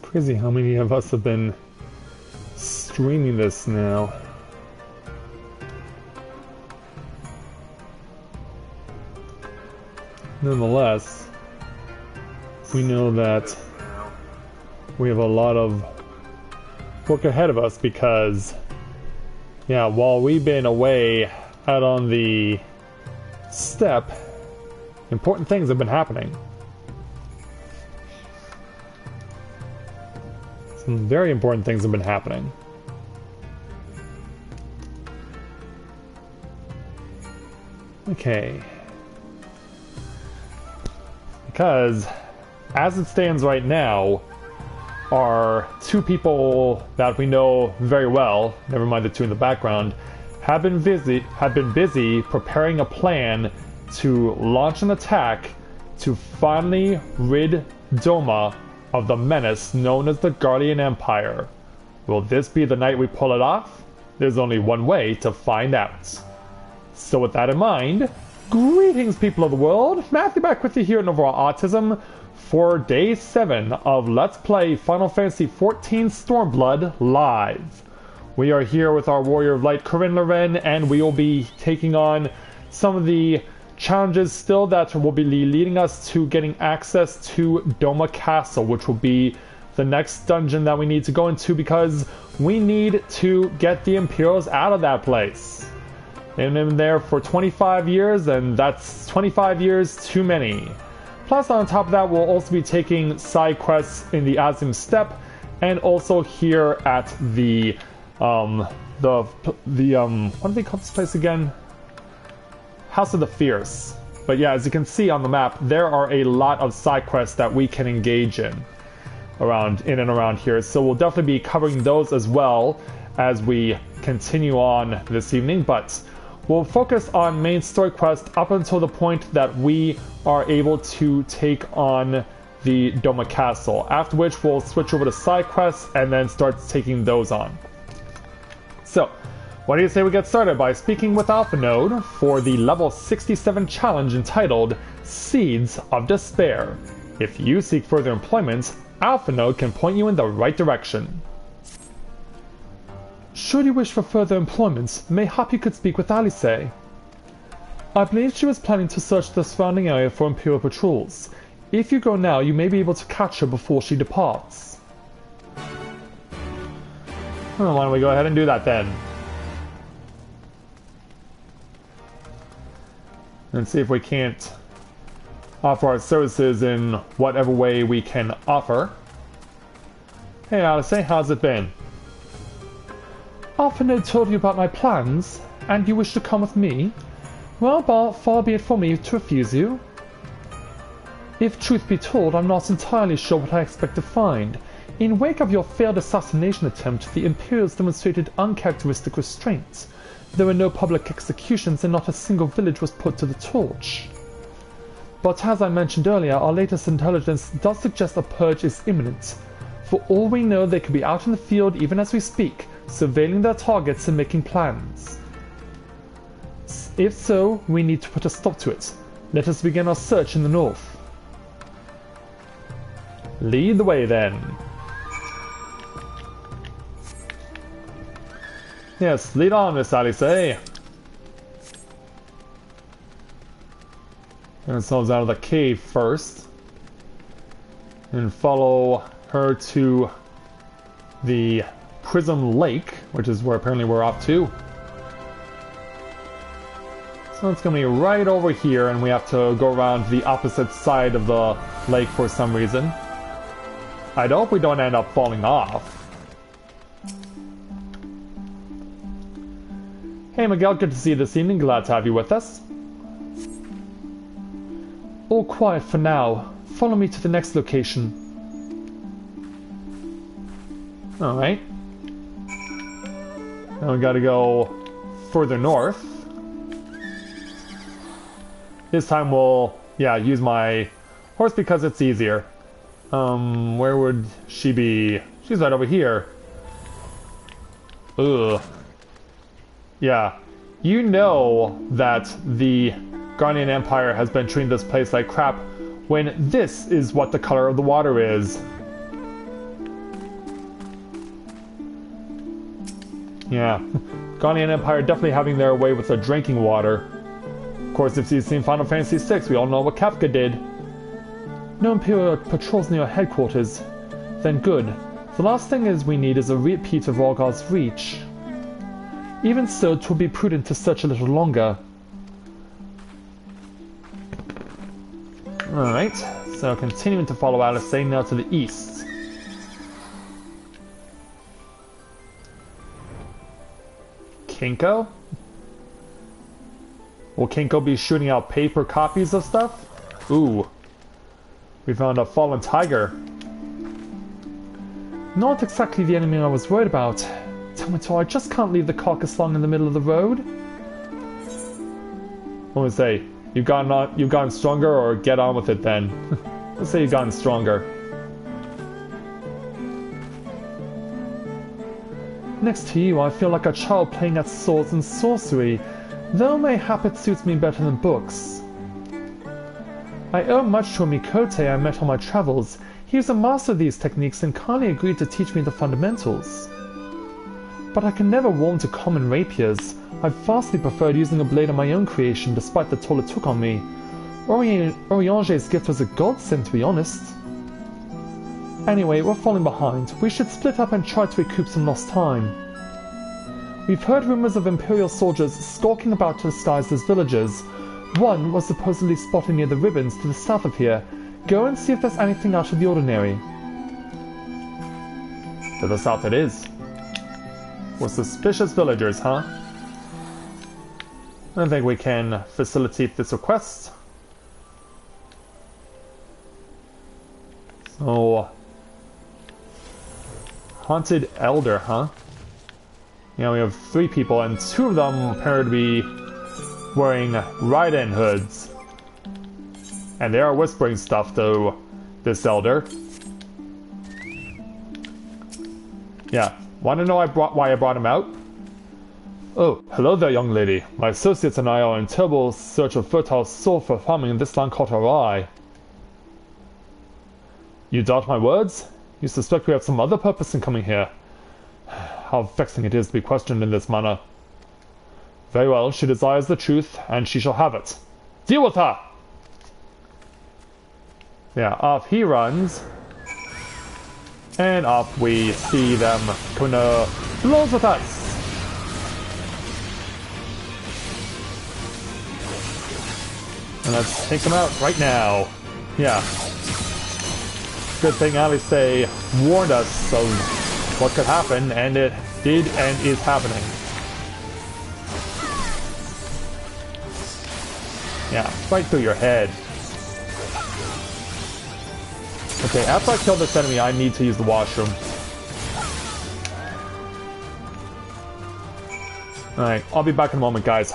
Crazy how many of us have been streaming this now. Nonetheless, we know that we have a lot of work ahead of us because, yeah, while we've been away out on the steppe, important things have been happening. Some very important things have been happening. Okay. Because, as it stands right now, our two people that we know very well, never mind the two in the background, have been busy preparing a plan to launch an attack to finally rid Doma of the menace known as the Guardian Empire. Will this be the night we pull it off? There's only one way to find out. So with that in mind, greetings people of the world, Matthew back with you here at Novaura Autism for Day 7 of Let's Play Final Fantasy XIV Stormblood Live. We are here with our Warrior of Light Corinne Loren, and we will be taking on some of the challenges still that will be leading us to getting access to Doma Castle, which will be the next dungeon that we need to go into because we need to get the Imperials out of that place. They've been there for 25 years, and that's 25 years too many. Plus, on top of that, we'll also be taking side quests in the Azim Steppe, and also here at the what do they call this place again? House of the Fierce. But yeah, as you can see on the map, there are a lot of side quests that we can engage in and around here. So we'll definitely be covering those as well as we continue on this evening. But we'll focus on main story quest up until the point that we are able to take on the Doma Castle. After which we'll switch over to side quests and then start taking those on. So, what do you say we get started by speaking with Alpha Node for the level 67 challenge entitled Seeds of Despair. If you seek further employment, Alpha Node can point you in the right direction. Should you wish for further employment, mayhap you could speak with Alice. I believe she was planning to search the surrounding area for Imperial patrols. If you go now, you may be able to catch her before she departs. Well, why don't we go ahead and do that then? And see if we can't offer our services in whatever way we can offer. Hey Alice, how's it been? Alpha Node told you about my plans, and you wish to come with me? Well, far be it for me to refuse you. If truth be told, I'm not entirely sure what I expect to find. In wake of your failed assassination attempt, the Imperials demonstrated uncharacteristic restraint. There were no public executions and not a single village was put to the torch. But as I mentioned earlier, our latest intelligence does suggest a purge is imminent. For all we know, they could be out in the field even as we speak, surveilling their targets and making plans. If so, we need to put a stop to it. Let us begin our search in the north. Lead the way then. Yes, lead on, Miss Alice. Get ourselves out of the cave first. And follow her to the Prism Lake, which is where apparently we're off to. So it's going to be right over here, and we have to go around the opposite side of the lake for some reason. I hope we don't end up falling off. Hey Miguel, good to see you this evening. Glad to have you with us. All quiet for now. Follow me to the next location. Alright. Now we gotta go further north. This time we'll, use my horse because it's easier. Where would she be? She's right over here. Ugh. Yeah, you know that the Guardian Empire has been treating this place like crap when this is what the color of the water is. Yeah, Ghanaian Empire definitely having their way with the drinking water. Of course, if you've seen Final Fantasy VI, we all know what Kafka did. No Imperial patrols near our headquarters. Then good. The last thing we need is a repeat of Rhalgr's Reach. Even so, 'twould be prudent to search a little longer. Alright, so continuing to follow Alice now to the east. Kinko? Will Kinko be shooting out paper copies of stuff? Ooh. We found a fallen tiger. Not exactly the enemy I was worried about. Tomato, I just can't leave the carcass long in the middle of the road. What would I say? You've gotten stronger, or get on with it then. Let's say you've gotten stronger. Next to you, I feel like a child playing at swords and sorcery, though mayhap it suits me better than books. I owe much to a Mikote I met on my travels. He was a master of these techniques and kindly agreed to teach me the fundamentals. But I can never warm to common rapiers. I've vastly preferred using a blade of my own creation despite the toll it took on me. Oriange's gift was a godsend, to be honest. Anyway, we're falling behind. We should split up and try to recoup some lost time. We've heard rumors of Imperial soldiers skulking about disguised as villagers. One was supposedly spotted near the ribbons to the south of here. Go and see if there's anything out of the ordinary. To the south it is. With suspicious villagers, huh? I think we can facilitate this request. So... Haunted Elder, huh? Yeah, we have 3 people, and 2 of them appear to be wearing Raiden hoods. And they are whispering stuff, though, this Elder. Yeah, want to know why I brought him out? Oh, hello there, young lady. My associates and I are in terrible search of fertile soil for farming in this land caught our eye. You doubt my words? You suspect we have some other purpose in coming here? How vexing it is to be questioned in this manner. Very well, she desires the truth, and she shall have it. Deal with her! Yeah, off he runs. And off we see them coming to blows with us. And let's take them out right now. Yeah. Good thing Alice warned us of what could happen, and it did and is happening. Yeah, right through your head. Okay, after I kill this enemy, I need to use the washroom. Alright, I'll be back in a moment, guys.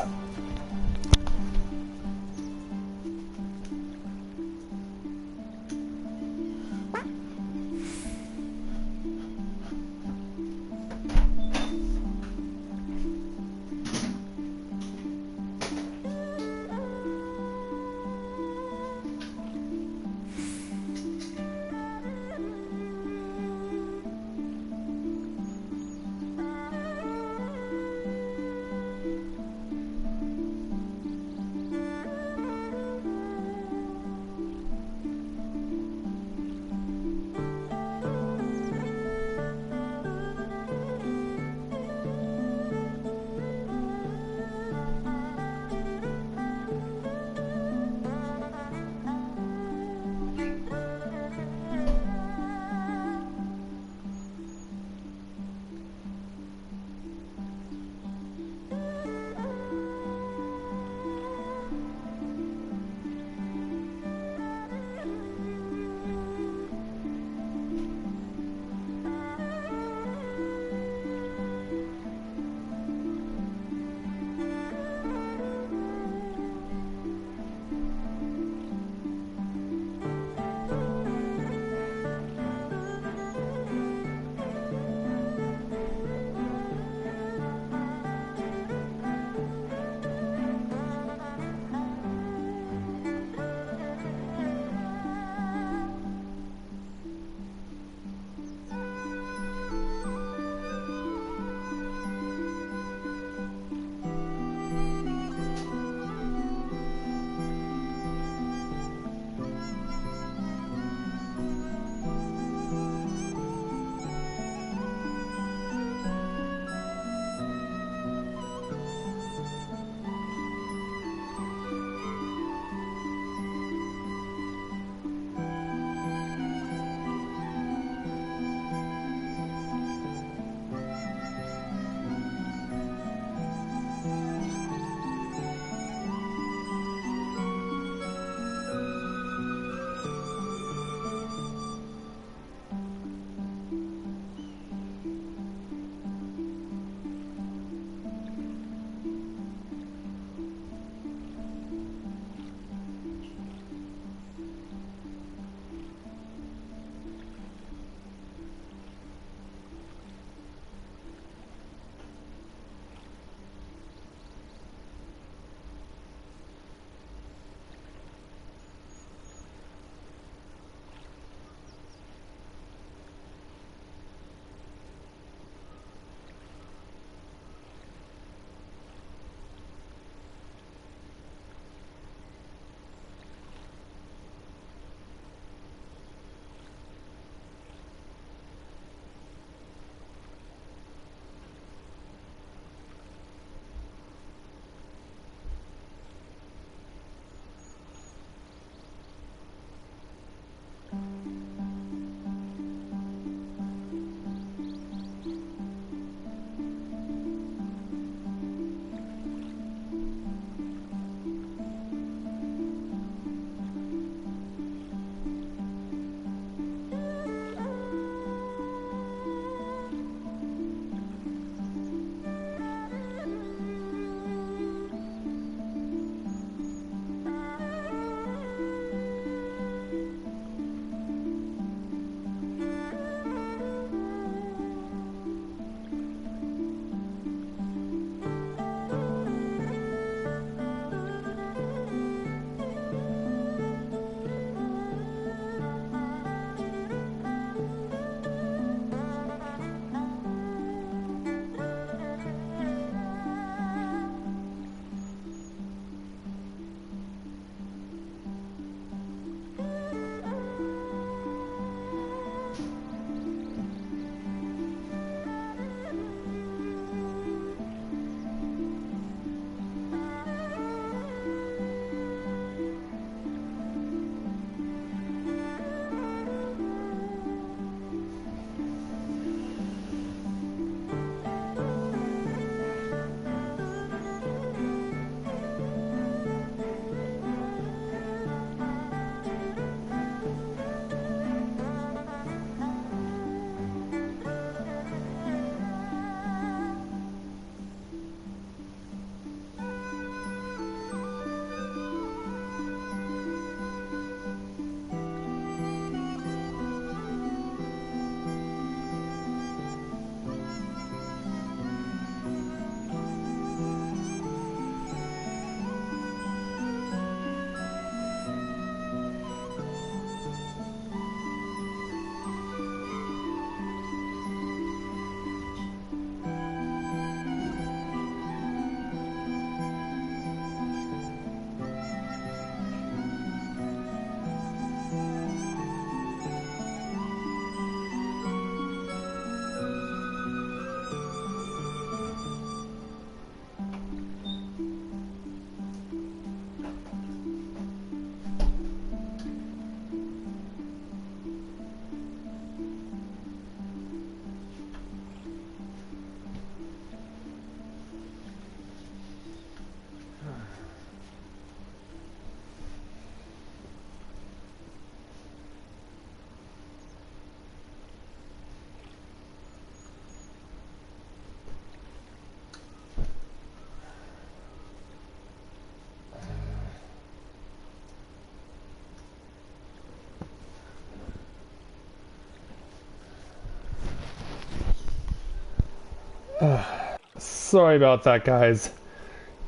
Sorry about that, guys.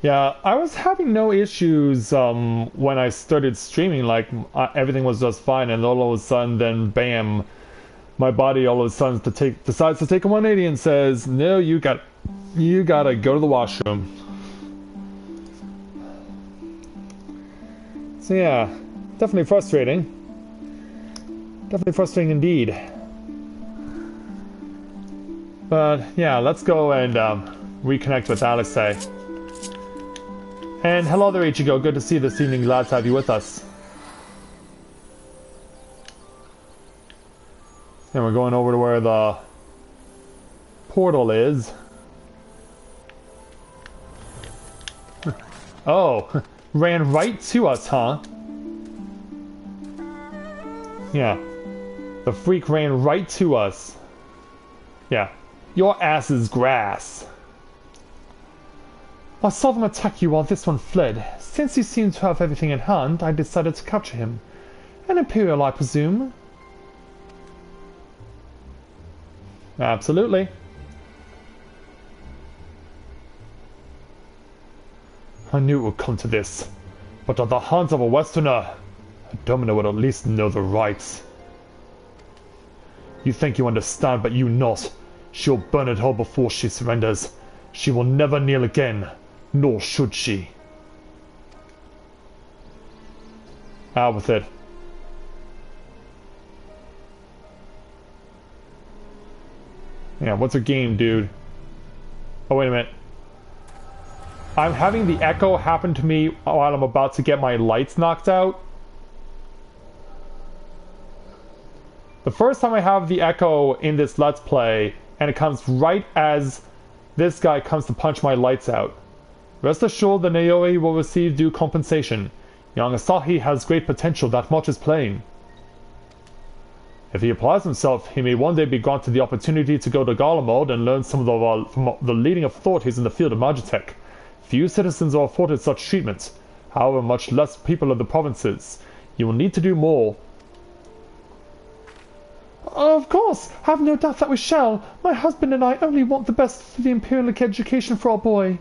Yeah, I was having no issues when I started streaming. Like everything was just fine, and all of a sudden, then bam, my body all of a sudden decides to take a 180 and says, "No, you gotta go to the washroom." So yeah, definitely frustrating. Definitely frustrating indeed. But yeah, let's go and reconnect with Alexei. And hello there, Ichigo. Good to see you this evening. Glad to have you with us. And we're going over to where the portal is. Oh, ran right to us, huh? Yeah. The freak ran right to us. Yeah. Your ass is grass. I saw them attack you while this one fled. Since you seem to have everything in hand, I decided to capture him. An Imperial, I presume? Absolutely. I knew it would come to this. But at the hands of a Westerner, a Domino would at least know the rights. You think you understand, but you not. She'll burn it all before she surrenders. She will never kneel again. Nor should she. Out with it. Yeah, what's a game, dude? Oh, wait a minute. I'm having the echo happen to me while I'm about to get my lights knocked out. The first time I have the echo in this Let's Play, and it comes right as this guy comes to punch my lights out. Rest assured the Naoi will receive due compensation. Young Asahi has great potential, that much is plain. If he applies himself, he may one day be granted the opportunity to go to Garlemald and learn some of from the leading authorities in the field of Magitech. Few citizens are afforded such treatment, however much less people of the provinces. You will need to do more. Of course, have no doubt that we shall. My husband and I only want the best for the Imperial education for our boy.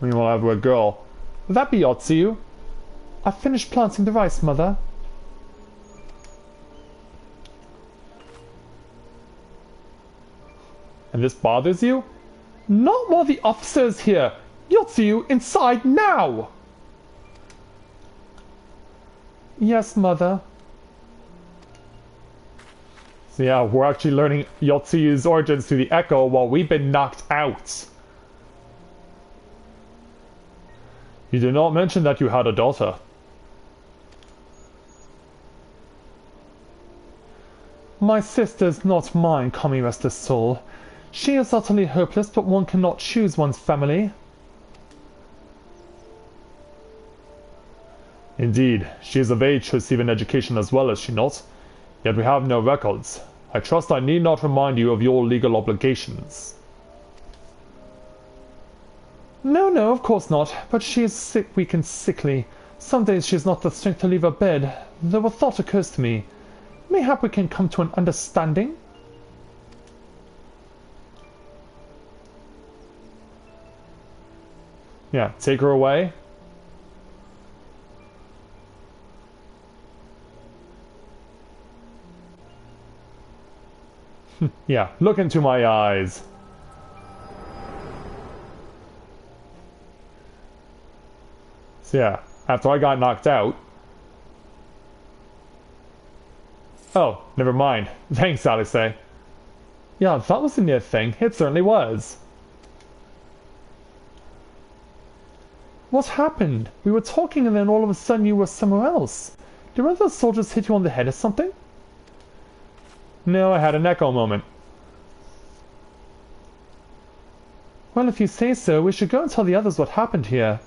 Meanwhile, I have a girl. Will that be odd to you? I finished planting the rice, Mother. And this bothers you? Not while the officer is here. Yotsuyu, inside now! Yes, Mother. So yeah, we're actually learning Yotsuyu's origins through the Echo while we've been knocked out. You did not mention that you had a daughter. My sister's not mine, Kami rest her soul. She is utterly hopeless, but one cannot choose one's family. Indeed, she is of age to receive an education as well, is she not? Yet we have no records. I trust I need not remind you of your legal obligations. No, of course not. But she is sick, weak and sickly. Some days she has not the strength to leave her bed. Though a thought occurs to me. Mayhap we can come to an understanding? Yeah, take her away. Yeah, look into my eyes. So yeah, after I got knocked out... Oh, never mind. Thanks, Alexei. Yeah, that was a near thing. It certainly was. What happened? We were talking and then all of a sudden you were somewhere else. Did one of those soldiers hit you on the head or something? No, I had an echo moment. Well, if you say so, we should go and tell the others what happened here.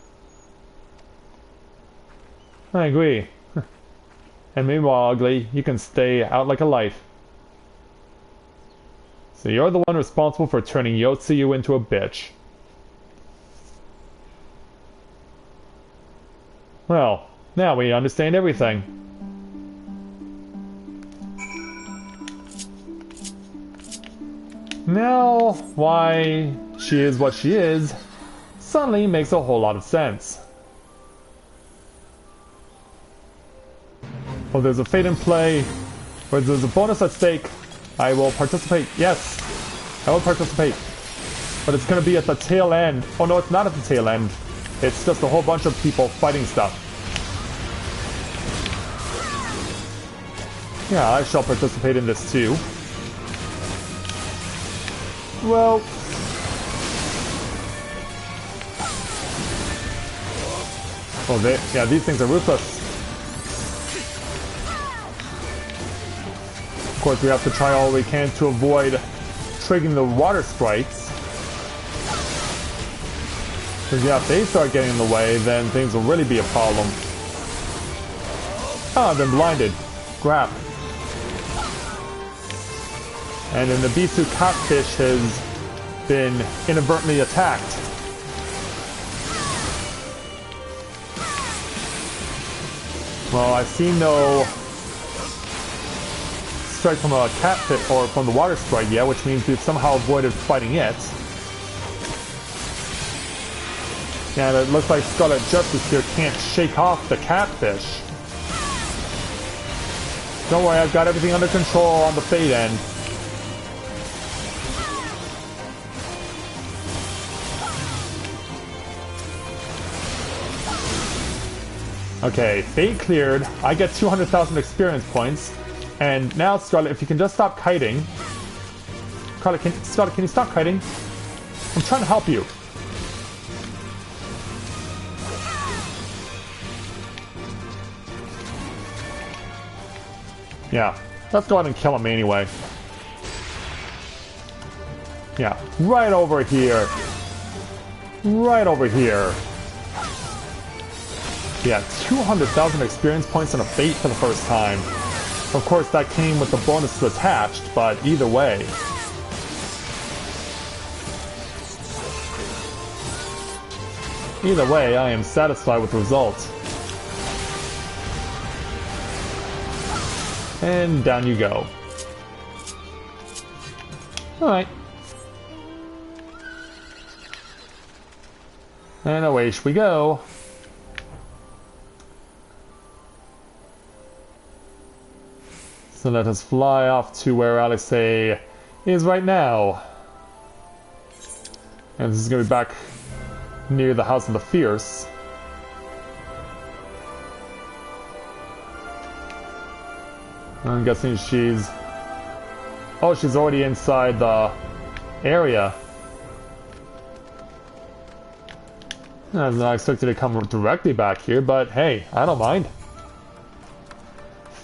I agree. And meanwhile, Ugly, you can stay out like a light. So you're the one responsible for turning Yotsuyu into a bitch. Well, now we understand everything. Now, why she is what she is suddenly makes a whole lot of sense. Oh, there's a fate in play, or there's a bonus at stake. I will participate. Yes, I will participate. But it's going to be at the tail end. Oh no, it's not at the tail end. It's just a whole bunch of people fighting stuff. Yeah, I shall participate in this too. Well... oh, yeah, these things are ruthless. Of course, we have to try all we can to avoid triggering the water sprites. Because yeah, if they start getting in the way, then things will really be a problem. Oh, I've been blinded. Crap. And then the Bisu catfish has been inadvertently attacked. Well, I see no strike from a catfish or from the water sprite yet, which means we've somehow avoided fighting it. And it looks like Scarlet Justice here can't shake off the catfish. Don't worry, I've got everything under control on the fate end. Okay, fate cleared. I get 200,000 experience points. And now, Scarlet, if you can just stop kiting. Scarlet, can you stop kiting? I'm trying to help you. Yeah, let's go ahead and kill him anyway. Yeah, right over here. Right over here. Yeah, 200,000 experience points on a fate for the first time. Of course, that came with the bonus attached, but either way. Either way, I am satisfied with the result. And down you go. Alright. And away we go. So let us fly off to where Alice is right now. And this is going to be back near the House of the Fierce. I'm guessing she's... oh, she's already inside the area. I was not expected to come directly back here, but hey, I don't mind.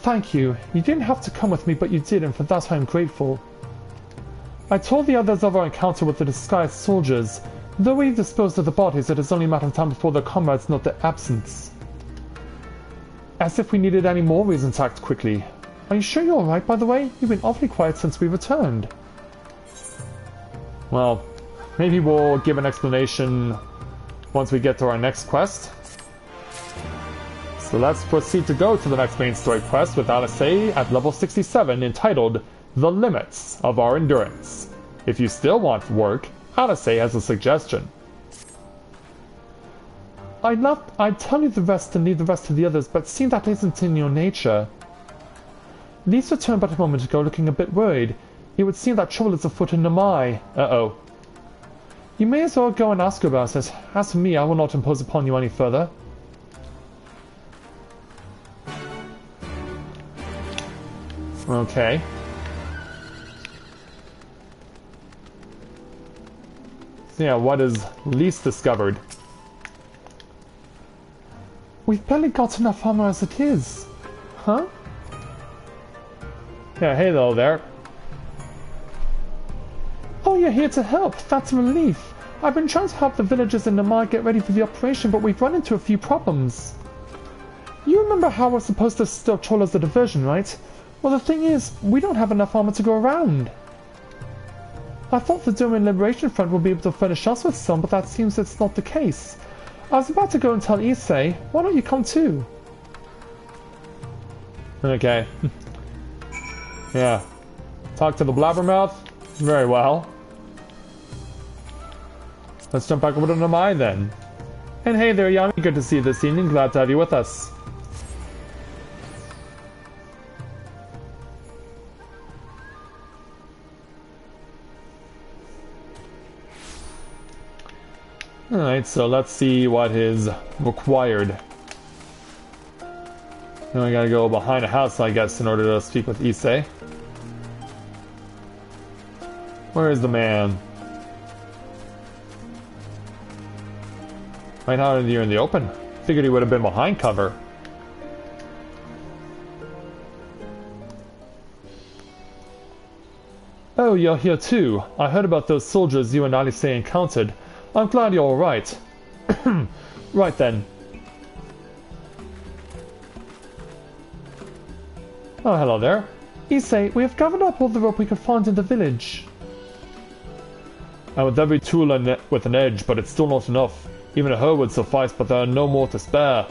Thank you. You didn't have to come with me, but you did, and for that I am grateful. I told the others of our encounter with the disguised soldiers. Though we disposed of the bodies, it is only a matter of time before their comrades note their absence. As if we needed any more reason to act quickly. Are you sure you're alright, by the way? You've been awfully quiet since we returned. Well, maybe we'll give an explanation once we get to our next quest. So let's proceed to go to the next main story quest with Alice at level 67, entitled The Limits of Our Endurance. If you still want work, Alice has a suggestion. I'd tell you the rest and leave the rest to the others, but seeing that isn't in your nature. Lise returned but a moment ago looking a bit worried. It would seem that trouble is afoot in Namai. Uh-oh. You may as well go and ask her about it. As for me, I will not impose upon you any further. Okay. So yeah, what is Lise discovered? We've barely got enough armor as it is. Huh? Yeah, hey there. Oh, you're here to help. That's a relief. I've been trying to help the villagers in Namai get ready for the operation, but we've run into a few problems. You remember how we're supposed to still troll as a diversion, right? Well, the thing is, we don't have enough armor to go around. I thought the Domain Liberation Front would be able to furnish us with some, but that seems it's not the case. I was about to go and tell Issei. Why don't you come too? Okay. Yeah. Talk to the blabbermouth? Very well. Let's jump back over to Namai then. And hey there, Yami, good to see you this evening. Glad to have you with us. Alright, so let's see what is required. Now I gotta go behind a house, I guess, in order to speak with Issei. Where is the man? Right now you're in the open. Figured he would have been behind cover. Oh, you're here too. I heard about those soldiers you and Alice encountered. I'm glad you're alright. Right then. Oh, hello there. Issei, we have gathered up all the rope we could find in the village. And with every tool with an edge, but it's still not enough. Even a hoe would suffice, but there are no more to spare.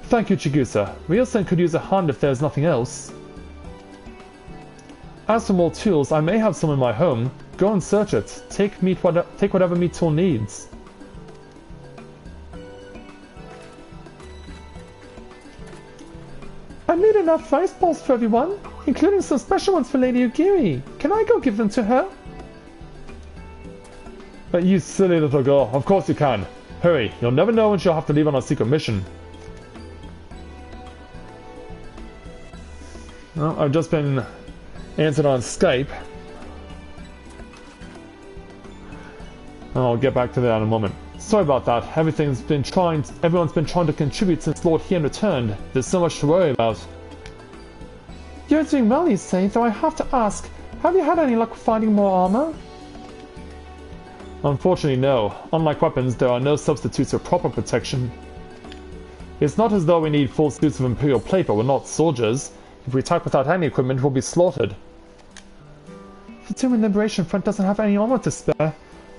Thank you, Chigusa. Ryosen could use a hand if there's nothing else. As for more tools, I may have some in my home. Go and search it. Take whatever meat tool needs. I made enough rice balls for everyone, including some special ones for Lady Ugiri. Can I go give them to her? But you silly little girl, of course you can. Hurry, you'll never know when she'll have to leave on a secret mission. Well, I've just been answered on Skype. I'll get back to that in a moment. Sorry about that. Everyone's been trying to contribute since Lord Hien returned. There's so much to worry about. You're doing well, you say, though I have to ask, have you had any luck finding more armor? Unfortunately, no. Unlike weapons, there are no substitutes for proper protection. It's not as though we need full suits of Imperial plate, but we're not soldiers. If we attack without any equipment, we'll be slaughtered. The Human Liberation Front doesn't have any armor to spare.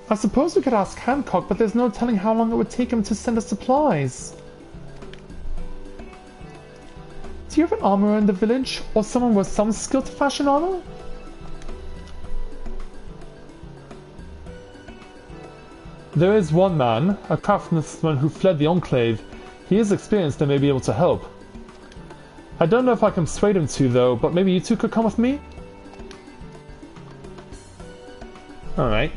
I suppose we could ask Hancock, but there's no telling how long it would take him to send us supplies. Do you have an armorer in the village, or someone with some skill to fashion armor? There is one man, a craftsman who fled the Enclave. He is experienced and may be able to help. I don't know if I can persuade him to, though, but maybe you two could come with me? Alright.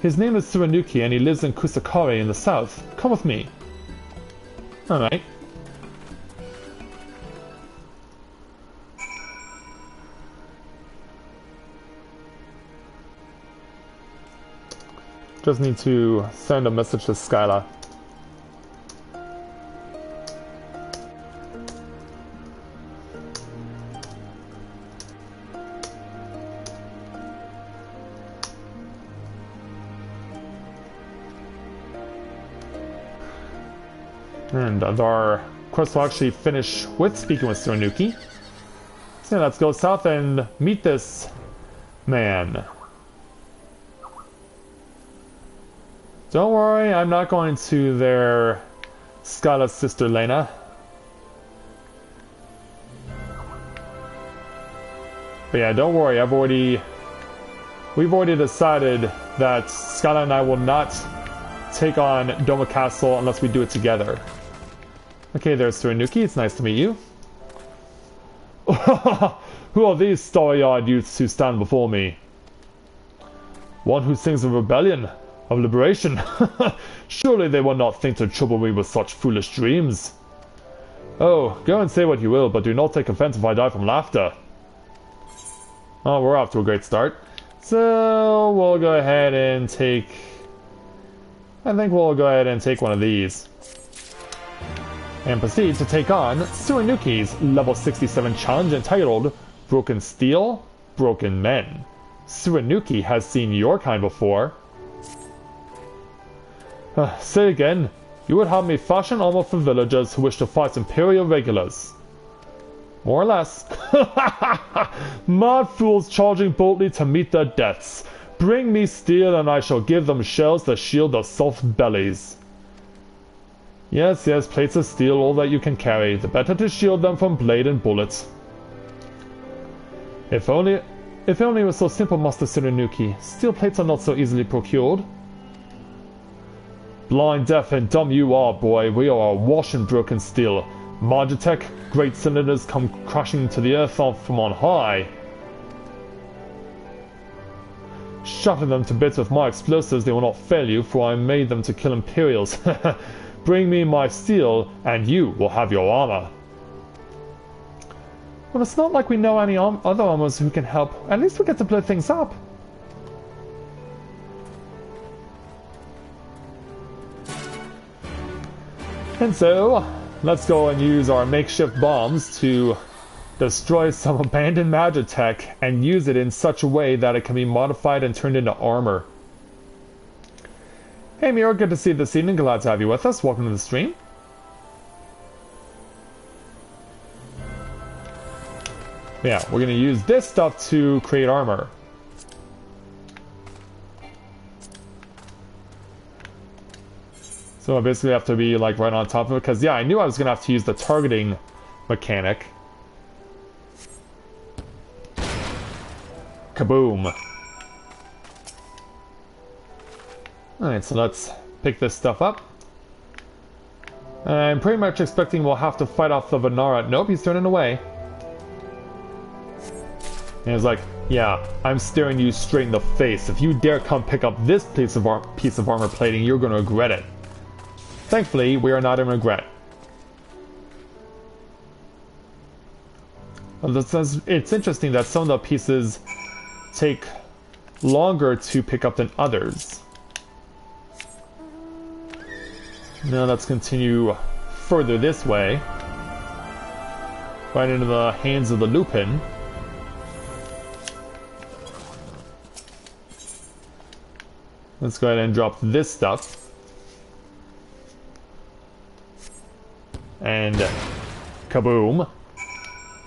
His name is Tsurunuki and he lives in Kusakari in the south. Come with me. Alright. Just need to send a message to Skyla. And our quest will actually finish with speaking with Tsurunuki. So let's go south and meet this man. Don't worry, I'm not going to their Skyla's sister Lena. But yeah, don't worry, we've already decided that Skyla and I will not take on Doma Castle unless we do it together. Okay, there's Tsurunuki, it's nice to meet you. Who are these starry-eyed youths who stand before me? One who sings of rebellion, of liberation. Surely they will not think to trouble me with such foolish dreams. Oh, go and say what you will, but do not take offense if I die from laughter. Oh, we're off to a great start. So, we'll go ahead and take... I think we'll go ahead and take one of these. And proceed to take on Tsurunuki's level 67 challenge entitled Broken Steel, Broken Men. Tsurunuki has seen your kind before. Say again, you would have me fashion armor for villagers who wish to fight Imperial regulars. More or less. Mad fools charging boldly to meet their deaths. Bring me steel and I shall give them shells to shield their soft bellies. Yes, yes, plates of steel, all that you can carry, the better to shield them from blade and bullet. If only If only it was so simple, Master Tsurunuki. Steel plates are not so easily procured. Blind, deaf, and dumb you are, boy. We are awash in broken steel. Magitech, great cylinders come crashing to the earth from on high. Shatter them to bits with my explosives, they will not fail you, for I made them to kill Imperials. Bring me my steel, and you will have your armor. Well, it's not like we know any other armors who can help. At least we get to blow things up. And so, let's go and use our makeshift bombs to destroy some abandoned Magitech and use it in such a way that it can be modified and turned into armor. Hey Miro, good to see you this evening. Glad to have you with us. Welcome to the stream. Yeah, we're going to use this stuff to create armor. So I basically have to be like right on top of it, because yeah, I knew I was going to have to use the targeting mechanic. Kaboom. Alright, so let's pick this stuff up. I'm pretty much expecting we'll have to fight off the Novaura. Nope, he's turning away. And he's like, yeah, I'm staring you straight in the face. If you dare come pick up this piece of armor plating, you're going to regret it. Thankfully, we are not in regret. It's interesting that some of the pieces take longer to pick up than others. Now let's continue further this way. Right into the hands of the Lupin. Let's go ahead and drop this stuff. And kaboom.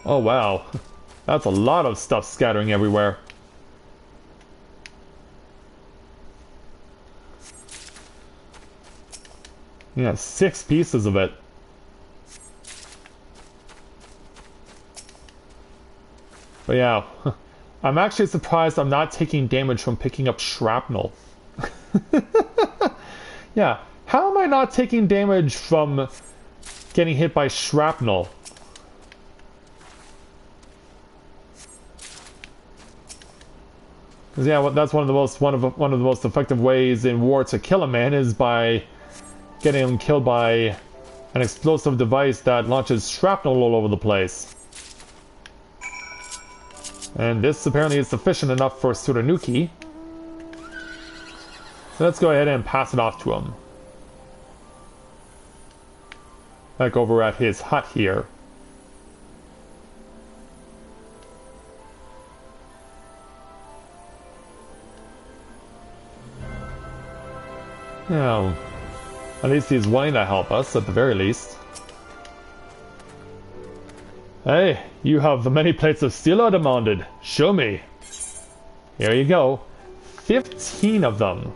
Oh wow. That's a lot of stuff scattering everywhere. Yeah, 6 pieces of it. But yeah, I'm actually surprised I'm not taking damage from picking up shrapnel. Yeah, how am I not taking damage from getting hit by shrapnel? Because yeah, that's one of the most effective ways in war to kill a man is by getting him killed by an explosive device that launches shrapnel all over the place. And this apparently is sufficient enough for Tsurunuki. So let's go ahead and pass it off to him. Like over at his hut here. Now, at least he's willing to help us, at the very least. Hey, you have the many plates of steel I demanded. Show me. Here you go. 15 of them.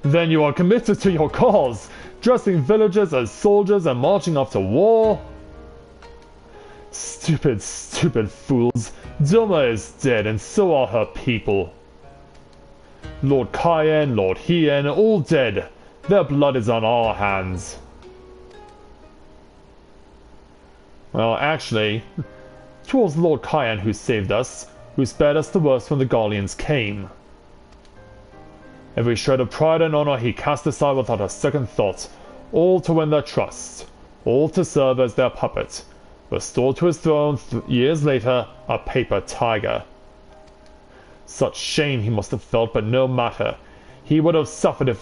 Then you are committed to your cause, dressing villagers as soldiers and marching off to war. Stupid, stupid fools. Dilma is dead, and so are her people. Lord Cayenne, Lord Hien, all dead. Their blood is on our hands. Well, actually, 'twas Lord Cayenne who saved us, who spared us the worst when the Garleans came. Every shred of pride and honor he cast aside without a second thought, all to win their trust, all to serve as their puppet, restored to his throne years later, a paper tiger. Such shame he must have felt, but no matter. He would have suffered it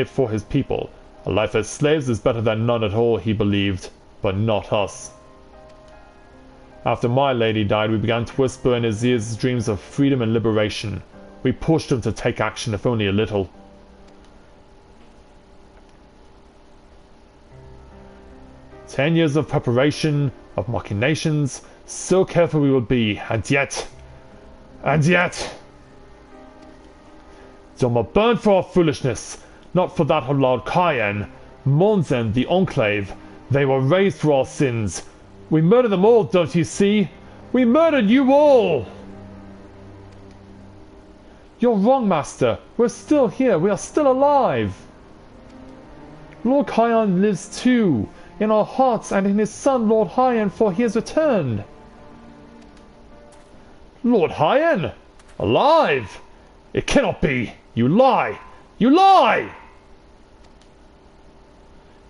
for his people. A life as slaves is better than none at all, he believed, but not us. After my lady died, we began to whisper in his ears dreams of freedom and liberation. We pushed him to take action, if only a little. "10 years of preparation, of machinations, so careful we would be, and yet... Dilma burned for our foolishness, not for that of Lord Cayenne, Monzen, the Enclave, They were raised for our sins. We murdered them all, don't you see? We murdered you all! You're wrong, Master. We're still here. We are still alive. Lord Hyan lives too, in our hearts and in his son, Lord Hyan, for he has returned. Lord Hyan? Alive? It cannot be. You lie. You lie!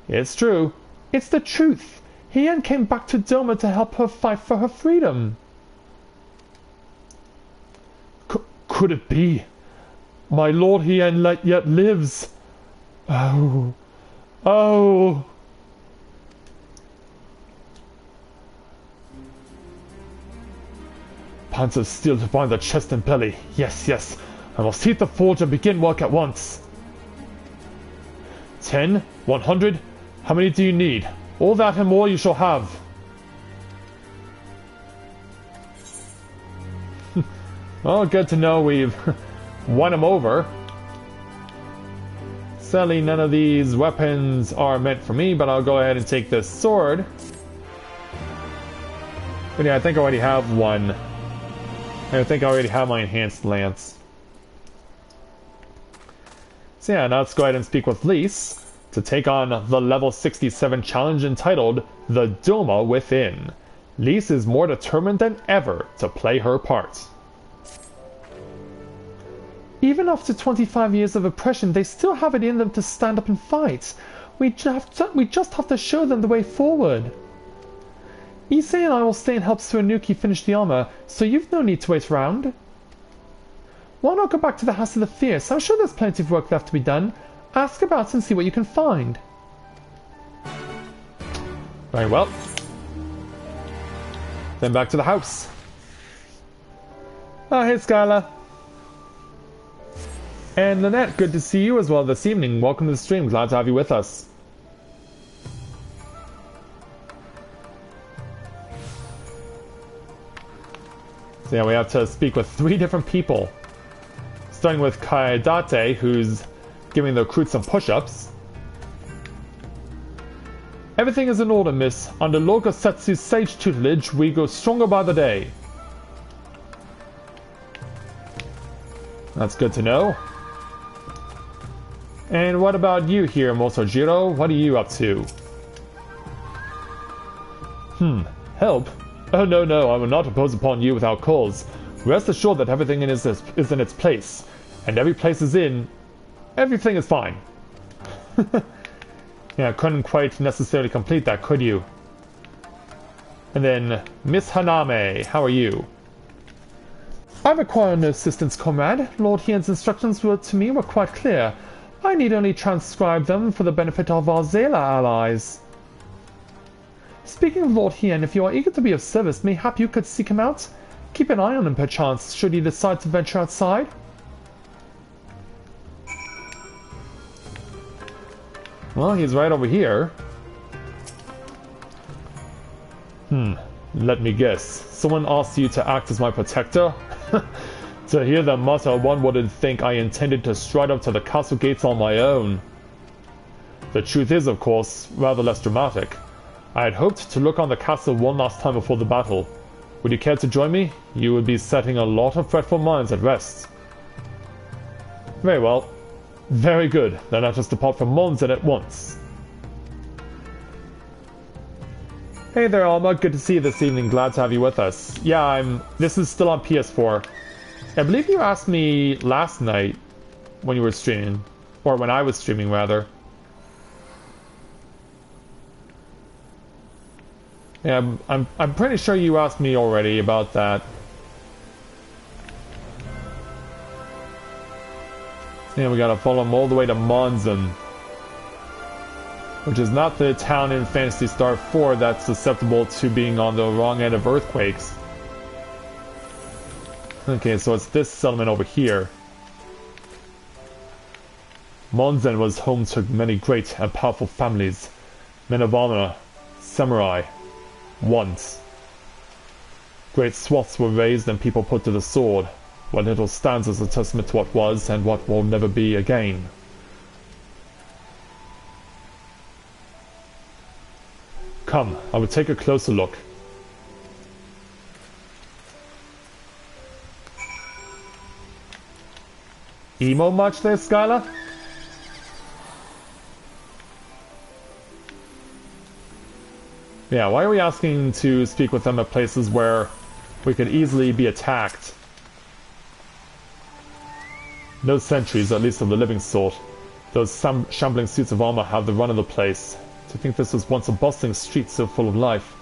It's true. It's the truth. Hyan came back to Doma to help her fight for her freedom. Could it be? My Lord Hyan yet lives. Oh. Oh. Pants of steel to bind the chest and belly. Yes, yes. I must heat the forge and begin work at once. 10, 100. How many do you need? All that and more you shall have. Well, good to know we've won him over. Sadly, none of these weapons are meant for me, but I'll go ahead and take this sword. But yeah, I think I already have one. I think I already have my enhanced lance. So yeah, now let's go ahead and speak with Lise to take on the level 67 challenge entitled The Doma Within. Lise is more determined than ever to play her part. Even after 25 years of oppression, they still have it in them to stand up and fight. We just have to show them the way forward. Issei and I will stay and help Suenuki finish the armor, so you've no need to wait around. Why not go back to the House of the Fierce? I'm sure there's plenty of work left to be done. Ask about and see what you can find. Very well. Then back to the house. Oh, hey Skylar. And Lynette, good to see you as well this evening. Welcome to the stream. Glad to have you with us. So yeah, we have to speak with 3 different people. Starting with Kaedate, who's giving the recruits some push-ups. Everything is in order, miss. Under Lord Gosetsu's sage tutelage, we grow stronger by the day. That's good to know. And what about you here, Mosojiro? What are you up to? Help? Oh no, I will not impose upon you without cause. Rest assured that everything is in its place. And everything is fine. Yeah, couldn't quite necessarily complete that, could you? And then, Miss Haname, how are you? I require no assistance, comrade. Lord Hyan's instructions to me were quite clear. I need only transcribe them for the benefit of our Zela allies. Speaking of Lord Hyan, if you are eager to be of service, mayhap you could seek him out? Keep an eye on him perchance, should he decide to venture outside. Well, he's right over here. Let me guess. Someone asked you to act as my protector? To hear that mutter, one wouldn't think I intended to stride up to the castle gates on my own. The truth is, of course, rather less dramatic. I had hoped to look on the castle one last time before the battle. Would you care to join me? You would be setting a lot of fretful minds at rest. Very well. Very good. Then let us depart from Monzen at once. Hey there, Alma. Good to see you this evening. Glad to have you with us. Yeah, this is still on PS4. I believe you asked me last night when you were streaming. Or when I was streaming, rather. Yeah, I'm pretty sure you asked me already about that. Yeah, we gotta follow him all the way to Monzen. Which is not the town in Phantasy Star 4 that's susceptible to being on the wrong end of earthquakes. Okay, so it's this settlement over here. Monzen was home to many great and powerful families. Men of honor, samurai, once. Great swaths were raised and people put to the sword. What little stands as a testament to what was and what will never be again. Come, I will take a closer look. Emo much there, Skylar? Yeah, why are we asking to speak with them at places where we could easily be attacked? No sentries, at least of the living sort. Those shambling suits of armor have the run of the place. To think this was once a bustling street so full of life.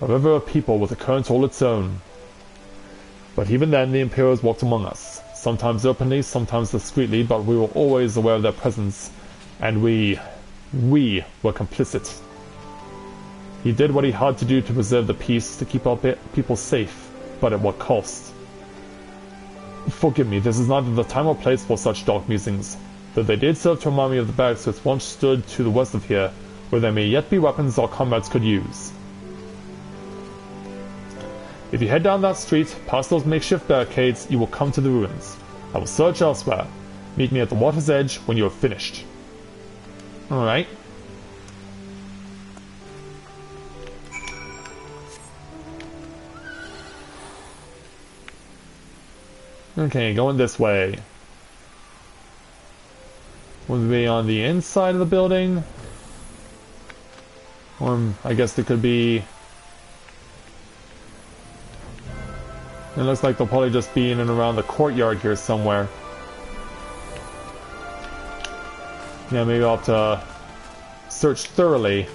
A river of people with a current all its own. But even then the Imperials walked among us. Sometimes openly, sometimes discreetly, but we were always aware of their presence. And we were complicit. He did what he had to do to preserve the peace, to keep our people safe, but at what cost? Forgive me, this is neither the time or place for such dark musings, though they did serve to remind me of the barracks which once stood to the west of here, where there may yet be weapons our comrades could use. If you head down that street, past those makeshift barricades, you will come to the ruins. I will search elsewhere. Meet me at the water's edge when you have finished. Alright. Okay, going this way. Would it be on the inside of the building? Or I guess it could be... It looks like they'll probably just be in and around the courtyard here somewhere. Yeah, maybe I'll have to search thoroughly.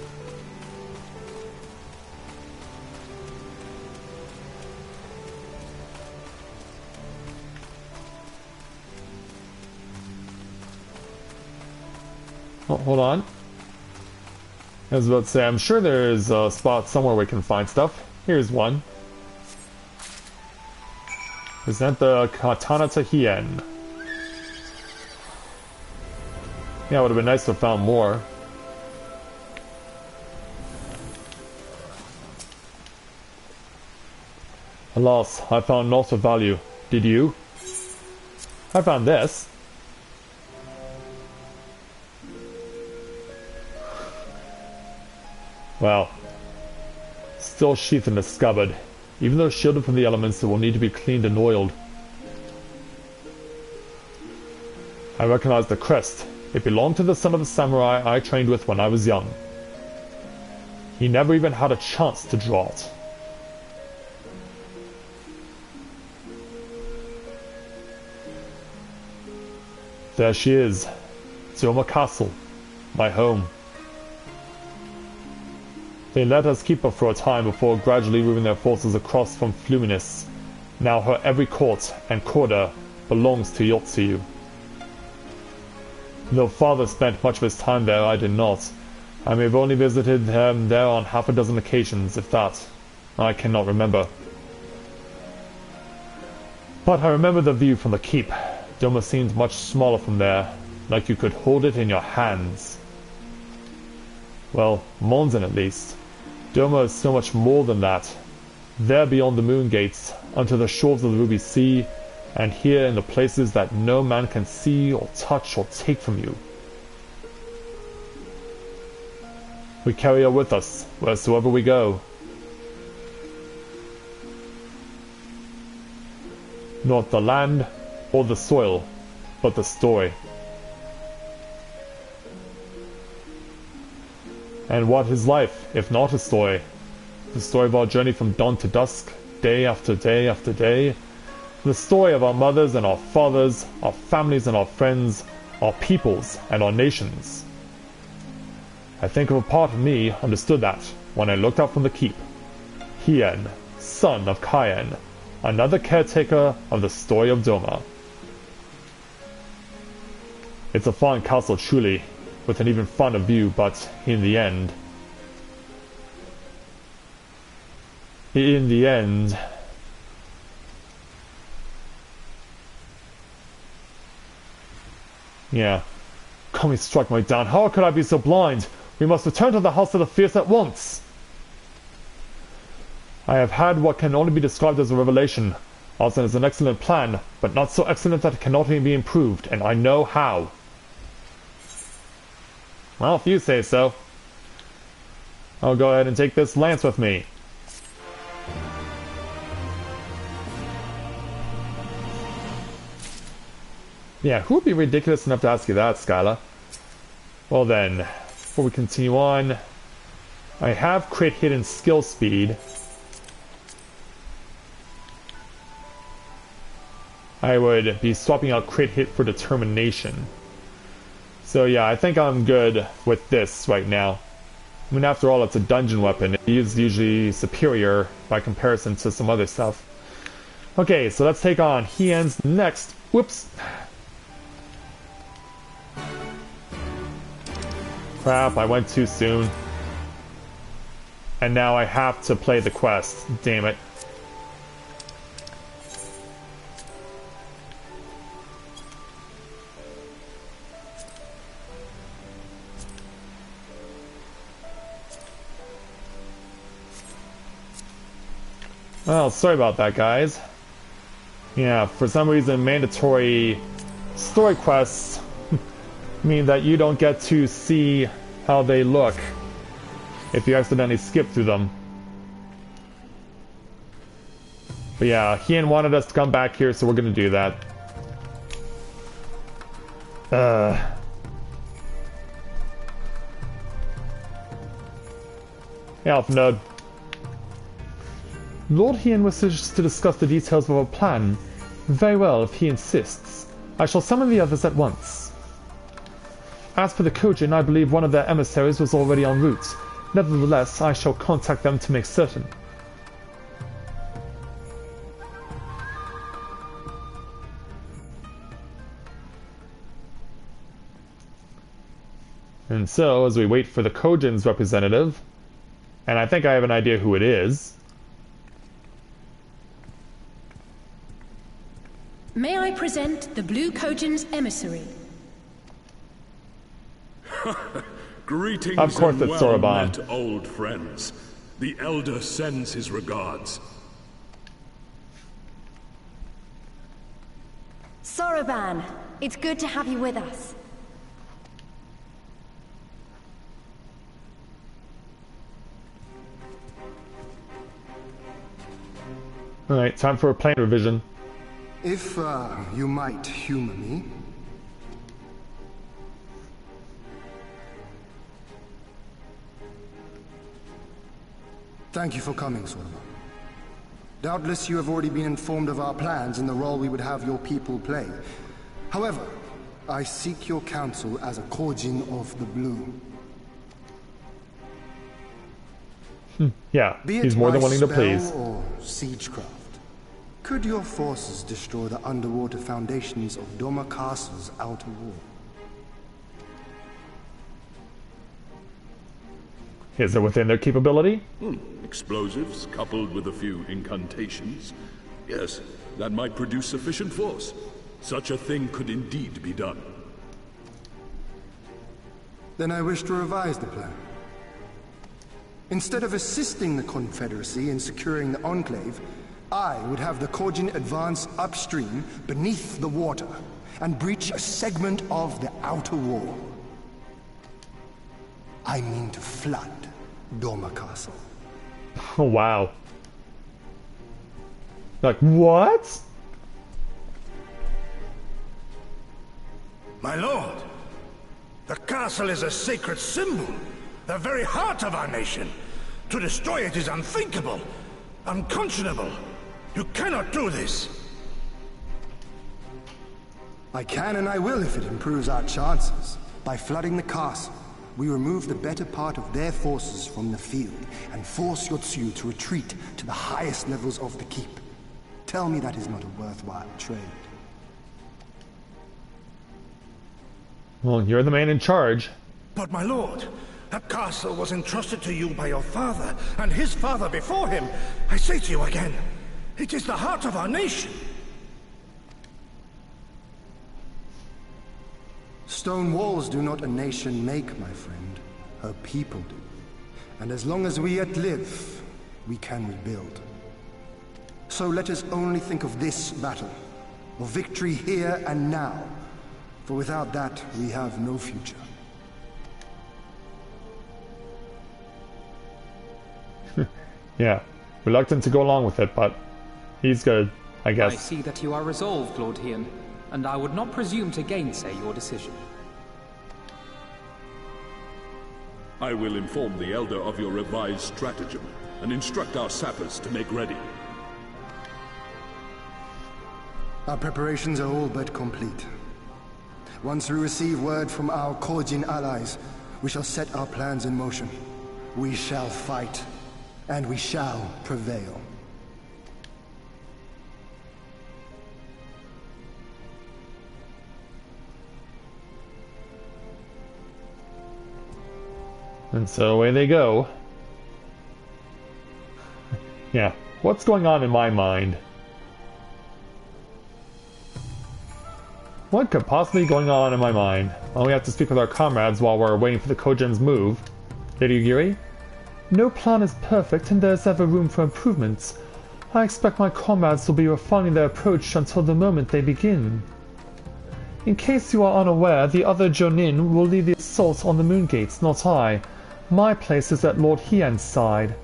Oh, hold on. I was about to say, I'm sure there's a spot somewhere we can find stuff. Here's one. Present the katana to Hien. Yeah, it would have been nice to have found more. Alas, I found naught of value. Did you? I found this. Well, still sheathed in the scabbard. Even though shielded from the elements, it will need to be cleaned and oiled. I recognize the crest. It belonged to the son of a samurai I trained with when I was young. He never even had a chance to draw it. There she is. Doma Castle. My home. They let us keep her for a time before gradually moving their forces across from Fluminus. Now her every court and quarter belongs to Yotsuyu. Though father spent much of his time there, I did not. I may have only visited him there on half a dozen occasions, if that. I cannot remember. But I remember the view from the keep. Doma seemed much smaller from there, like you could hold it in your hands. Well, Monzen at least. Doma is so much more than that. There beyond the moon gates, unto the shores of the Ruby Sea, and here in the places that no man can see or touch or take from you. We carry her with us, wheresoever we go. Not the land or the soil, but the story. And what is life, if not a story? The story of our journey from dawn to dusk, day after day after day. The story of our mothers and our fathers, our families and our friends, our peoples and our nations. I think of a part of me understood that when I looked out from the keep. Hien, son of Kaien, another caretaker of the story of Doma. It's a fine castle truly, with an even finer view, but in the end... Yeah. Kami struck me down. How could I be so blind? We must return to the House of the Fierce at once. I have had what can only be described as a revelation. Austin is an excellent plan, but not so excellent that it cannot even be improved, and I know how. Well, if you say so. I'll go ahead and take this lance with me. Yeah, who would be ridiculous enough to ask you that, Skyla? Well then, before we continue on, I have crit hit and skill speed. I would be swapping out crit hit for determination. So yeah, I think I'm good with this right now. I mean, after all, it's a dungeon weapon. It is usually superior by comparison to some other stuff. Okay, so let's take on Hien's next. Whoops. Crap, I went too soon. And now I have to play the quest. Damn it. Well, sorry about that, guys. Yeah, for some reason, mandatory story quests mean that you don't get to see how they look if you accidentally skip through them. But yeah, Hien wanted us to come back here, so we're gonna do that. Hey, Alpha Node. Lord Hien wishes to discuss the details of our plan. Very well, if he insists. I shall summon the others at once. As for the Kojin, I believe one of their emissaries was already en route. Nevertheless, I shall contact them to make certain. And so, as we wait for the Kojin's representative, and I think I have an idea who it is. May I present the Blue Kojin's emissary? Greetings, of course, and it's well Soraban. met, old friends. The Elder sends his regards. Soraban, it's good to have you with us. Alright, time for a plan revision. If, you might humor me. Thank you for coming, Soraban. Doubtless you have already been informed of our plans and the role we would have your people play. However, I seek your counsel as a Kojin of the Blue. Yeah, Be he's it more than by willing to spell please. or siegecraft, could your forces destroy the underwater foundations of Doma Castle's outer wall? Is it within their capability? Explosives coupled with a few incantations. Yes, that might produce sufficient force. Such a thing could indeed be done. Then I wish to revise the plan. Instead of assisting the Confederacy in securing the Enclave, I would have the Kojin advance upstream beneath the water and breach a segment of the outer wall. I mean to flood Doma Castle. Oh, wow. Like, what? My lord, the castle is a sacred symbol, the very heart of our nation. To destroy it is unthinkable, unconscionable. You cannot do this. I can and I will if it improves our chances. By flooding the castle, we remove the better part of their forces from the field and force Yotsu to retreat to the highest levels of the keep. Tell me that is not a worthwhile trade. Well, you're the man in charge. But my lord, that castle was entrusted to you by your father, and his father before him. I say to you again, it is the heart of our nation. Stone walls do not a nation make, my friend. Her people do. And as long as we yet live, we can rebuild. So let us only think of this battle, of victory here and now. For without that, we have no future. Yeah, reluctant to go along with it, but he's good, I guess. I see that you are resolved, Lord Hian, and I would not presume to gainsay your decision. I will inform the Elder of your revised stratagem, and instruct our sappers to make ready. Our preparations are all but complete. Once we receive word from our Korjin allies, we shall set our plans in motion. We shall fight, and we shall prevail. And so away they go. Yeah, what's going on in my mind? What could possibly be going on in my mind? Well, we have to speak with our comrades while we're waiting for the Kojin's move. Lady Yuri? No plan is perfect and there's ever room for improvements. I expect my comrades will be refining their approach until the moment they begin. In case you are unaware, the other Jonin will lead the assault on the Moon Gates, not I. My place is at Lord Hian's side.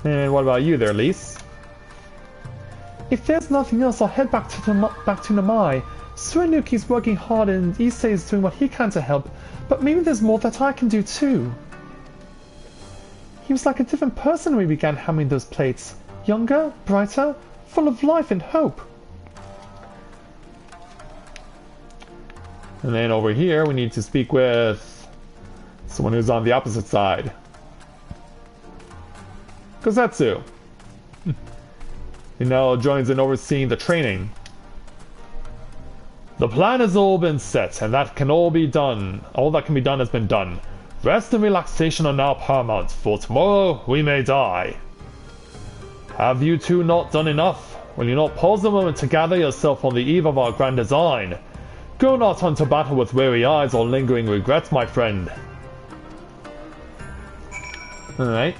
And what about you there, Lise? If there's nothing else, I'll head back to Namai. Suenuki's working hard and Issei is doing what he can to help, but maybe there's more that I can do too. He was like a different person when we began hammering those plates. Younger, brighter, full of life and hope. And then over here we need to speak with someone who's on the opposite side. Kosetsu. He now joins in overseeing the training. The plan has all been set, and that can all be done. All that can be done has been done. Rest and relaxation are now paramount, for tomorrow we may die. Have you two not done enough? Will you not pause a moment to gather yourself on the eve of our grand design? Go not on to battle with weary eyes or lingering regrets, my friend. Alright.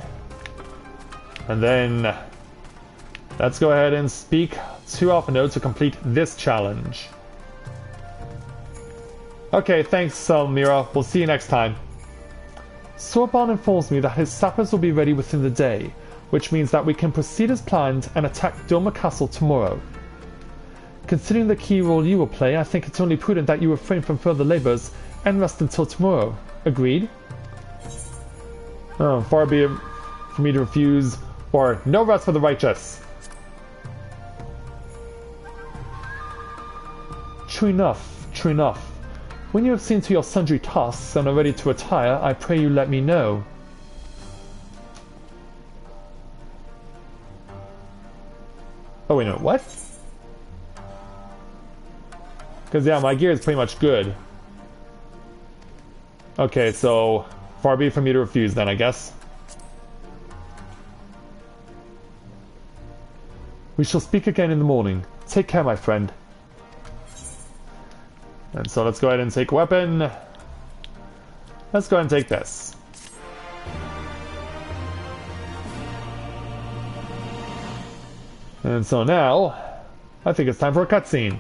And then let's go ahead and speak to Alphino to complete this challenge. Okay, thanks, Mira. We'll see you next time. Sorban informs me that his sappers will be ready within the day, which means that we can proceed as planned and attack Doma Castle tomorrow. Considering the key role you will play, I think it's only prudent that you refrain from further labors and rest until tomorrow. Agreed? Oh, far be it for me to refuse, or no rest for the righteous. True enough, true enough. When you have seen to your sundry tasks and are ready to retire, I pray you let me know. Oh wait, no, what? Because yeah, my gear is pretty much good. Okay, so far be it from me to refuse then, I guess. We shall speak again in the morning. Take care, my friend. And so let's go ahead and take a weapon. Let's go ahead and take this. And so now, I think it's time for a cutscene.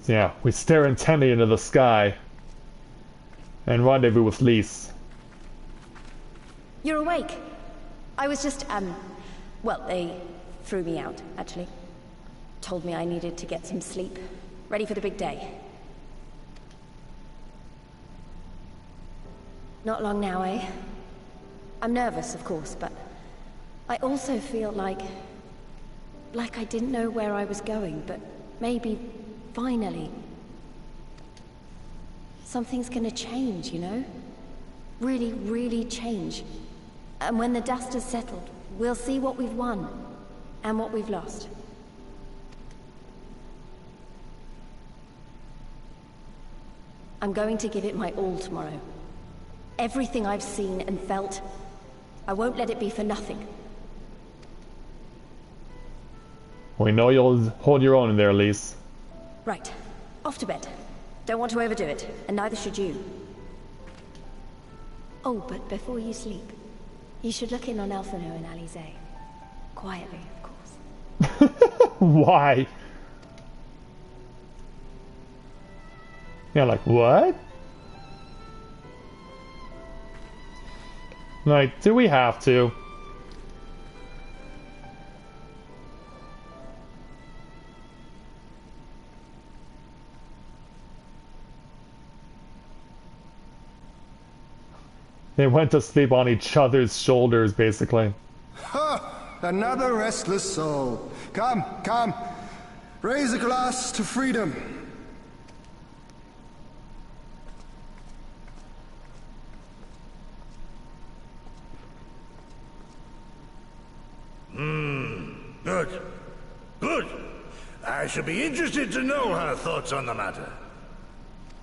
So yeah, we stare intently into the sky and rendezvous with Lise. You're awake? I was just, well, they threw me out, actually. Told me I needed to get some sleep. Ready for the big day. Not long now, eh? I'm nervous, of course, but I also feel like I didn't know where I was going, but maybe, finally, something's gonna change, you know? Really, really change. And when the dust has settled, we'll see what we've won, and what we've lost. I'm going to give it my all tomorrow. Everything I've seen and felt, I won't let it be for nothing. We know you'll hold your own in there, Lise. Right. Off to bed. Don't want to overdo it, and neither should you. Oh, but before you sleep, you should look in on Alphino and Alize. Quietly, of course. Why? Yeah, like, what? Like, do we have to? They went to sleep on each other's shoulders, basically. Ha! Another restless soul. Come, come. Raise a glass to freedom. Good. Good. I should be interested to know her thoughts on the matter.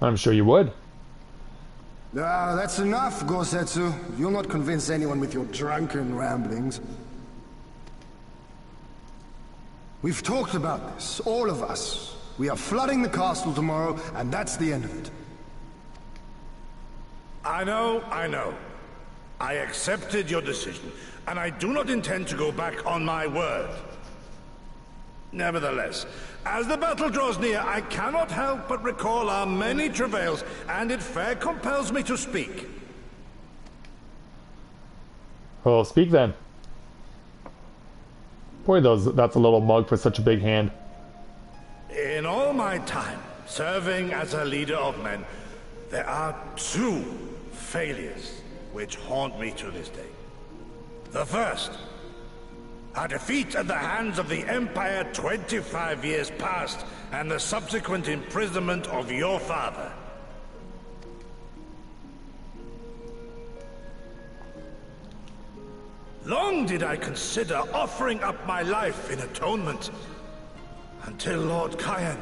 I'm sure you would. Ah, that's enough, Gosetsu. You'll not convince anyone with your drunken ramblings. We've talked about this, all of us. We are flooding the castle tomorrow, and that's the end of it. I know. I accepted your decision, and I do not intend to go back on my word. Nevertheless, as the battle draws near, I cannot help but recall our many travails, and it fair compels me to speak. Well, speak then. Boy, that's a little mug for such a big hand. In all my time serving as a leader of men, there are two failures which haunt me to this day. The first, our defeat at the hands of the Empire 25 years past, and the subsequent imprisonment of your father. Long did I consider offering up my life in atonement, until Lord Kyan,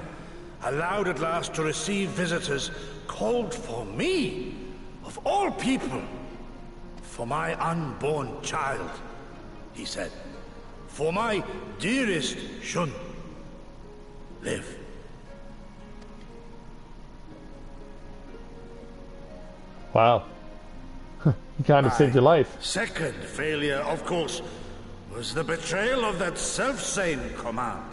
allowed at last to receive visitors, called for me, of all people, for my unborn child, he said. For my dearest Shun, live. Wow. He kind of saved your life. Second failure, of course, was the betrayal of that self-same command.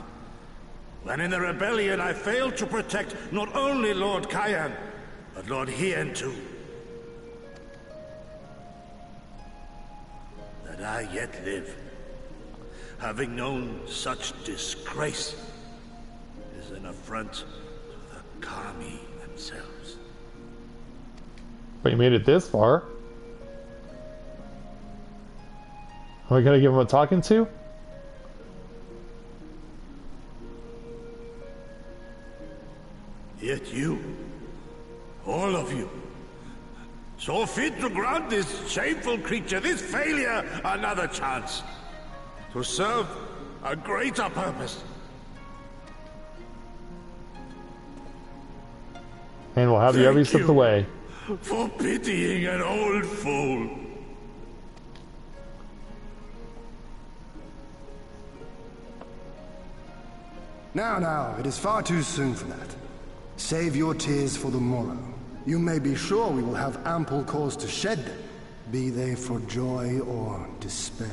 When in the rebellion I failed to protect not only Lord Kyan, but Lord Hien too. That I yet live, having known such disgrace, is an affront to the Kami themselves. But you made it this far. Are we gonna give him a talking to? Yet you, all of you, so fit to grant this shameful creature, this failure, another chance. To serve a greater purpose. And we'll have you every step of the way. For pitying an old fool. Now, it is far too soon for that. Save your tears for the morrow. You may be sure we will have ample cause to shed them, be they for joy or despair.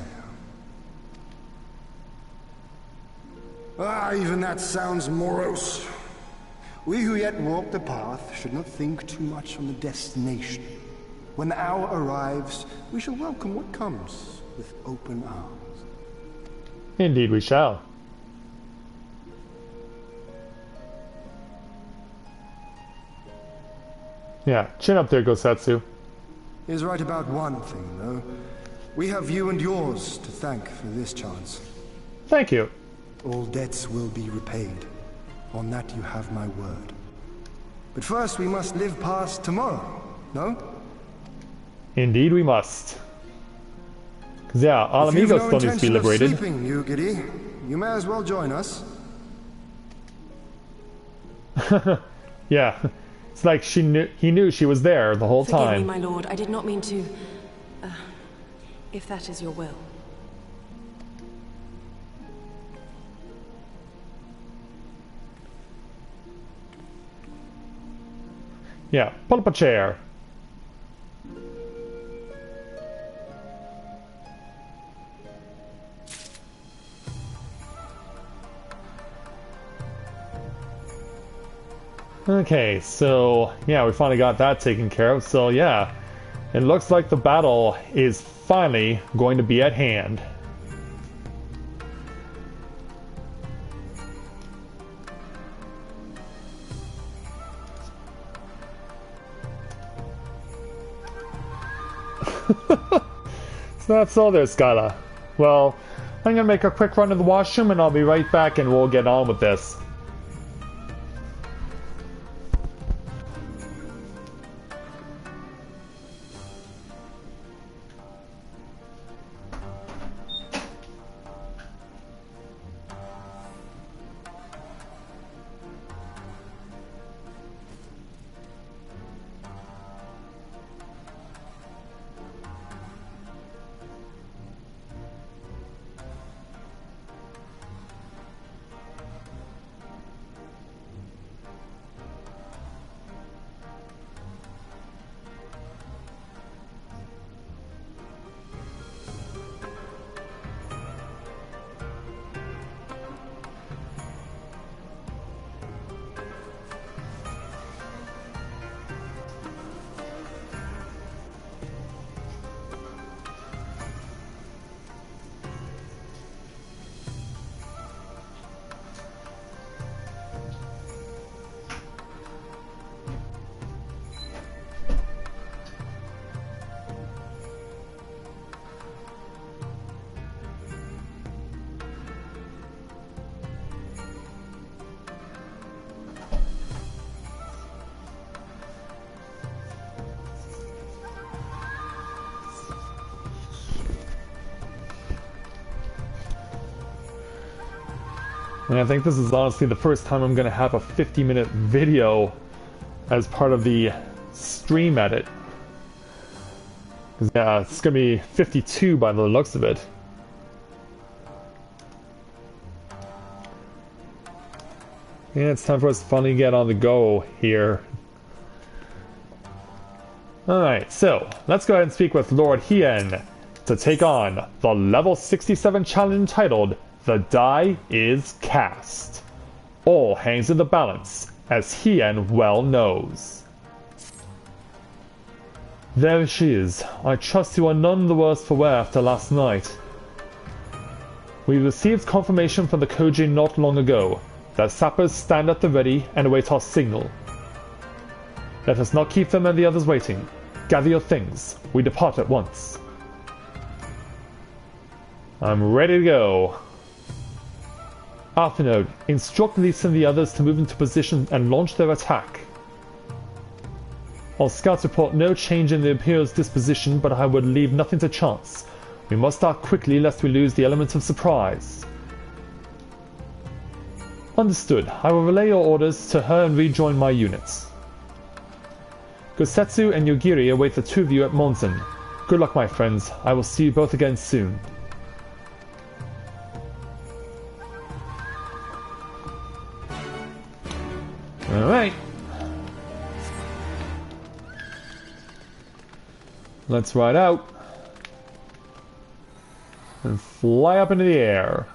Ah, even that sounds morose. We who yet walk the path should not think too much on the destination. When the hour arrives, we shall welcome what comes with open arms. Indeed we shall. Yeah, chin up there, Gosetsu. He's right about one thing, though. We have you and yours to thank for this chance. Thank you. All debts will be repaid. On that you have my word. But first we must live past tomorrow, no? Indeed we must. Cause yeah, Alamigos still needs to be liberated. If you've no intention of sleeping, you giddy, you may as well join us. Yeah. It's like he knew she was there the whole time. Forgive me, my lord. I did not mean to... if that is your will. Yeah, pull up a chair. Okay, so yeah, we finally got that taken care of. So yeah, it looks like the battle is finally going to be at hand. So that's all there, Skyla. Well, I'm gonna make a quick run to the washroom and I'll be right back and we'll get on with this. And I think this is honestly the first time I'm going to have a 50-minute video as part of the stream edit. Because yeah, it's going to be 52 by the looks of it. Yeah, it's time for us to finally get on the go here. Alright, so let's go ahead and speak with Lord Hien to take on the level 67 challenge entitled The Die is Cast. All hangs in the balance, as Hien well knows. There she is. I trust you are none the worse for wear after last night. We received confirmation from the Koji not long ago that sappers stand at the ready and await our signal. Let us not keep them and the others waiting. Gather your things. We depart at once. I'm ready to go. Alphanode, instruct Lisa and the others to move into position and launch their attack. Our scouts report no change in the Imperial's disposition, but I would leave nothing to chance. We must act quickly lest we lose the element of surprise. Understood. I will relay your orders to her and rejoin my units. Gosetsu and Yogiri await the two of you at Monzen. Good luck, my friends. I will see you both again soon. Alright. Let's ride out. And fly up into the air.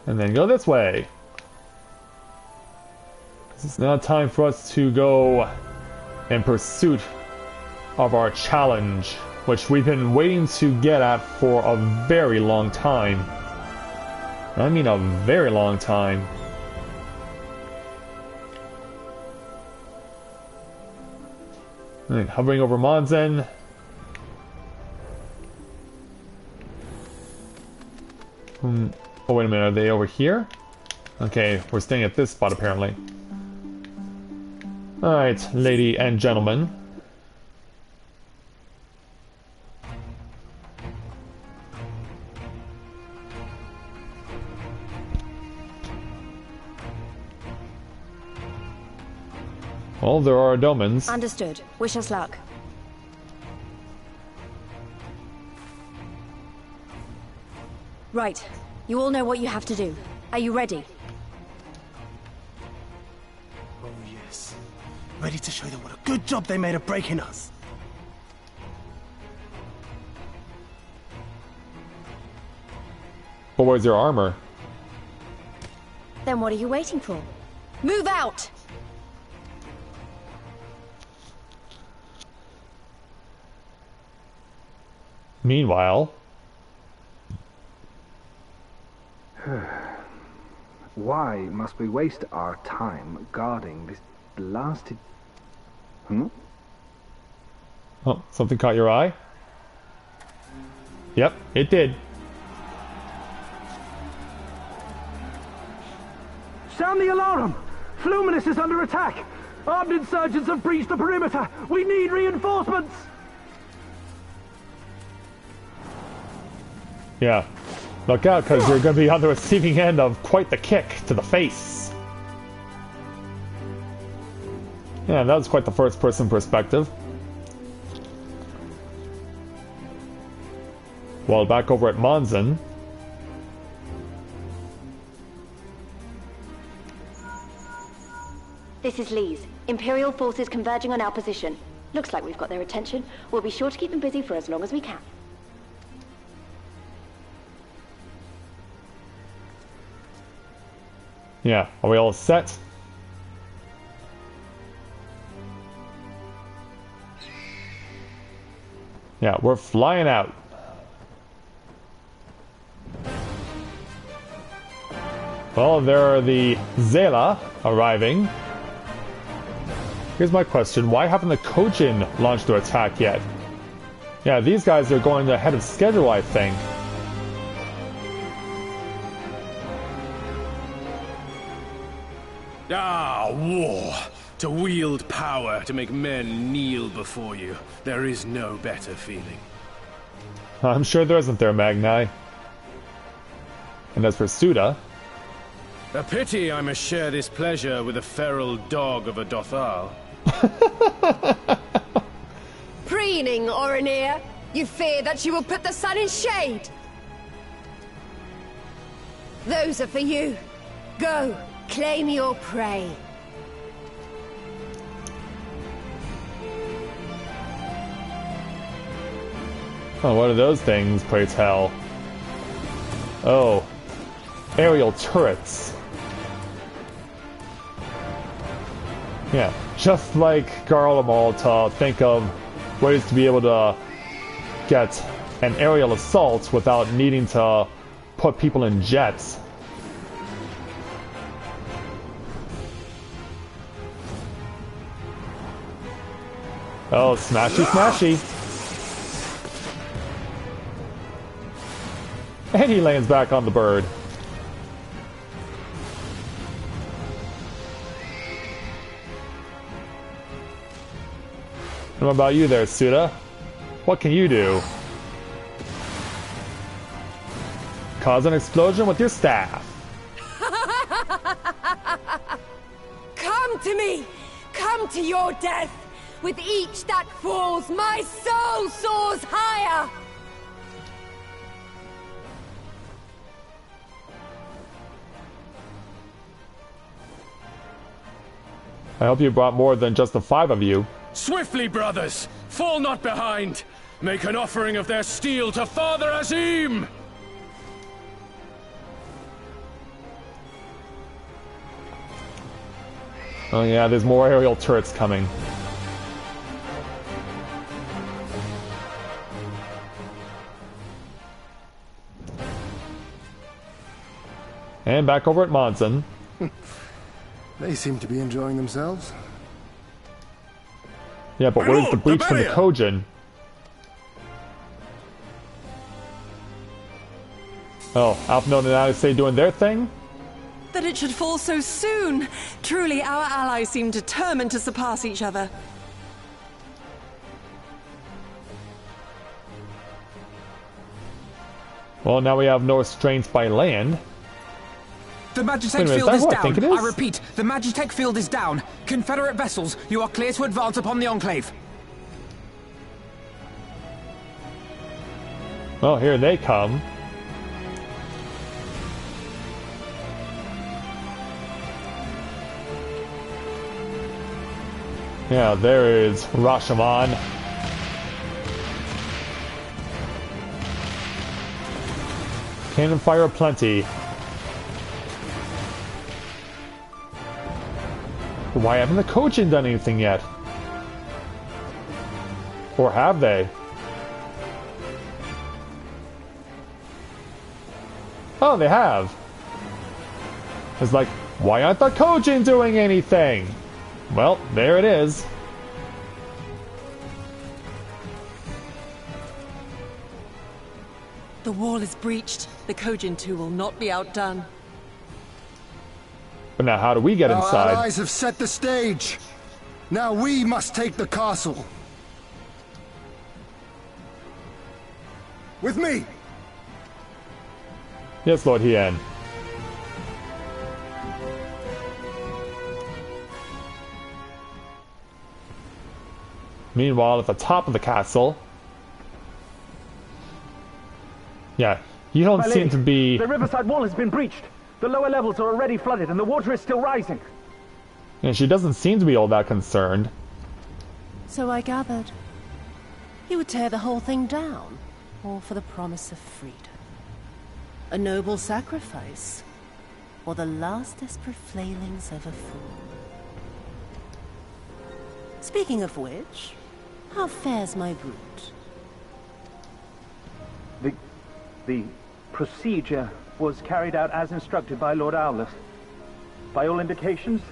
And then go this way. It's now time for us to go in pursuit of our challenge, which we've been waiting to get at for a very long time. I mean a very long time. Right, hovering over Monzen. Oh wait a minute, are they over here? Okay, we're staying at this spot apparently. Alright, lady and gentlemen. Well, there are domens. Understood. Wish us luck. Right. You all know what you have to do. Are you ready? Oh yes. Ready to show them what a good job they made of breaking us. But where's your armor? Then what are you waiting for? Move out! Meanwhile... Why must we waste our time guarding this blasted... Oh, something caught your eye? Yep, it did. Sound the alarm! Fluminous is under attack! Armed insurgents have breached the perimeter! We need reinforcements! Yeah. Look out, because you're going to be on the receiving end of quite the kick to the face. Yeah, that was quite the first-person perspective. Well, back over at Monzen. This is Lee's. Imperial forces converging on our position. Looks like we've got their attention. We'll be sure to keep them busy for as long as we can. Yeah, are we all set? Yeah, we're flying out. Well, there are the Zela arriving. Here's my question. Why haven't the Kojin launched their attack yet? Yeah, these guys are going ahead of schedule, I think. Ah, war! To wield power to make men kneel before you. There is no better feeling. I'm sure there isn't there, Magni. And as for Suda... A pity I must share this pleasure with a feral dog of a Dothal. Preening, Oronir! You fear that you will put the sun in shade! Those are for you. Go, claim your prey. Oh, what are those things, pray tell? Oh. Aerial turrets. Yeah, just like Garlemald to think of ways to be able to get an aerial assault without needing to put people in jets. Oh, smashy, smashy. And he lands back on the bird. And what about you there, Suda? What can you do? Cause an explosion with your staff. Come to me! Come to your death! With each that falls, my soul soars higher! I hope you brought more than just the 5 of you. Swiftly, brothers! Fall not behind! Make an offering of their steel to Father Azim! Oh yeah, there's more aerial turrets coming. And back over at Monson. They seem to be enjoying themselves. Yeah, but what is the breach from the Kojin? Oh, Alpha and Odyssey doing their thing? That it should fall so soon! Truly, our allies seem determined to surpass each other. Well, now we have no restraints by land. The Magitech Wait a minute, field is is that who I think it down. is? I repeat, the Magitech field is down. Confederate vessels, you are clear to advance upon the Enclave. Well, here they come. Yeah, there is Rashomon. Cannon fire aplenty. Why haven't the Kojin done anything yet? Or have they? Oh, they have. It's like, why aren't the Kojin doing anything? Well, there it is. The wall is breached. The Kojin too will not be outdone. But now how do we get inside? Our allies have set the stage. Now we must take the castle. With me! Yes, Lord Hien. Meanwhile, at the top of the castle... Yeah, you don't seem to be... The riverside wall has been breached. The lower levels are already flooded and the water is still rising. And she doesn't seem to be all that concerned. So I gathered. He would tear the whole thing down, all for the promise of freedom. A noble sacrifice, or the last desperate flailings of a fool. Speaking of which, how fares my brute? The procedure was carried out as instructed by Lord Owless. By all indications,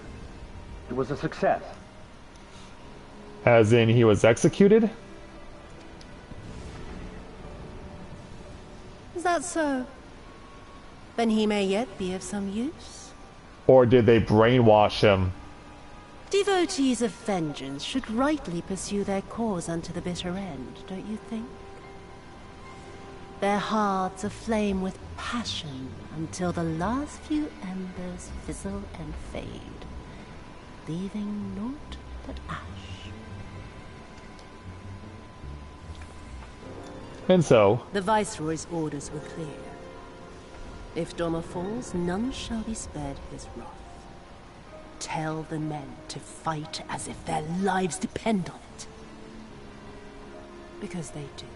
it was a success. As in, he was executed? Is that so? Then he may yet be of some use. Or did they brainwash him? Devotees of vengeance should rightly pursue their cause unto the bitter end, don't you think? Their hearts aflame with passion until the last few embers fizzle and fade, leaving naught but ash. And so... The Viceroy's orders were clear. If Doma falls, none shall be spared his wrath. Tell the men to fight as if their lives depend on it. Because they do.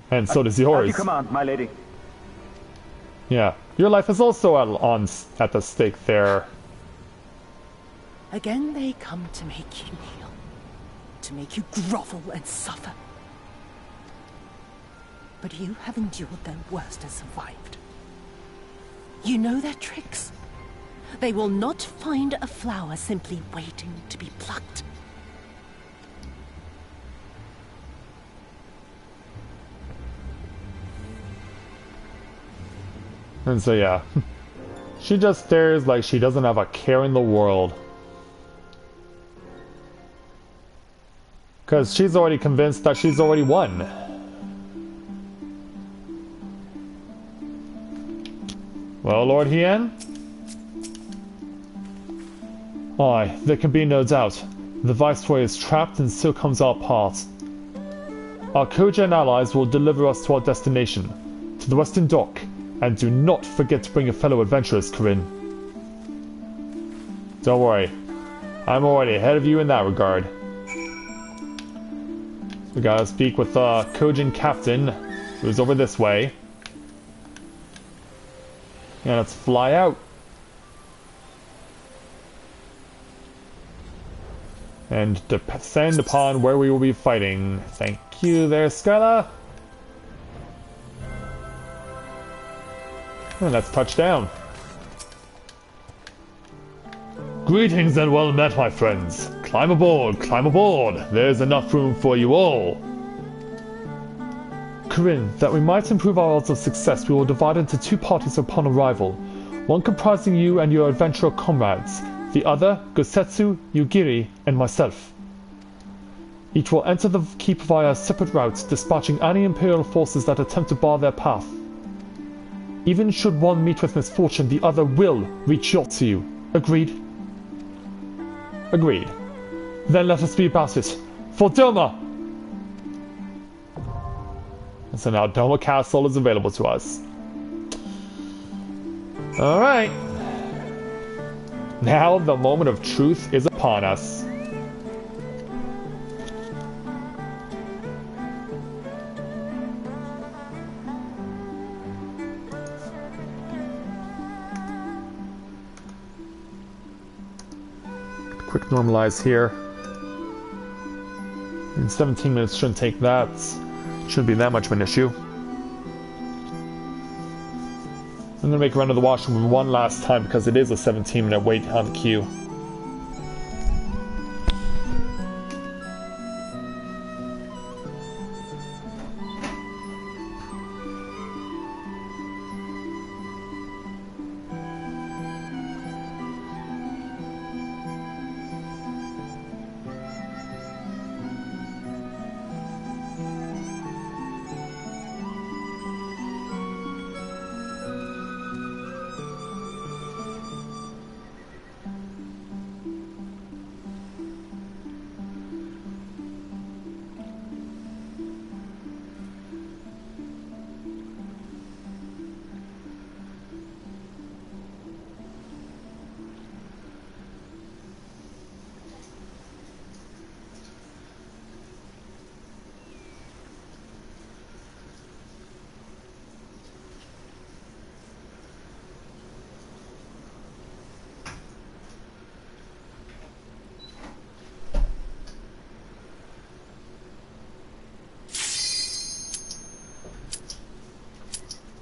And so does yours. As you command, my lady. Yeah, your life is also at the stake there. Again they come to make you kneel, to make you grovel and suffer. But you have endured their worst and survived. You know their tricks. They will not find a flower simply waiting to be plucked. And so yeah, she just stares like she doesn't have a care in the world. Because she's already convinced that she's already won. Well, Lord Hien? Aye, there can be no doubt. The Viceroy is trapped and so comes our part. Our Kojin allies will deliver us to our destination, to the Western Dock. And do not forget to bring your fellow adventurers, Corinne. Don't worry. I'm already ahead of you in that regard. We gotta speak with the Kojin captain, who's over this way. And let's fly out. And descend upon where we will be fighting. Thank you there, Skyla. And let's touch down. Greetings and well met, my friends. Climb aboard, climb aboard. There's enough room for you all. Corinne, that we might improve our odds of success, we will divide into two parties upon arrival. One comprising you and your adventurer comrades. The other, Gosetsu, Yugiri, and myself. Each will enter the keep via separate routes, dispatching any Imperial forces that attempt to bar their path. Even should one meet with misfortune, the other will reach out to you. Agreed? Agreed. Then let us be about it. For Doma! And so now Doma Castle is available to us. Alright. Now the moment of truth is upon us. quick normalize here. And 17 minutes shouldn't take that. Shouldn't be that much of an issue. I'm gonna make a run to the washroom one last time because it is a 17-minute wait on the queue.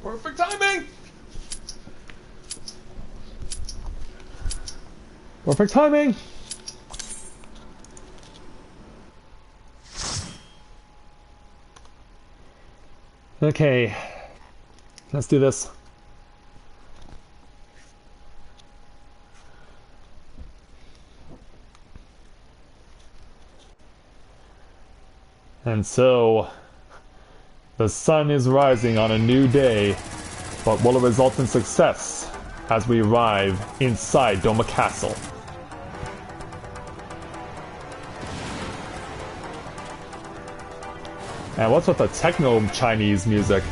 Perfect timing! Perfect timing! Okay, let's do this. And so, the sun is rising on a new day, but will it result in success as we arrive inside Doma Castle? And what's with the techno-Chinese music?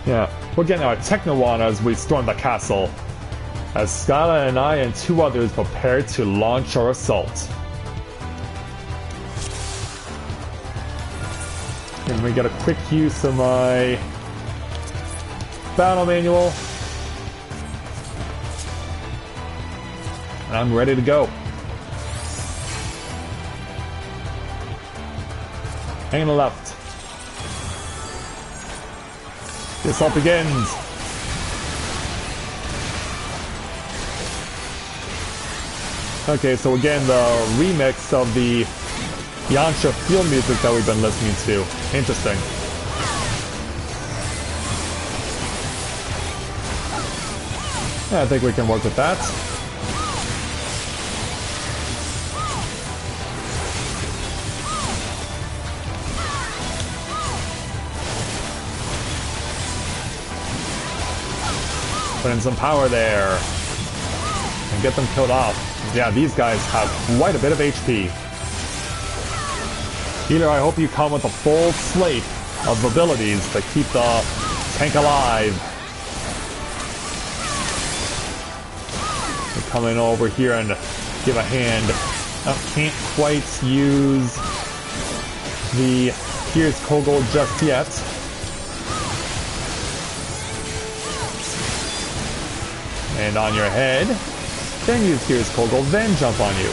Yeah, we're getting our techno on as we storm the castle, as Skyla and I and 2 others prepare to launch our assault. And we get a quick use of my battle manual. And I'm ready to go. Hang on the left. The assault begins. Okay, so again, the remix of the Yansha field music that we've been listening to. Interesting. Yeah, I think we can work with that. Put in some power there. And get them killed off. Yeah, these guys have quite a bit of HP. Healer, I hope you come with a full slate of abilities to keep the tank alive. We're coming over here and give a hand. Can't quite use the Here's Kogel just yet. And on your head, then use Here's Kogel, then jump on you.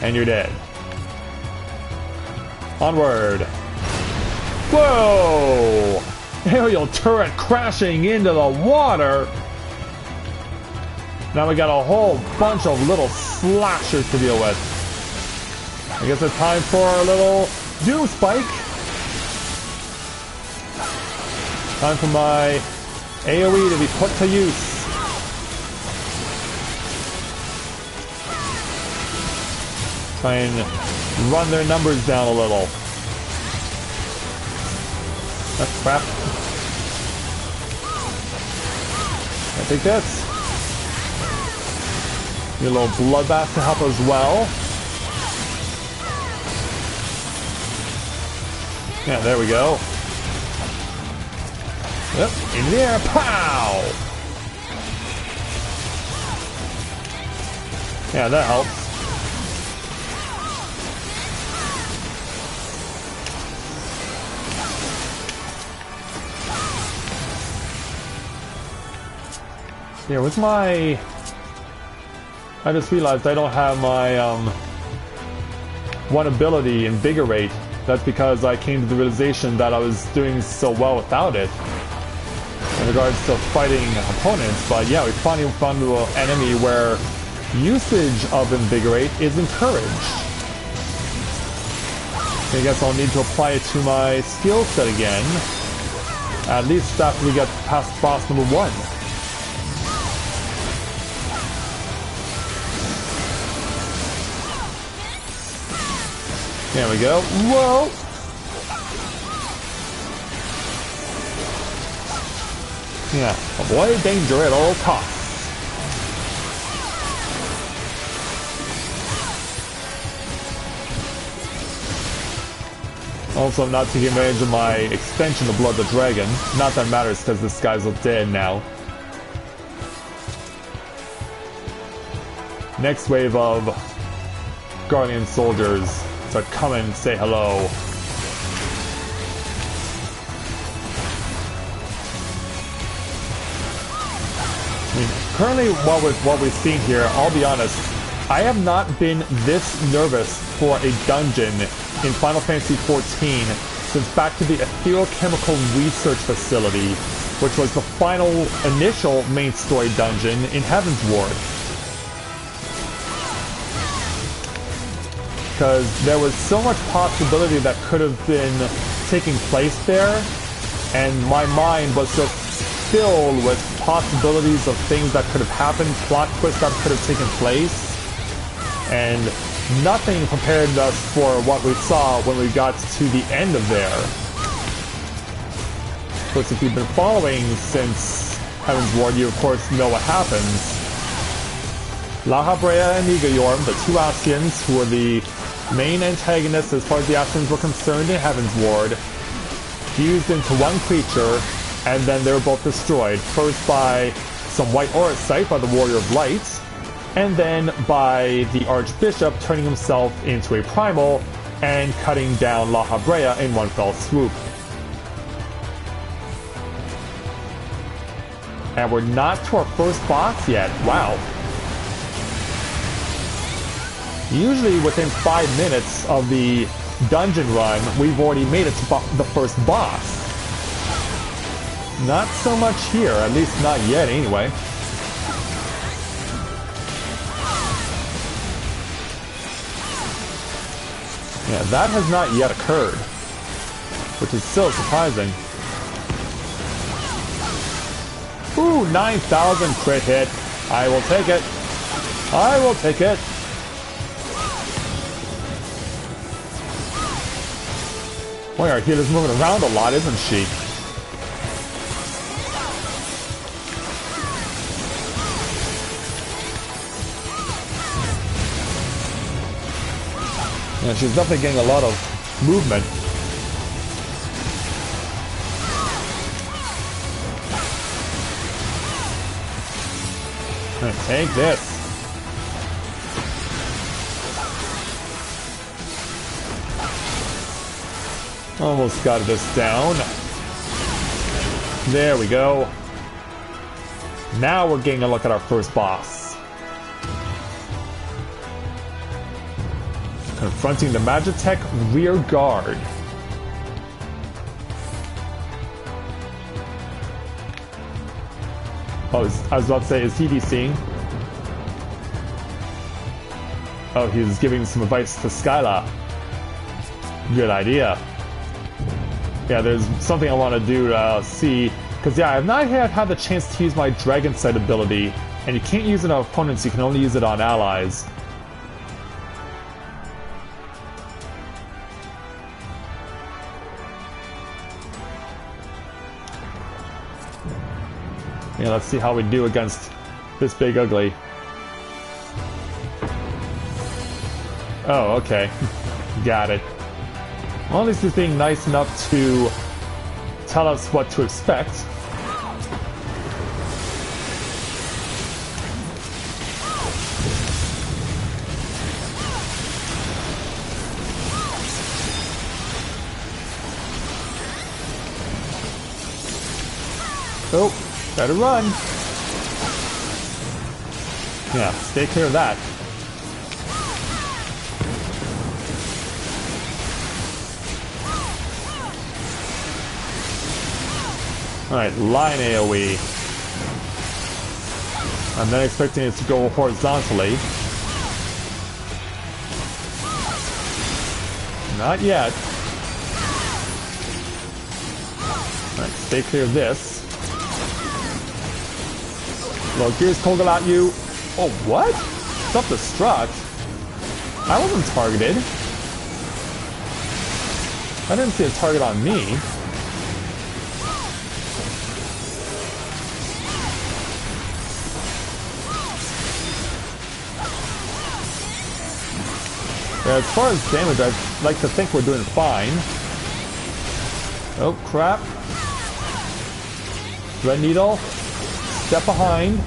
And you're dead. Onward. Whoa! Aerial turret crashing into the water. Now we got a whole bunch of little slashers to deal with. I guess it's time for our little Doom Spike. Time for my AoE to be put to use. Try and run their numbers down a little. That's crap. I take this. Need a little bloodbath to help as well. Yeah, there we go. Yep, in the air, pow! Yeah, that helps. Yeah, what's my... I just realized I don't have my one ability, Invigorate. That's because I came to the realization that I was doing so well without it in regards to fighting opponents. But yeah, we finally found an enemy where usage of Invigorate is encouraged. I guess I'll need to apply it to my skill set again, at least after we get past boss number 1. There we go. Whoa! Yeah, avoid danger at all costs. Also, I'm not taking advantage of my extension of Blood the Dragon. Not that matters because this guy's dead now. Next wave of Guardian soldiers to come and say hello. I mean, currently, what we've seen here, I'll be honest, I have not been this nervous for a dungeon in Final Fantasy XIV since back to the Ethereal Chemical Research Facility, which was the final initial main story dungeon in Heaven's Ward. Because there was so much possibility that could have been taking place there, and my mind was just filled with possibilities of things that could have happened, plot twists that could have taken place, and nothing prepared us for what we saw when we got to the end of there. Of course, if you've been following since Heaven's Ward, you of course know what happens. La Habrea and Igayorm, the two Ascians, who were the main antagonists as far as the Ascians were concerned in Heaven's Ward, fused into one creature, and then they were both destroyed. First by some white auracite by the Warrior of Light, and then by the Archbishop turning himself into a primal and cutting down La Habrea in one fell swoop. And we're not to our first boss yet. Wow. Usually within 5 minutes of the dungeon run, we've already made it to the first boss. Not so much here, at least not yet anyway. Yeah, that has not yet occurred, which is so surprising. Ooh, 9,000 crit hit. I will take it. I will take it. Boy, our healer's moving around a lot, isn't she? Yeah, she's definitely getting a lot of movement. Take this. Almost got this down. There we go. Now we're getting a look at our first boss. Confronting the Magitech rear guard. Oh, I was about to say, is he DCing? Oh, he's giving some advice to Skyla. Good idea. Yeah, there's something I want to do to see. Because, yeah, I've not yet had the chance to use my Dragon Sight ability. And you can't use it on opponents, you can only use it on allies. Yeah, let's see how we do against this big ugly. Oh, okay. Got it. Well, at least he's being nice enough to tell us what to expect. Oh, better run. Yeah, stay clear of that. Alright, line AoE. I'm then expecting it to go horizontally. Not yet. Alright, stay clear of this. Little Gears Kogel at you. Oh, what? Self-destruct? I wasn't targeted. I didn't see a target on me. As far as damage, I'd like to think we're doing fine. Oh, crap. Red Needle. Step behind.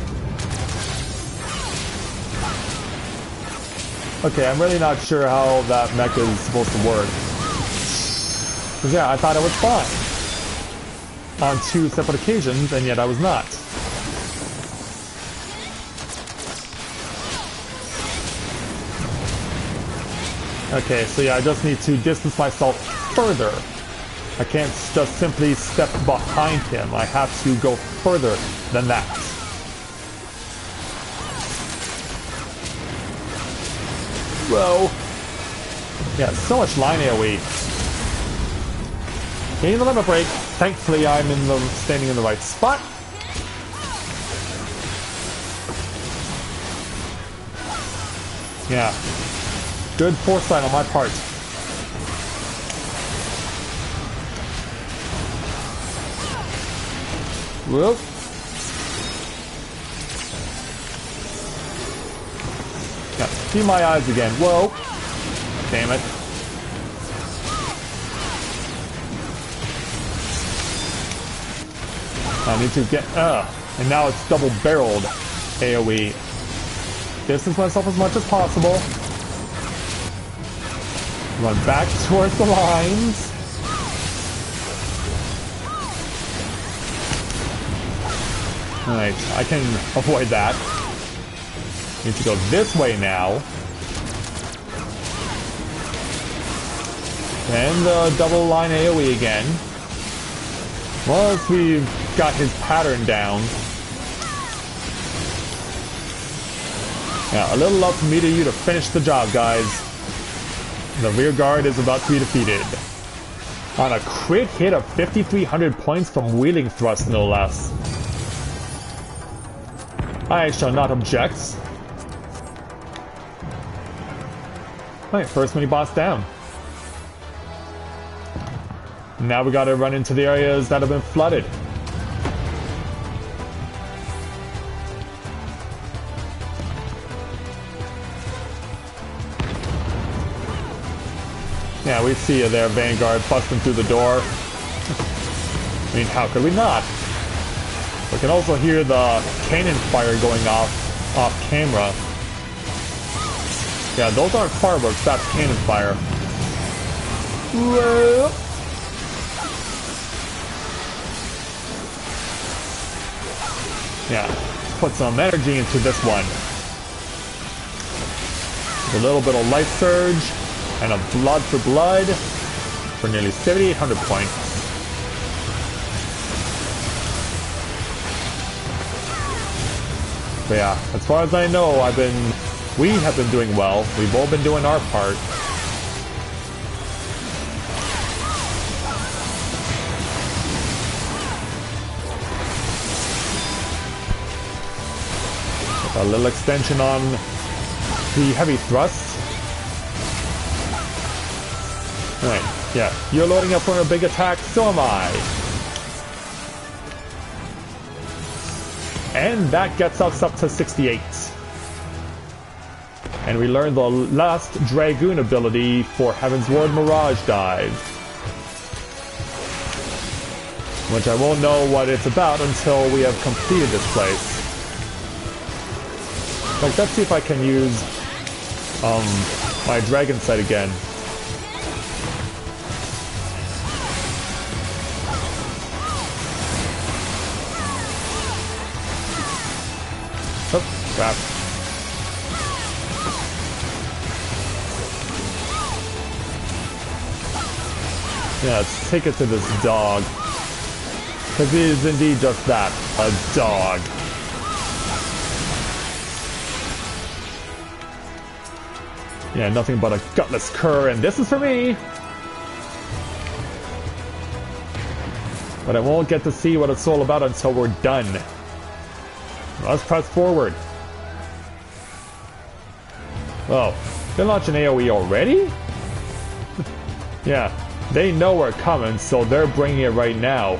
Okay, I'm really not sure how that mech is supposed to work. Because yeah, I thought it was fine. On 2 separate occasions, and yet I was not. Okay, so yeah, I just need to distance myself further. I can't just simply step behind him. I have to go further than that. Whoa. Yeah, so much line AoE. Getting the limit break. Thankfully, I'm standing in the right spot. Yeah. Good foresight on my part. Whoop. Yeah, see my eyes again. Whoa. Damn it. I need to get... and now it's double-barreled AoE. Distance myself as much as possible. Run back towards the lines. Alright, I can avoid that. Need to go this way now. And the double line AoE again. Once we've got his pattern down. Yeah, a little love from me to you to finish the job, guys. The rear guard is about to be defeated. On a crit hit of 5,300 points from wheeling thrust, no less. I shall not object. Alright, first mini boss down. Now we gotta run into the areas that have been flooded. Yeah, we see you there, Vanguard, busting through the door. I mean, how could we not? We can also hear the cannon fire going off camera. Yeah, those aren't fireworks, that's cannon fire. Whoa. Yeah, put some energy into this one. A little bit of life surge. And a blood for blood for nearly 7,800 points. But yeah, as far as I know, we have been doing well. We've all been doing our part. A little extension on the heavy thrust. Alright, yeah, you're loading up for a big attack, so am I. And that gets us up to 68. And we learn the last Dragoon ability for Heaven's Ward Mirage Dive. Which I won't know what it's about until we have completed this place. Like, let's see if I can use my Dragon Sight again. Oh, crap. Yeah, let's take it to this dog. Because he is indeed just that, a dog. Yeah, nothing but a gutless cur, and this is for me! But I won't get to see what it's all about until we're done. Let's press forward. Oh, they launched an AoE already? Yeah, they know we're coming, so they're bringing it right now.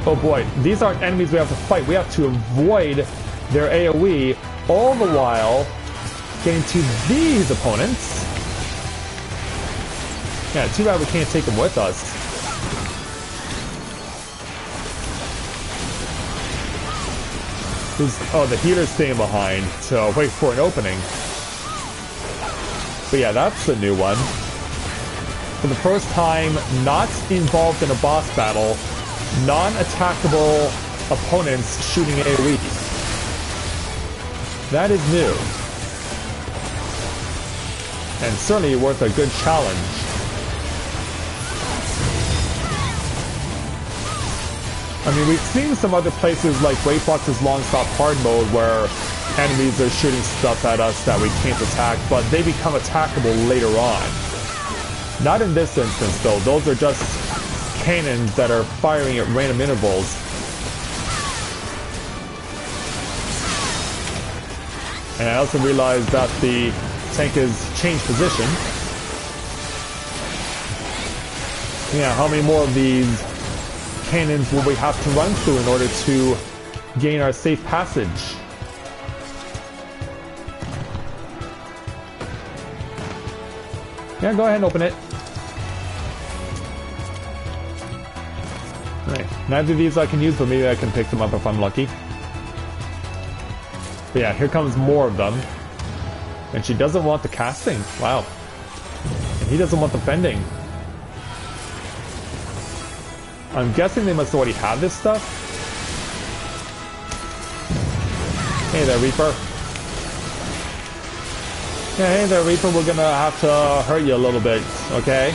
Oh boy, these aren't enemies we have to fight. We have to avoid their AoE, all the while getting to these opponents. Yeah, too bad we can't take them with us. Oh, the healer's staying behind to wait for an opening. But yeah, that's the new one. For the first time, not involved in a boss battle, non-attackable opponents shooting AoE. That is new. And certainly worth a good challenge. I mean, we've seen some other places like Wayfox's Long Stop Hard Mode where enemies are shooting stuff at us that we can't attack, but they become attackable later on. Not in this instance, though. Those are just cannons that are firing at random intervals. And I also realized that the tank has changed position. Yeah, how many more of these cannons will we have to run through in order to gain our safe passage? Yeah, go ahead and open it. Alright, neither of these I can use, but maybe I can pick them up if I'm lucky. But yeah, here comes more of them. And she doesn't want the casting. Wow. And he doesn't want the bending. I'm guessing they must already have this stuff. Hey there, Reaper. Yeah, hey there, Reaper. We're gonna have to hurt you a little bit, okay?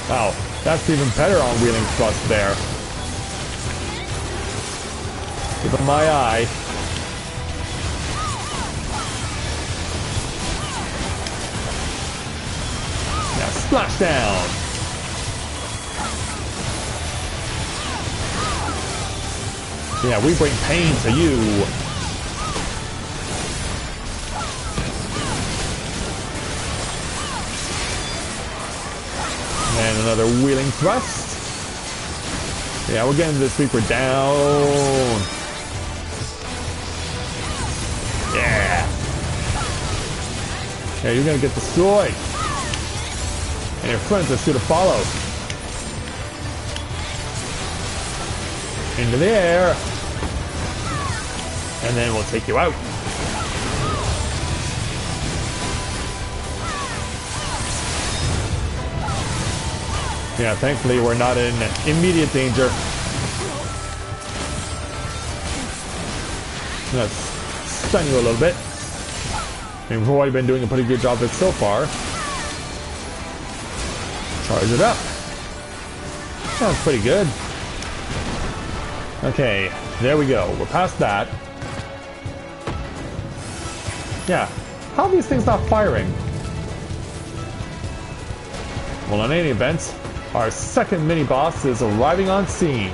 Wow, that's even better on wheeling thrust there. Give him my eye. Now splash down. Yeah, we bring pain to you. And another wheeling thrust. Yeah, we're getting this Reaper down. Yeah. Yeah, you're gonna get destroyed. And your friends are sure to follow. Into the air. And then we'll take you out. Yeah, thankfully we're not in immediate danger. Let's stun you a little bit. I mean, we've already been doing a pretty good job of it so far. Charge it up. Sounds pretty good. Okay, there we go. We're past that. Yeah, how are these things not firing? Well, in any event, our second mini-boss is arriving on scene.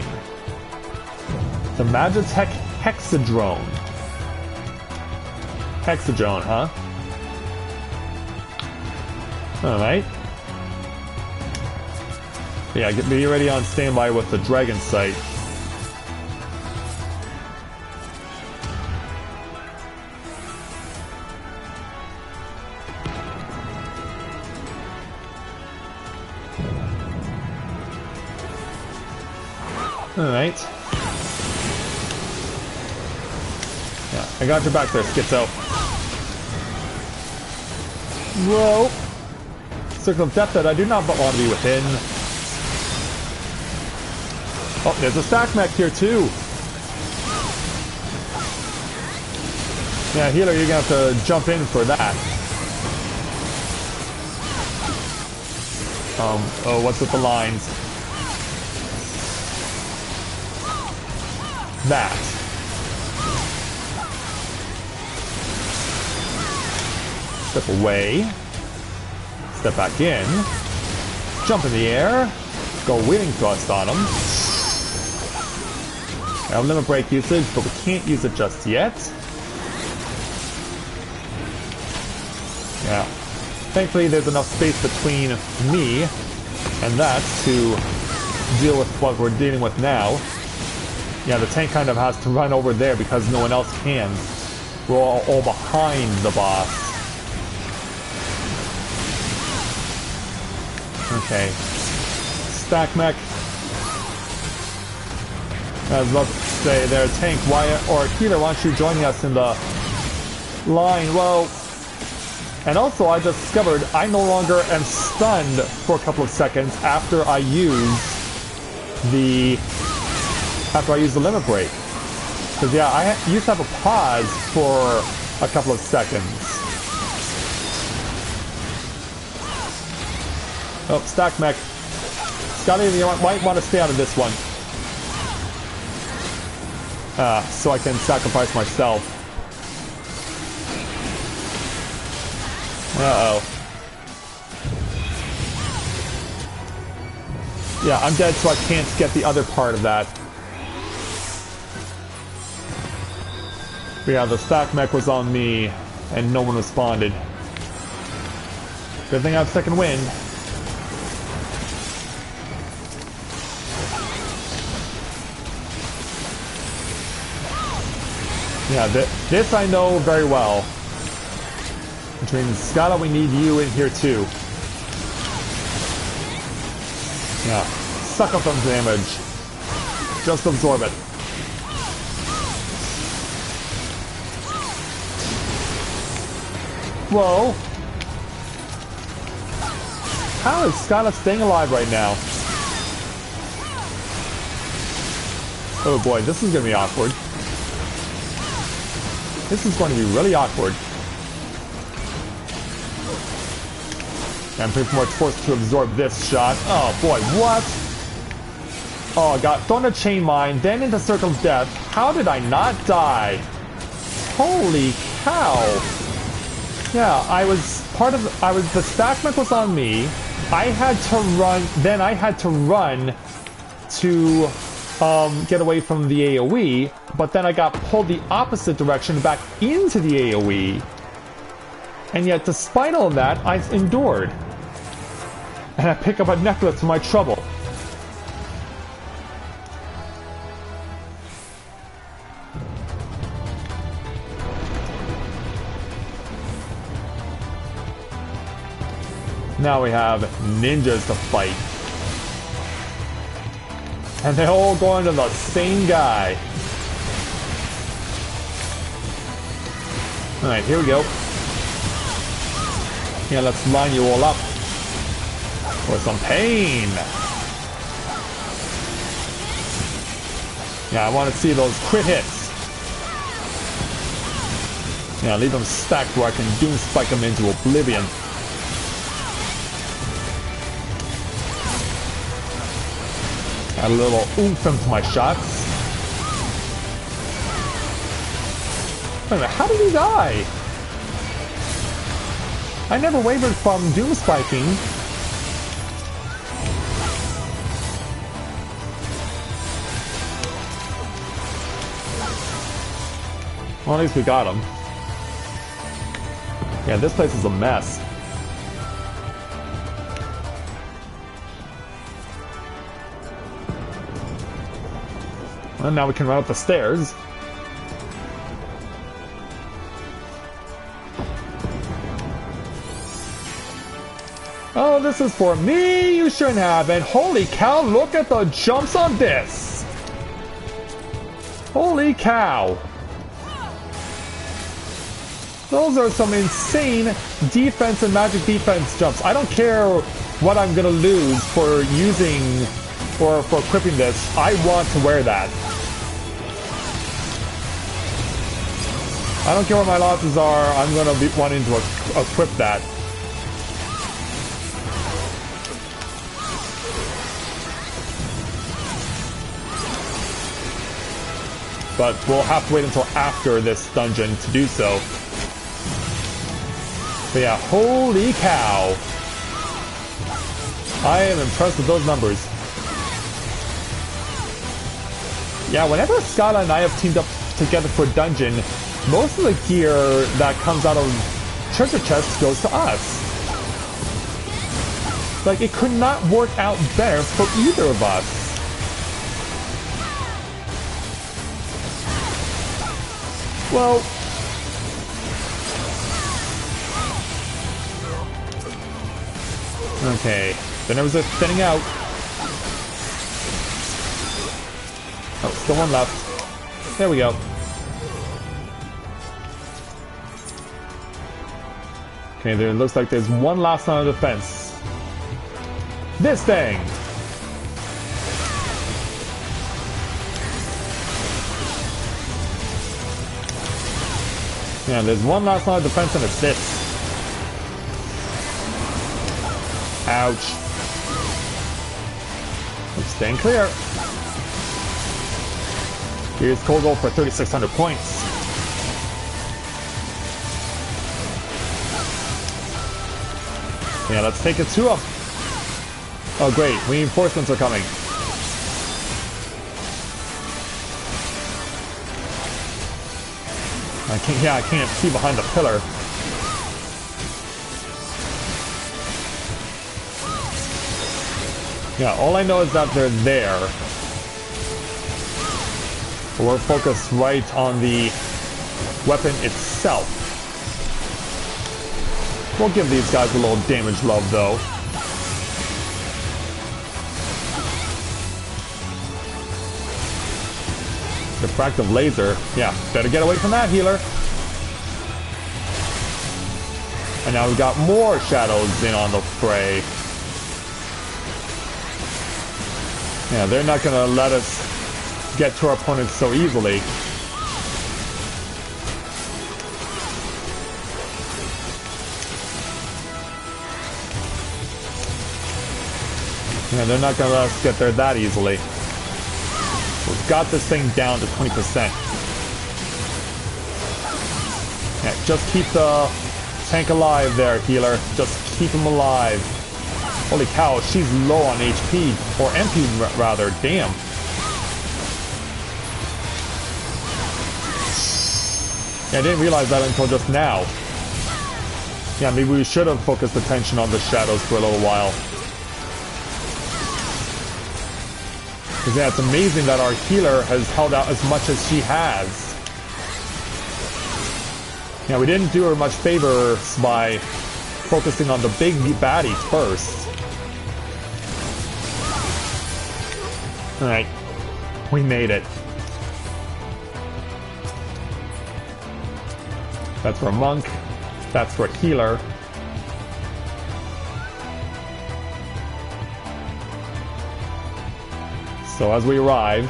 The Magitech Hexadrone. Hexadrone, huh? Alright. Yeah, be ready on standby with the Dragon Sight. Alright. Yeah, I got your back there, Schizo. Whoa! Circle of death that I do not want to be within. Oh, there's a stack mech here too. Yeah, healer, you're gonna have to jump in for that. Oh, what's with the lines? That. Step away. Step back in. Jump in the air. Go wheeling thrust on him. Now limit break usage, but we can't use it just yet. Yeah. Thankfully, there's enough space between me and that to deal with what we're dealing with now. Yeah, the tank kind of has to run over there because no one else can. We're all behind the boss. Okay. Stack mech. I was about to say there, tank, why, or healer, why aren't you joining us in the line? Well, and also I just discovered I no longer am stunned for a couple of seconds after I use the limit break. Because yeah, I used to have a pause for a couple of seconds. Oh, stack mech. Scotty, you might want to stay out of this one. So I can sacrifice myself. Uh-oh. Yeah, I'm dead, so I can't get the other part of that. But yeah, the stack mech was on me, and no one responded. Good thing I have second wind. Yeah, this I know very well. Which means, Scala, we need you in here too. Yeah, suck up some damage. Just absorb it. Whoa! How is Scala staying alive right now? Oh boy, this is gonna be awkward. This is going to be really awkward. I'm pretty much forced to absorb this shot. Oh boy, what? Oh, I got thrown a chain mine, then into Circle of Death. How did I not die? Holy cow. Yeah, the stack mech was on me. I had to run, then I had to run to get away from the AoE, but then I got pulled the opposite direction back into the AoE. And yet, despite all that, I endured. And I pick up a necklace for my trouble. Now we have ninjas to fight. And they're all going to the same guy. Alright, here we go. Yeah, let's line you all up for some pain. Yeah, I want to see those crit hits. Yeah, leave them stacked where I can doom spike them into oblivion. Add a little oomph into my shots. Wait a minute, how did he die? I never wavered from doom spiking. Well, at least we got him. Yeah, this place is a mess. And now we can run up the stairs. Oh, this is for me? You shouldn't have. And holy cow, look at the jumps on this. Holy cow. Those are some insane defense and magic defense jumps. I don't care what I'm gonna lose for using or for equipping this. I want to wear that. I don't care what my losses are, I'm gonna be wanting to equip that. But we'll have to wait until after this dungeon to do so. But yeah, holy cow! I am impressed with those numbers. Yeah, whenever Skyla and I have teamed up together for a dungeon, most of the gear that comes out of treasure chests goes to us. Like, it could not work out better for either of us. Well, okay, the numbers are thinning out. Oh, still one left. There we go. Okay, there looks like there's one last line of defense. This thing! Yeah, there's one last line of defense and it's this. Ouch. I'm staying clear. Here's Cold Gold for 3,600 points. Yeah, let's take it to him. Oh great, reinforcements are coming. I can't see behind the pillar. Yeah, all I know is that they're there. We're focused right on the weapon itself. We'll give these guys a little damage love, though. Refractive laser. Yeah, better get away from that, healer. And now we've got more shadows in on the fray. Yeah, they're not gonna let us get to our opponents so easily. Yeah, they're not gonna let us get there that easily. We've got this thing down to 20%. Yeah, just keep the tank alive there, healer. Just keep him alive. Holy cow, she's low on HP. Or MP, rather. Damn. Yeah, I didn't realize that until just now. Yeah, maybe we should have focused attention on the shadows for a little while. Because yeah, it's amazing that our healer has held out as much as she has. Yeah, we didn't do her much favors by focusing on the big baddies first. Alright, we made it. That's for a monk. That's for a healer. So as we arrive,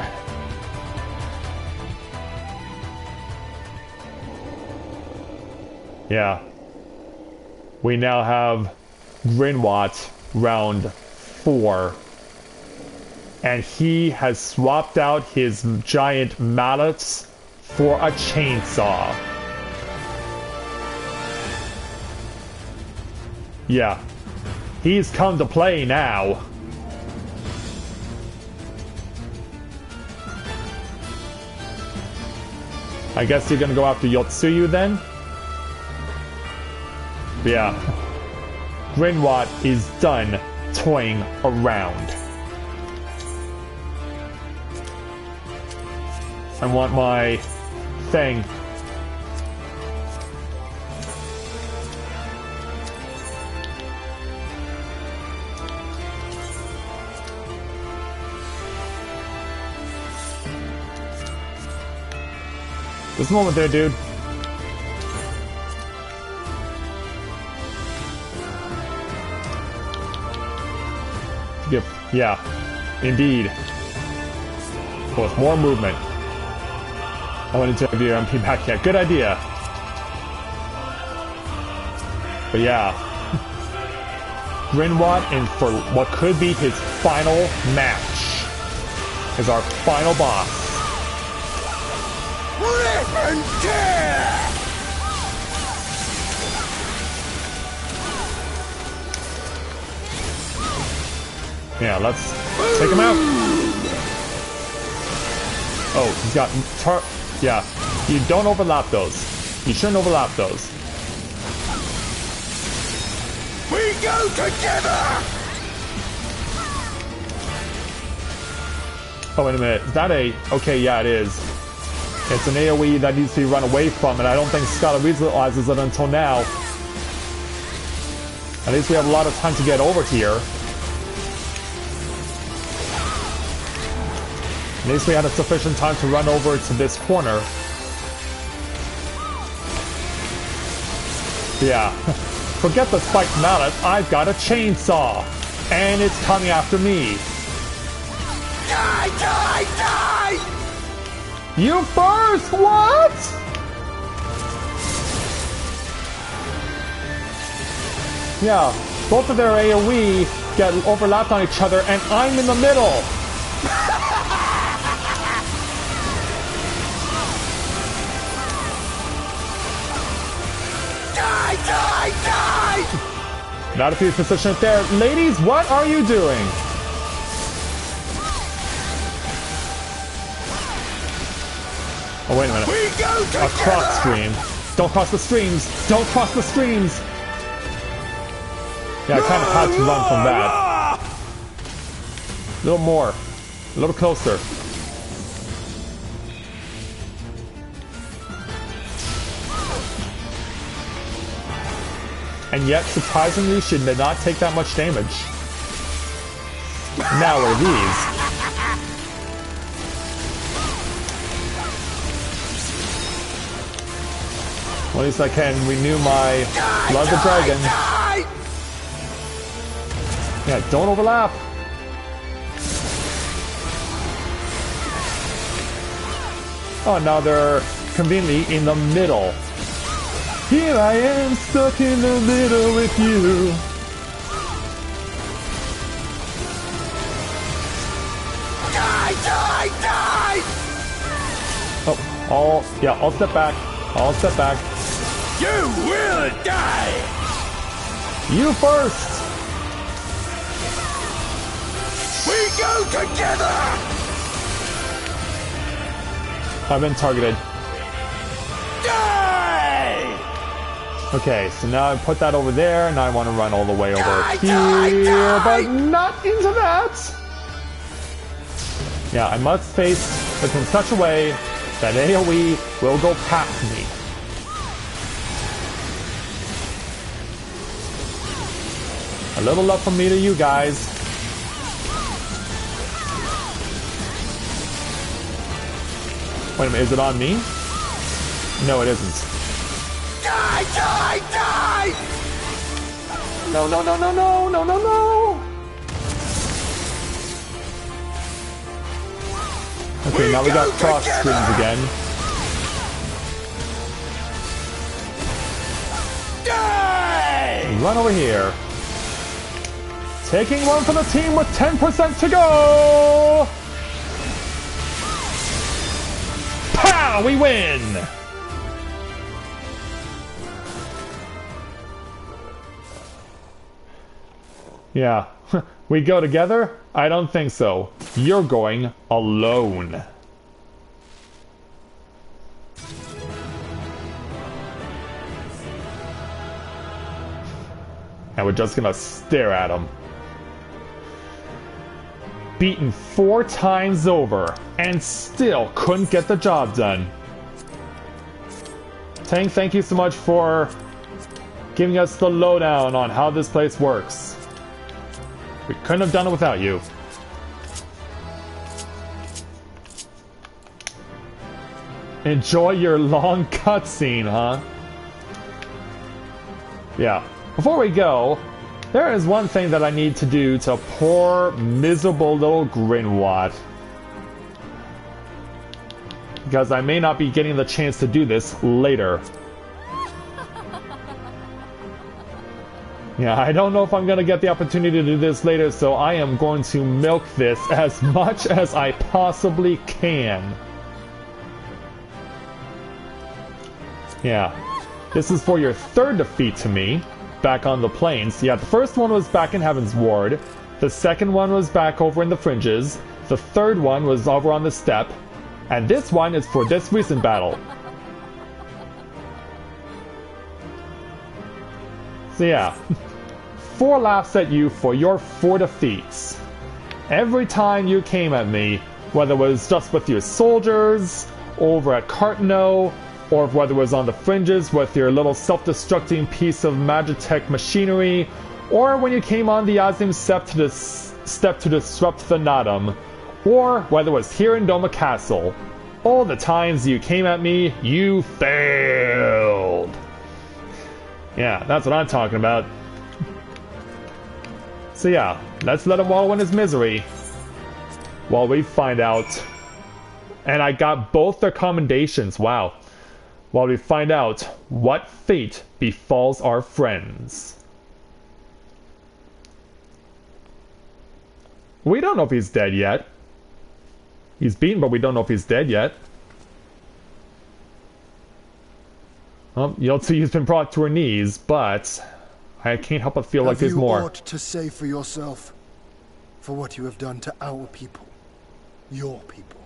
yeah, we now have Grinwat round 4. And he has swapped out his giant mallets for a chainsaw. Yeah, he's come to play now. I guess you're gonna go after Yotsuyu then? Yeah. Grinwat is done toying around. I want my thing. This moment there, dude. Yep. Yeah. Indeed. With more movement. I went into your MP back yet. Good idea. But yeah. Grinwat in for what could be his final match is our final boss. Rip and tear! Yeah, let's take him out. Oh, he's got yeah, you don't overlap those. You shouldn't overlap those. We go together! Oh, wait a minute. Is that a... Okay, yeah, it is. It's an AoE that needs to be run away from, and I don't think Scott realizes it until now. At least we have a lot of time to get over here. At least we had a sufficient time to run over to this corner. Yeah. Forget the spiked mallet, I've got a chainsaw! And it's coming after me! Die! Die! Die! You first! What?! Yeah, both of their AoE get overlapped on each other, and I'm in the middle! Die! Die! Die! Not if you position it there. Ladies, what are you doing? Oh, wait a minute. We go together! A cross stream. Don't cross the streams! Don't cross the streams! Yeah, I kind of had to run from that. A little more. A little closer. And yet, surprisingly, she did not take that much damage. Now, what are these? Well, at least I can renew my Blood the Dragon. Yeah, don't overlap. Oh, now they're conveniently in the middle. Here I am, stuck in the middle with you. Die! Die! Die! Oh, I'll step back. I'll step back. You will die! You first! We go together! I've been targeted. Die! Okay, so now I put that over there, and I want to run all the way over here, die! but not into that! Yeah, I must face it in such a way that AoE will go past me. A little love from me to you guys. Wait a minute, is it on me? No, it isn't. Die! Die! Die! No, no, no, no, no, no, no, no! Okay, now we got cross screens again. Die! Run over here. Taking one for the team with 10% to go! Pow! We win! Yeah. We go together? I don't think so. You're going alone. And we're just gonna stare at him. Beaten 4 times over, and still couldn't get the job done. Tang, thank you so much for giving us the lowdown on how this place works. We couldn't have done it without you. Enjoy your long cutscene, huh? Yeah. Before we go, there is one thing that I need to do to poor, miserable little Grinwat. Because I may not be getting the chance to do this later. Yeah, I don't know if I'm gonna get the opportunity to do this later, so I am going to milk this as much as I possibly can. Yeah. This is for your third defeat to me, back on the plains. Yeah, the first one was back in Heaven's Ward. The second one was back over in the Fringes. The third one was over on the steppe. And this one is for this recent battle. So yeah, 4 laughs at you for your 4 defeats. Every time you came at me, whether it was just with your soldiers, over at Cartano, or whether it was on the Fringes with your little self-destructing piece of Magitech machinery, or when you came on the Azim step to disrupt the Nadam, or whether it was here in Doma Castle. All the times you came at me, you failed. Yeah, that's what I'm talking about. So yeah, let's let him wallow in his misery while we find out. And I got both their commendations, wow. While we find out what fate befalls our friends. We don't know if he's dead yet. He's beaten, but we don't know if he's dead yet. You'll see he's been brought to her knees, but I can't help but feel like there's more. Have you aught to say for yourself? For what you have done to our people? Your people?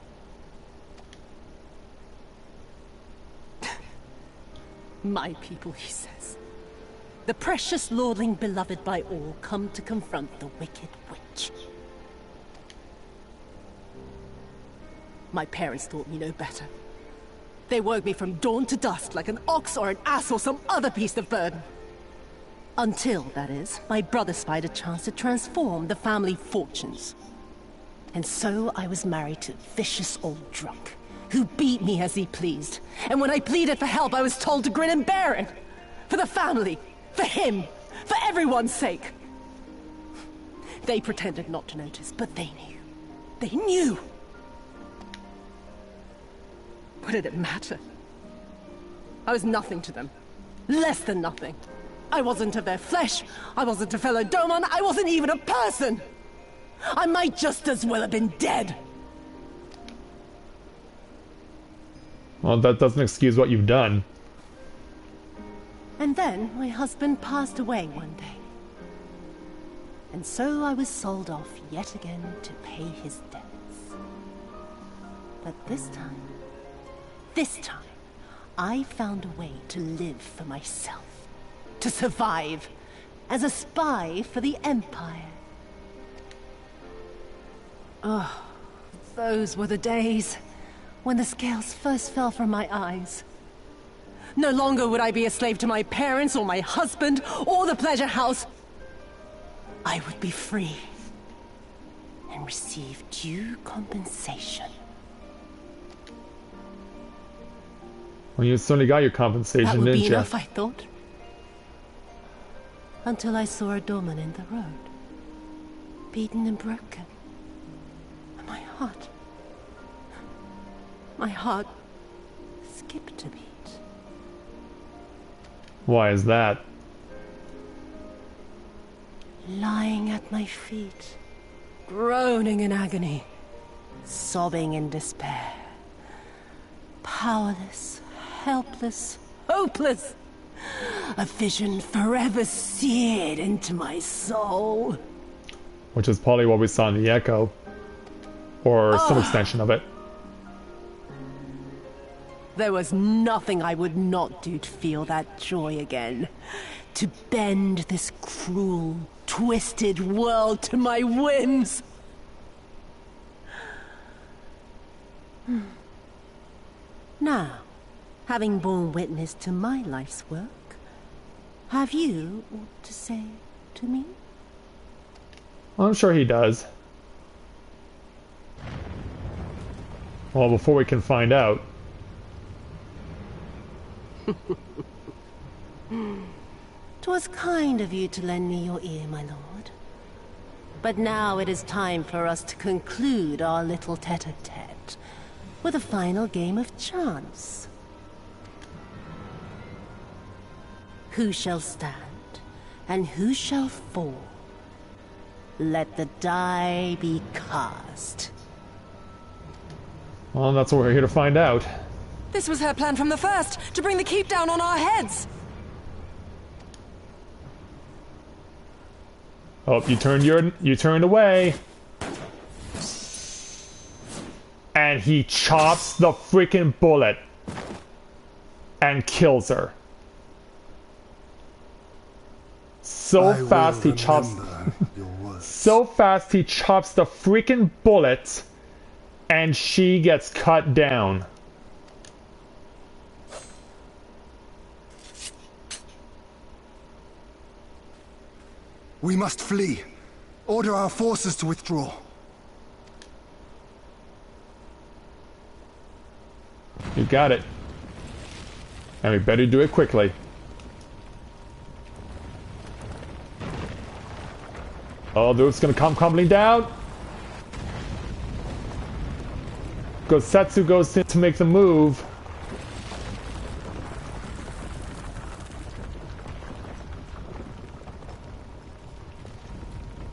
My people, he says. The precious lordling beloved by all, come to confront the wicked witch. My parents taught me no better. They woke me from dawn to dusk like an ox or an ass or some other beast of burden. Until, that is, my brother spied a chance to transform the family fortunes. And so I was married to a vicious old drunk, who beat me as he pleased. And when I pleaded for help, I was told to grin and bear it. For the family, for him, for everyone's sake. They pretended not to notice, but they knew. They knew! What did it matter? I was nothing to them. Less than nothing. I wasn't of their flesh. I wasn't a fellow Domon. I wasn't even a person. I might just as well have been dead. Well, that doesn't excuse what you've done. And then my husband passed away one day. And so I was sold off yet again to pay his debts. But this time, I found a way to live for myself. To survive. As a spy for the Empire. Oh, those were the days when the scales first fell from my eyes. No longer would I be a slave to my parents or my husband or the pleasure house. I would be free and receive due compensation. Well, you certainly got your compensation, didn't you? That would be enough, you? I thought. Until I saw a doorman in the road, beaten and broken. And my heart skipped a beat. Why is that? Lying at my feet, groaning in agony, sobbing in despair. Powerless, helpless, hopeless. A vision forever seared into my soul. Which is probably what we saw in the Echo. Or some extension of it. There was nothing I would not do to feel that joy again. To bend this cruel, twisted world to my whims. Now, having borne witness to my life's work, have you aught to say to me? I'm sure he does. Well, before we can find out. 'Twas kind of you to lend me your ear, my lord. But now it is time for us to conclude our little tete-a-tete with a final game of chance. Who shall stand And who shall fall? Let the die be cast. Well, that's what we're here to find out. This was her plan from the first, to bring the keep down on our heads. Oh, you turned away. And he chops the freaking bullet and kills her. So fast he chops the freaking bullet and she gets cut down. We must flee. Order our forces to withdraw. You got it. And we better do it quickly. Oh, the roof's gonna come crumbling down. Gosetsu goes in to make the move.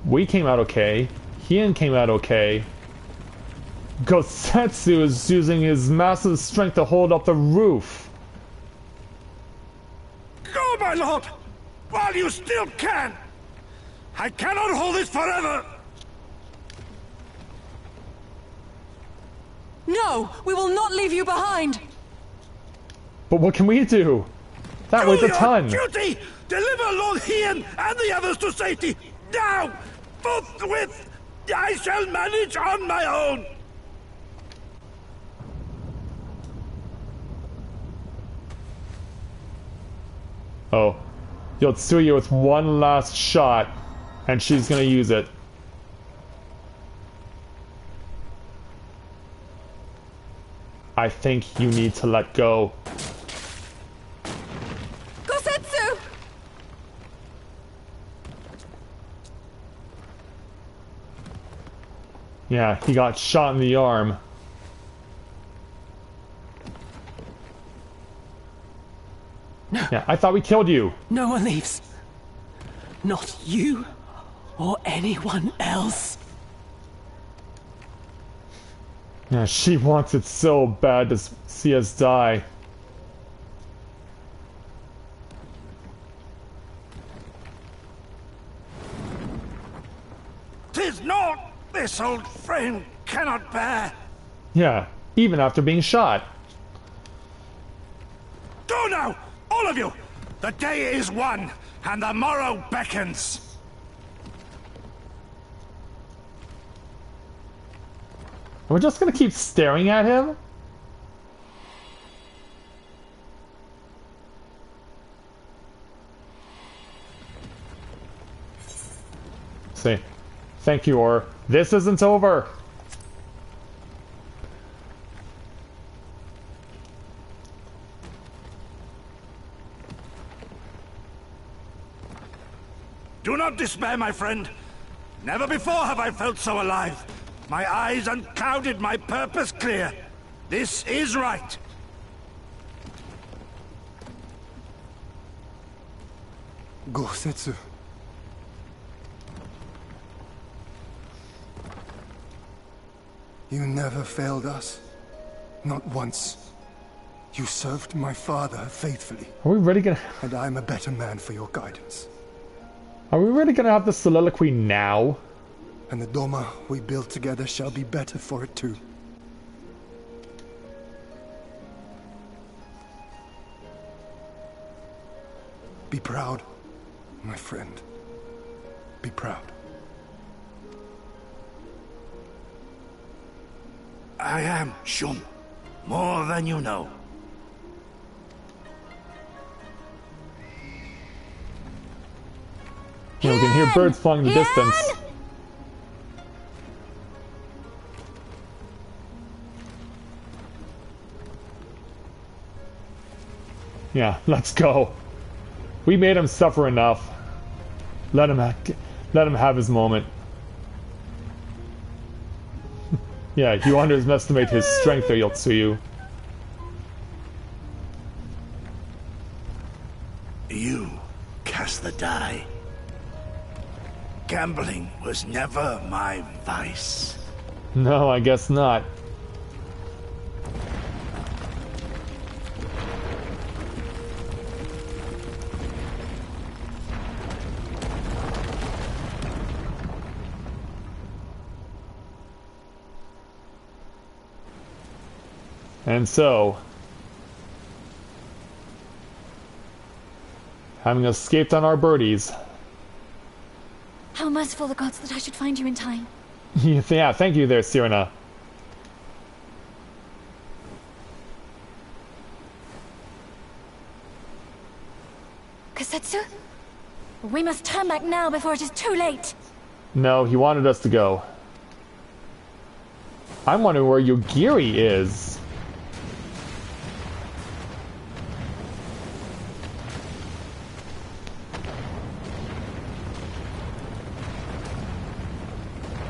We came out okay. Hien came out okay. Gosetsu is using his massive strength to hold up the roof. Go, my lord! While you still can! I cannot hold this forever! No! We will not leave you behind! But what can we do? That weighs a ton! Duty! Deliver Lord Hien and the others to safety! Now! Forthwith! I shall manage on my own! Oh. Yotsuya with one last shot, and she's gonna use it. I think you need to let go. Gosetsu! Yeah, he got shot in the arm. Yeah, I thought we killed you. No one leaves. Not you or anyone else. Yeah, she wants it so bad to see us die. "'Tis not this old frame cannot bear." Yeah, even after being shot. Go now, all of you! The day is won, and the morrow beckons. We're just gonna keep staring at him? See. Thank you, or this isn't over. Do not despair, my friend. Never before have I felt so alive. My eyes unclouded, my purpose clear. This is right. Gosetsu. You never failed us. Not once. You served my father faithfully. Are we really gonna... And I'm a better man for your guidance. Are we really gonna have the soliloquy now? And the Doma we build together shall be better for it too. Be proud, my friend. Be proud. I am, Shun. More than you know. Yeah, we can hear birds flying in the distance. Yeah, let's go. We made him suffer enough. Let him have his moment. Yeah, you underestimate his strength there, Yotsuyu. You cast the die. gambling was never my vice. No, I guess not. And so, having escaped on our birdies. How merciful the gods that I should find you in time. Yeah, thank you there, Cyrena. Kasetsu? We must turn back now before it is too late. No, he wanted us to go. I'm wondering where Yugiri is.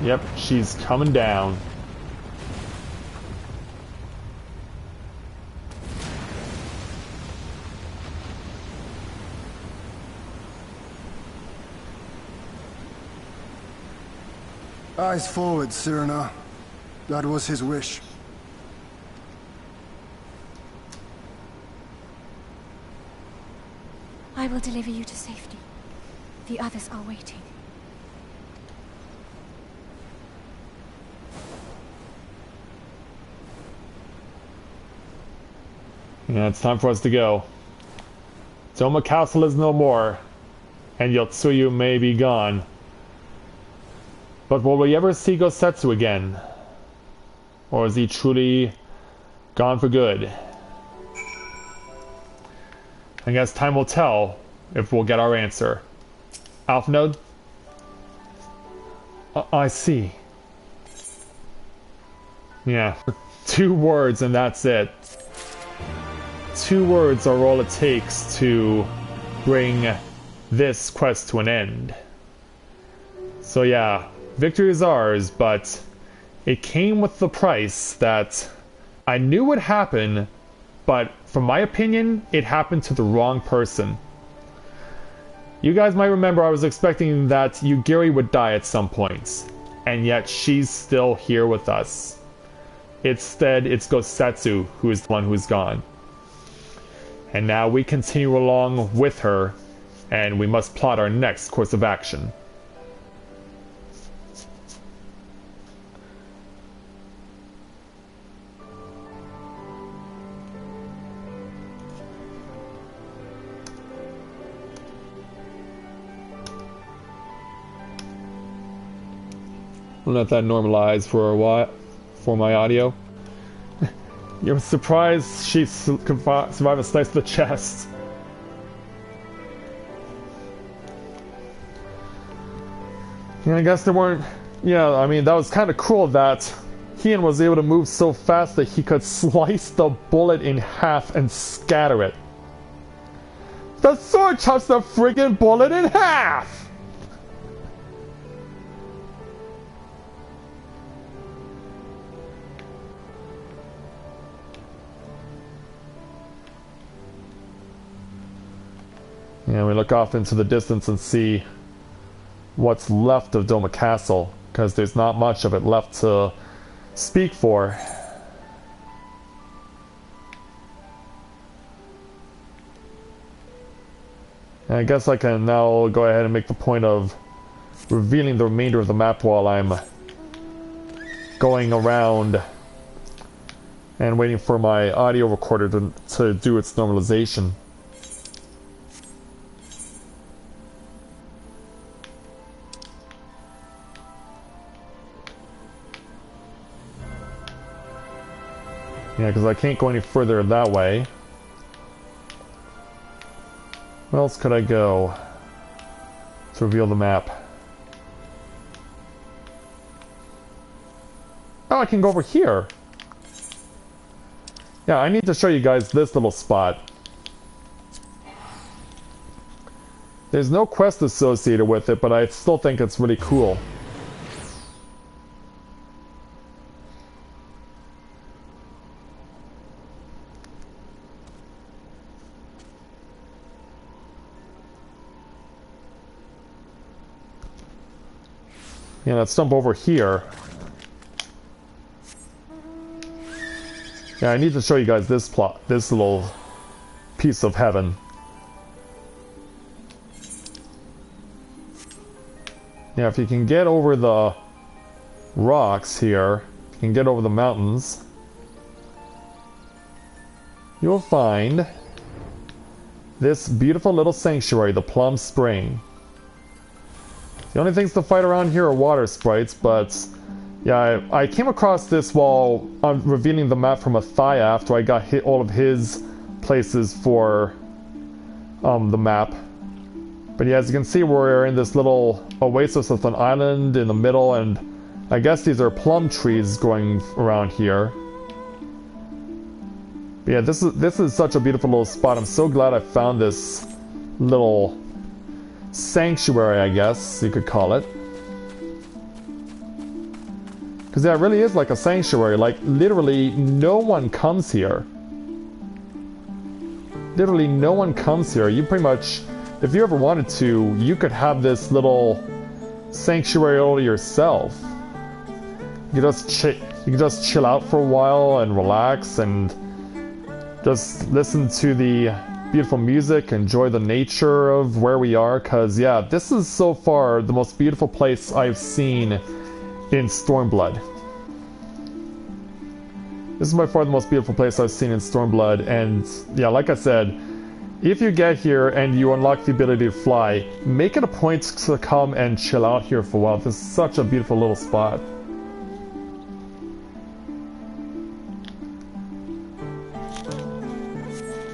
Yep, she's coming down. Eyes forward, Cyrena. That was his wish. I will deliver you to safety. The others are waiting. Yeah, it's time for us to go. Doma Castle is no more, and Yotsuyu may be gone. But will we ever see Gosetsu again? Or is he truly gone for good? I guess time will tell if we'll get our answer. Alpha Node? I see. Yeah, 2 words and that's it. 2 words are all it takes to bring this quest to an end. So yeah, victory is ours, but it came with the price that I knew would happen, but from my opinion, it happened to the wrong person. You guys might remember I was expecting that Yugiri would die at some point, and yet she's still here with us. Instead, it's Gosetsu who is the one who's gone. And now we continue along with her, and we must plot our next course of action. I'll let that normalize for a while, for my audio. You're surprised she survived a slice of the chest. And I guess there weren't... Yeah, I mean, that was kind of cool that Heian was able to move so fast that he could slice the bullet in half and scatter it. The sword chops the friggin' bullet in half! And we look off into the distance and see what's left of Doma Castle, because there's not much of it left to speak for. And I guess I can now go ahead and make the point of revealing the remainder of the map while I'm going around and waiting for my audio recorder to do its normalization. Yeah, because I can't go any further that way. Where else could I go to reveal the map? Oh, I can go over here. Yeah, I need to show you guys this little spot. There's no quest associated with it, but I still think it's really cool. Yeah, let's jump over here. Yeah, I need to show you guys this this little piece of heaven. Yeah, if you can get over the rocks here, you can get over the mountains, you'll find this beautiful little sanctuary, the Plum Spring. The only things to fight around here are water sprites, but yeah, I came across this while I'm revealing the map from Athaya after I got hit all of his places for the map. But yeah, as you can see, we're in this little oasis with an island in the middle, and I guess these are plum trees growing around here. But yeah, this is such a beautiful little spot. I'm so glad I found this little sanctuary, I guess you could call it. Because yeah, it really is like a sanctuary. Like, literally no one comes here. Literally no one comes here. You pretty much, if you ever wanted to, you could have this little sanctuary all to yourself. You can just chill out for a while and relax and just listen to the beautiful music, enjoy the nature of where we are, because yeah, this is so far the most beautiful place I've seen in Stormblood. This is by far the most beautiful place I've seen in Stormblood, and yeah, like I said, if you get here and you unlock the ability to fly, make it a point to come and chill out here for a while. This is such a beautiful little spot.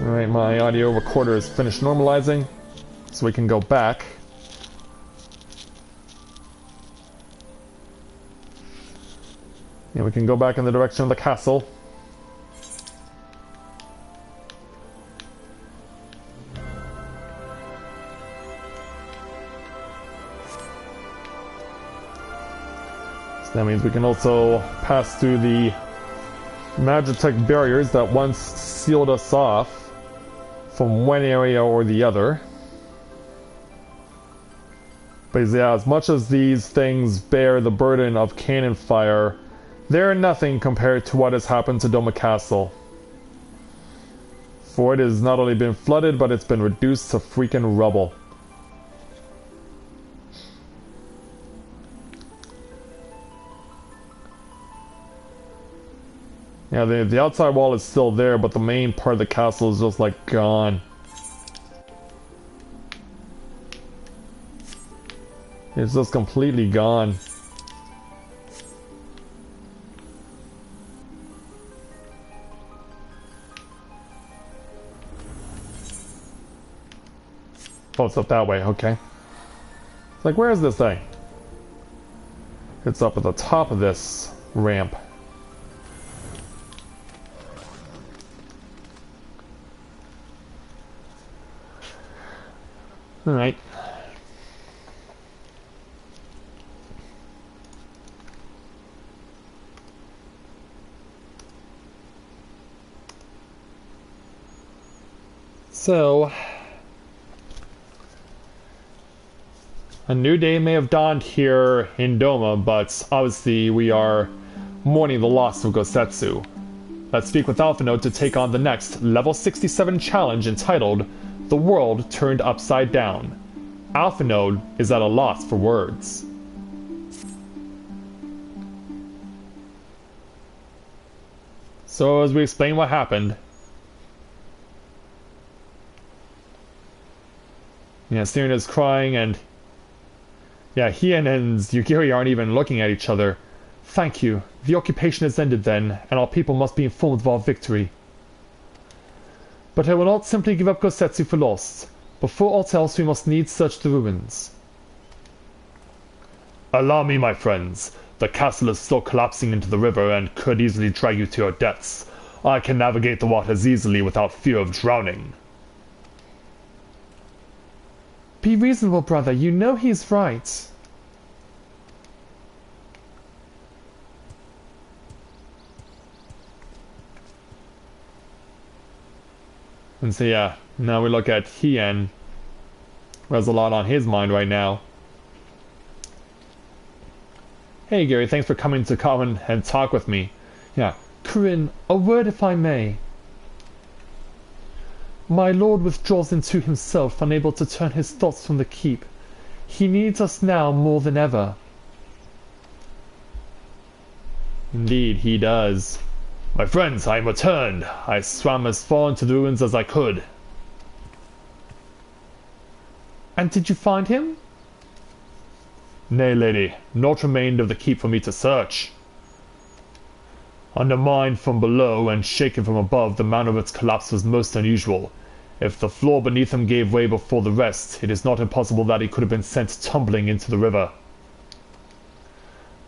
Alright, my audio recorder is finished normalizing, so we can go back. Yeah, we can go back in the direction of the castle. So that means we can also pass through the Magitech barriers that once sealed us off from one area or the other. But yeah, as much as these things bear the burden of cannon fire, they're nothing compared to what has happened to Doma Castle. For it has not only been flooded, but it's been reduced to freaking rubble. Yeah, the outside wall is still there, but the main part of the castle is just like gone. It's just completely gone. Oh, it's up that way, okay. It's like, where is this thing? It's up at the top of this ramp. Alright. So, a new day may have dawned here in Doma, but obviously we are mourning the loss of Gosetsu. Let's speak with Alphinaud to take on the next level 67 challenge entitled The World Turned Upside Down. Alphinaud is at a loss for words. So as we explain what happened, yeah, Siren is crying, and yeah, Hien and Yugiri aren't even looking at each other. Thank you. The occupation has ended then, and our people must be informed of our victory. But I will not simply give up Gosetsu for lost. Before aught else, we must needs search the ruins. Allow me, my friends. The castle is still collapsing into the river and could easily drag you to your deaths. I can navigate the waters easily without fear of drowning. Be reasonable, brother. You know he's right. And so yeah, now we look at Hien, who has a lot on his mind right now. Hey Gary, thanks for coming to come and talk with me. Yeah, Corinne, a word if I may. My lord withdraws into himself, unable to turn his thoughts from the keep. He needs us now more than ever. Indeed, he does. My friends, I am returned. I swam as far into the ruins as I could. And did you find him? Nay, lady, naught remained of the keep for me to search. Undermined from below and shaken from above, the manner of its collapse was most unusual. If the floor beneath him gave way before the rest, it is not impossible that he could have been sent tumbling into the river.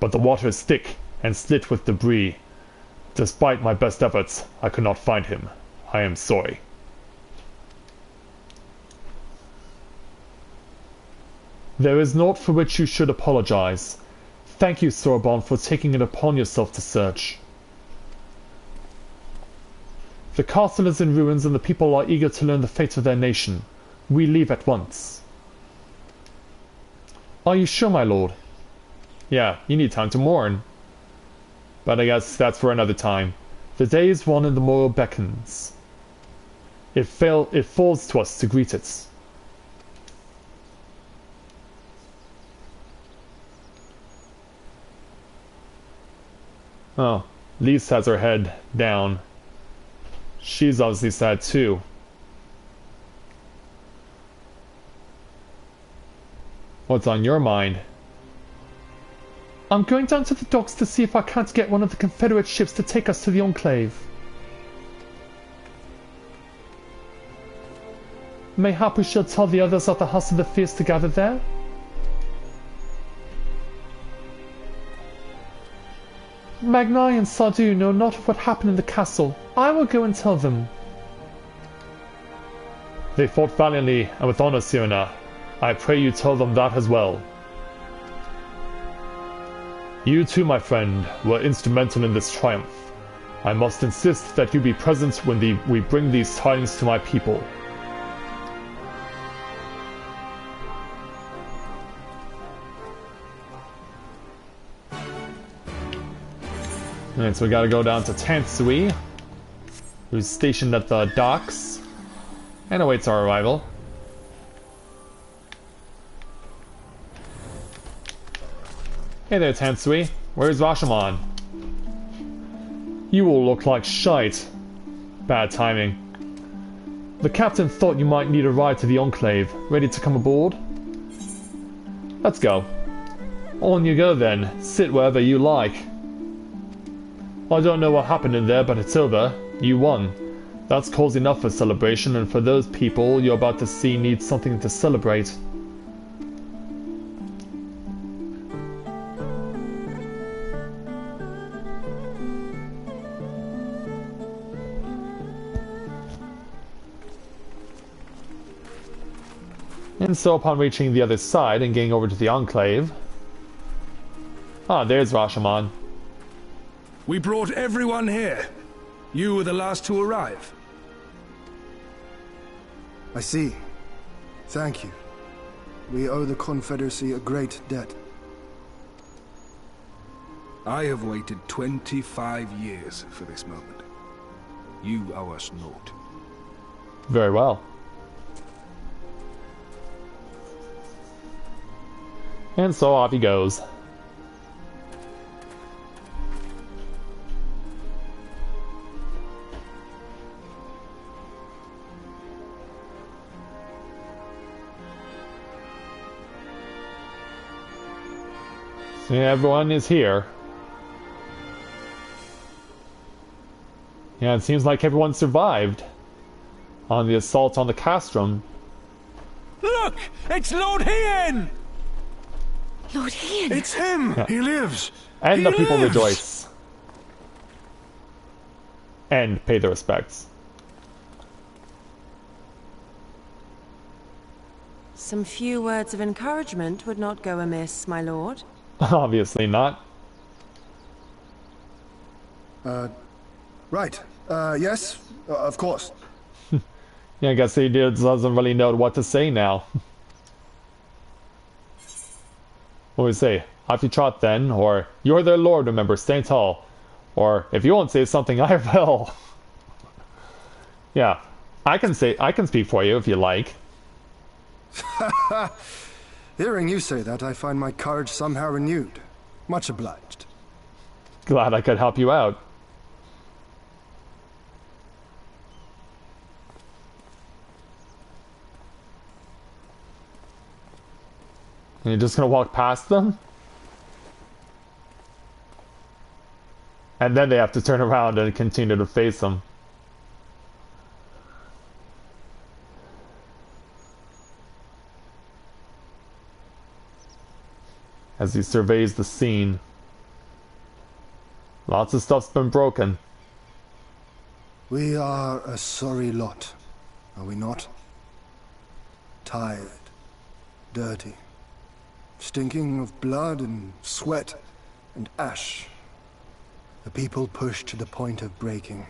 But the water is thick and slit with debris. Despite my best efforts, I could not find him. I am sorry. There is naught for which you should apologize. Thank you, Sorbonne, for taking it upon yourself to search. The castle is in ruins and the people are eager to learn the fate of their nation. We leave at once. Are you sure, my lord? Yeah, you need time to mourn. But I guess that's for another time. The day is one and the morrow beckons. It falls to us to greet it. Oh, Lise has her head down. She's obviously sad too. What's on your mind? I'm going down to the docks to see if I can't get one of the Confederate ships to take us to the Enclave. Mayhap we shall tell the others at the House of the Fierce to gather there? Magnai and Sardu know not of what happened in the castle. I will go and tell them. They fought valiantly and with honor, Sirena. I pray you tell them that as well. You too, my friend, were instrumental in this triumph. I must insist that you be present when we bring these tidings to my people. Alright, so we gotta go down to Tansui, who's stationed at the docks, and awaits our arrival. Hey there, Tansui. Where's Rashomon? You all look like shite. Bad timing. The captain thought you might need a ride to the Enclave. Ready to come aboard? Let's go. On you go then. Sit wherever you like. I don't know what happened in there, but it's over. You won. That's cause enough for celebration, and for those people you're about to see need something to celebrate. And so upon reaching the other side and getting over to the Enclave... Ah, there's Rashomon. We brought everyone here. You were the last to arrive. I see. Thank you. We owe the Confederacy a great debt. I have waited 25 years for this moment. You owe us naught. Very well. And so off he goes. So everyone is here. Yeah, it seems like everyone survived on the assault on the castrum. Look! It's Lord Hien! Lord Hien! It's him! Yeah. He lives! And he the people lives! rejoice. And pay their respects. Some few words of encouragement would not go amiss, my lord. Obviously not. Right. Yes, of course. Yeah, I guess he doesn't really know what to say now. What do we say? off you trot then, or you're their lord, remember, stay tall. Or if you won't say something, I will. Yeah, I can speak for you if you like. Hearing you say that, I find my courage somehow renewed. Much obliged. Glad I could help you out. And you're just gonna walk past them? And then they have to turn around and continue to face them. As he surveys the scene. Lots of stuff's been broken. We are a sorry lot, are we not? Tired, dirty, stinking of blood and sweat and ash. A people pushed to the point of breaking.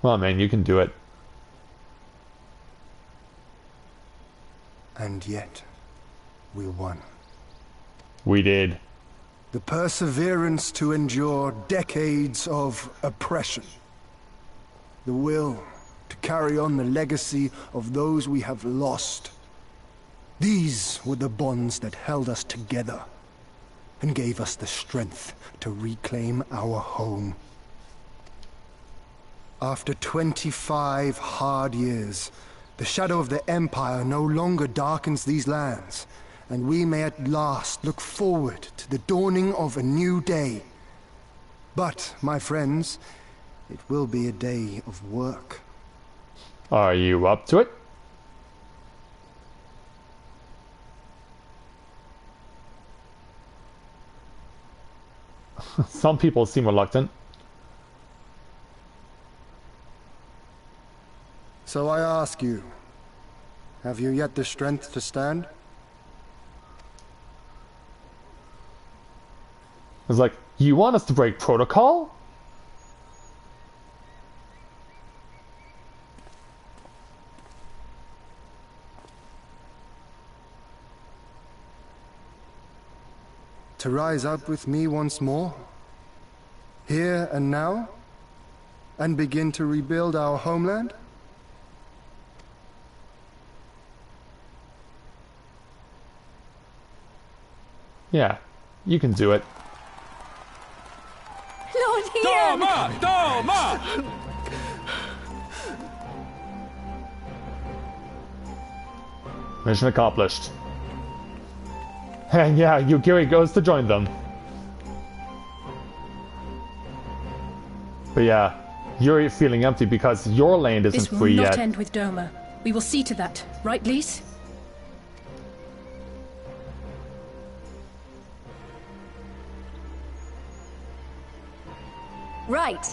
Come on, man, you can do it. And yet, we won. We did. The perseverance to endure decades of oppression. The will to carry on the legacy of those we have lost. These were the bonds that held us together and gave us the strength to reclaim our home. After 25 hard years, the shadow of the Empire no longer darkens these lands, and we may at last look forward to the dawning of a new day. But, my friends, it will be a day of work. Are you up to it? Some people seem reluctant. So I ask you, have you yet the strength to stand? It's like, you want us to break protocol? To rise up with me once more? Here and now? And begin to rebuild our homeland? Yeah, you can do it. Lord Ian! Doma! Mission accomplished. And yeah, Yugiri goes to join them. But yeah, you're feeling empty because your land isn't free yet. This will not end with Doma. We will see to that, right, Lise? Right.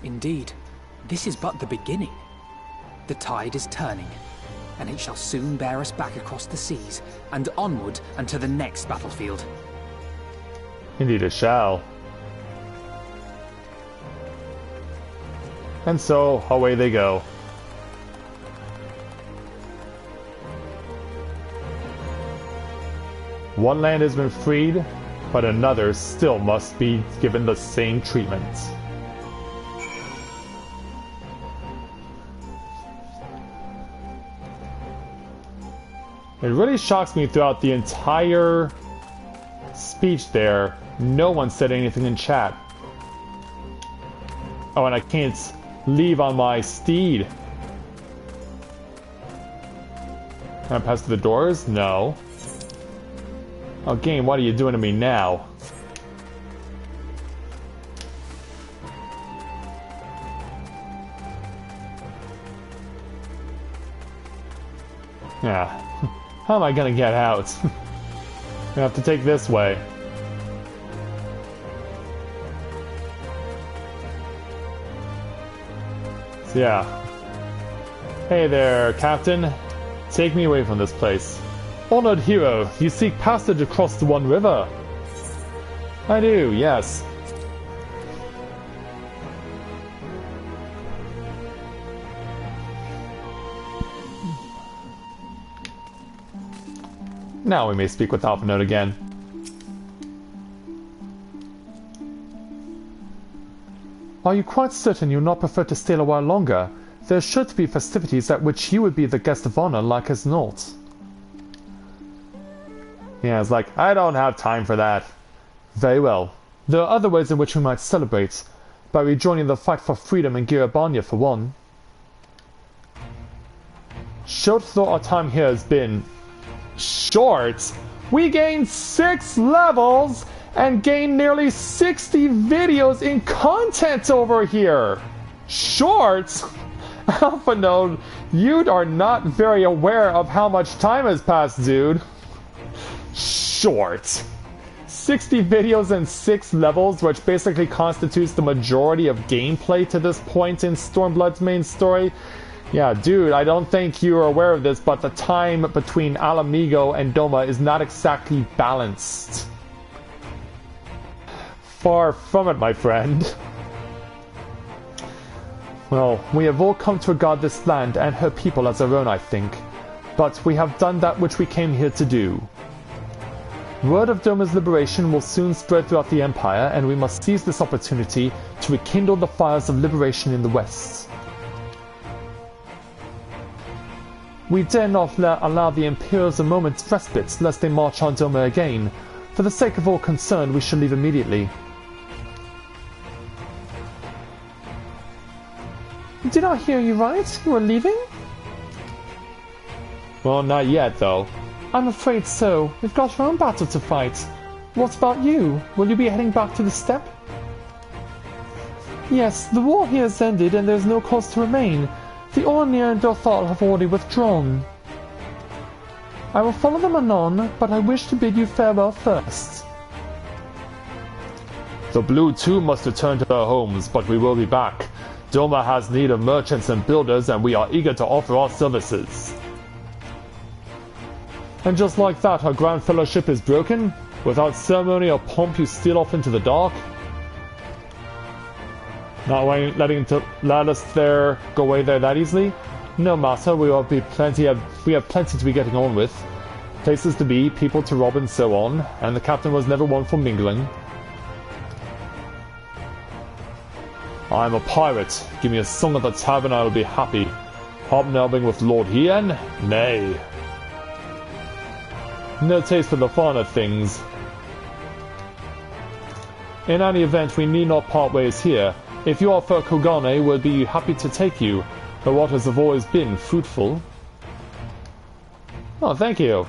Indeed, this is but the beginning. The tide is turning, and it shall soon bear us back across the seas, and onward and to the next battlefield. Indeed it shall. And so, away they go. One land has been freed, but another still must be given the same treatment. It really shocks me throughout the entire speech there, no one said anything in chat. Oh, and I can't leave on my steed. Can I pass through the doors? No. Oh, game, what are you doing to me now? Yeah. How am I gonna get out? I have to take this way. So yeah. Hey there, Captain. Take me away from this place. Honored hero, you seek passage across the One River. I do, yes. Now we may speak with Alpha Note again. Are you quite certain you'll not prefer to stay a while longer? There are sure to be festivities at which you would be the guest of honor like as not. Yeah, it's like, I don't have time for that. Very well. There are other ways in which we might celebrate. By rejoining the fight for freedom in Girabanya for one. Short though our time here has been... short? We gained 6 levels and gained nearly 60 videos in content over here! Short? Alpha Node, you are not very aware of how much time has passed, dude. Short. 60 videos and 6 levels, which basically constitutes the majority of gameplay to this point in Stormblood's main story. Yeah, dude, I don't think you're aware of this, but the time between Alamigo and Doma is not exactly balanced. Far from it, my friend. Well, we have all come to regard this land and her people as our own, I think. But we have done that which we came here to do. Word of Doma's liberation will soon spread throughout the Empire, and we must seize this opportunity to rekindle the fires of liberation in the West. We dare not allow the Imperials a moment's respite, lest they march on Doma again. For the sake of all concerned, we shall leave immediately. Did I hear you right? You are leaving? Well, not yet, though. I'm afraid so. We've got our own battle to fight. What about you? Will you be heading back to the steppe? Yes, the war here has ended and there's no cause to remain. The Ornir and Dothal have already withdrawn. I will follow them anon, but I wish to bid you farewell first. The Blue too must return to their homes, but we will be back. Doma has need of merchants and builders, and we are eager to offer our services. And just like that, our Grand Fellowship is broken? Without ceremony or pomp, you steal off into the dark? Not let us there go away there that easily? No matter, we have plenty to be getting on with. Places to be, people to rob and so on, and the captain was never one for mingling. I am a pirate. Give me a song at the tavern, I will be happy. Hobnobbing with Lord Hien? Nay. No taste for the finer things. In any event, we need not part ways here. If you are for Kogane, we'll be happy to take you. The waters have always been fruitful. Oh, thank you.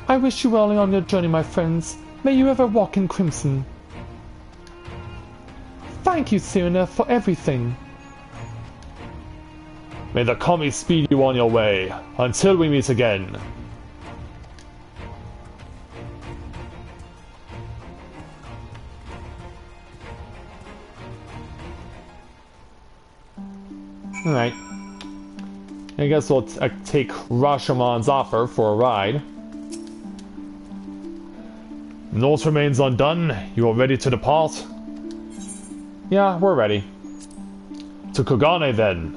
I wish you well on your journey, my friends. May you ever walk in crimson. Thank you, Cyrena, for everything. May the Kami speed you on your way. Until we meet again. Alright. I guess we'll take Rashomon's offer for a ride. Naught remains undone. You are ready to depart? Yeah, we're ready. To Kogane, then.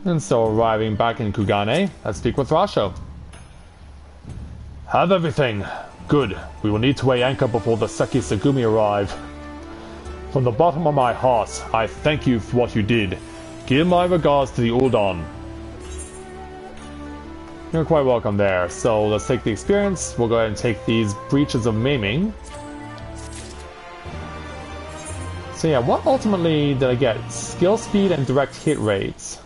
And so, arriving back in Kogane, let's speak with Rasho. Have everything. Good. We will need to weigh anchor before the Seki Segumi arrive. From the bottom of my heart, I thank you for what you did. Give my regards to the Uldan. You're quite welcome there. So let's take the experience. We'll go ahead and take these breaches of maiming. So yeah, what ultimately did I get? Skill speed and direct hit rates.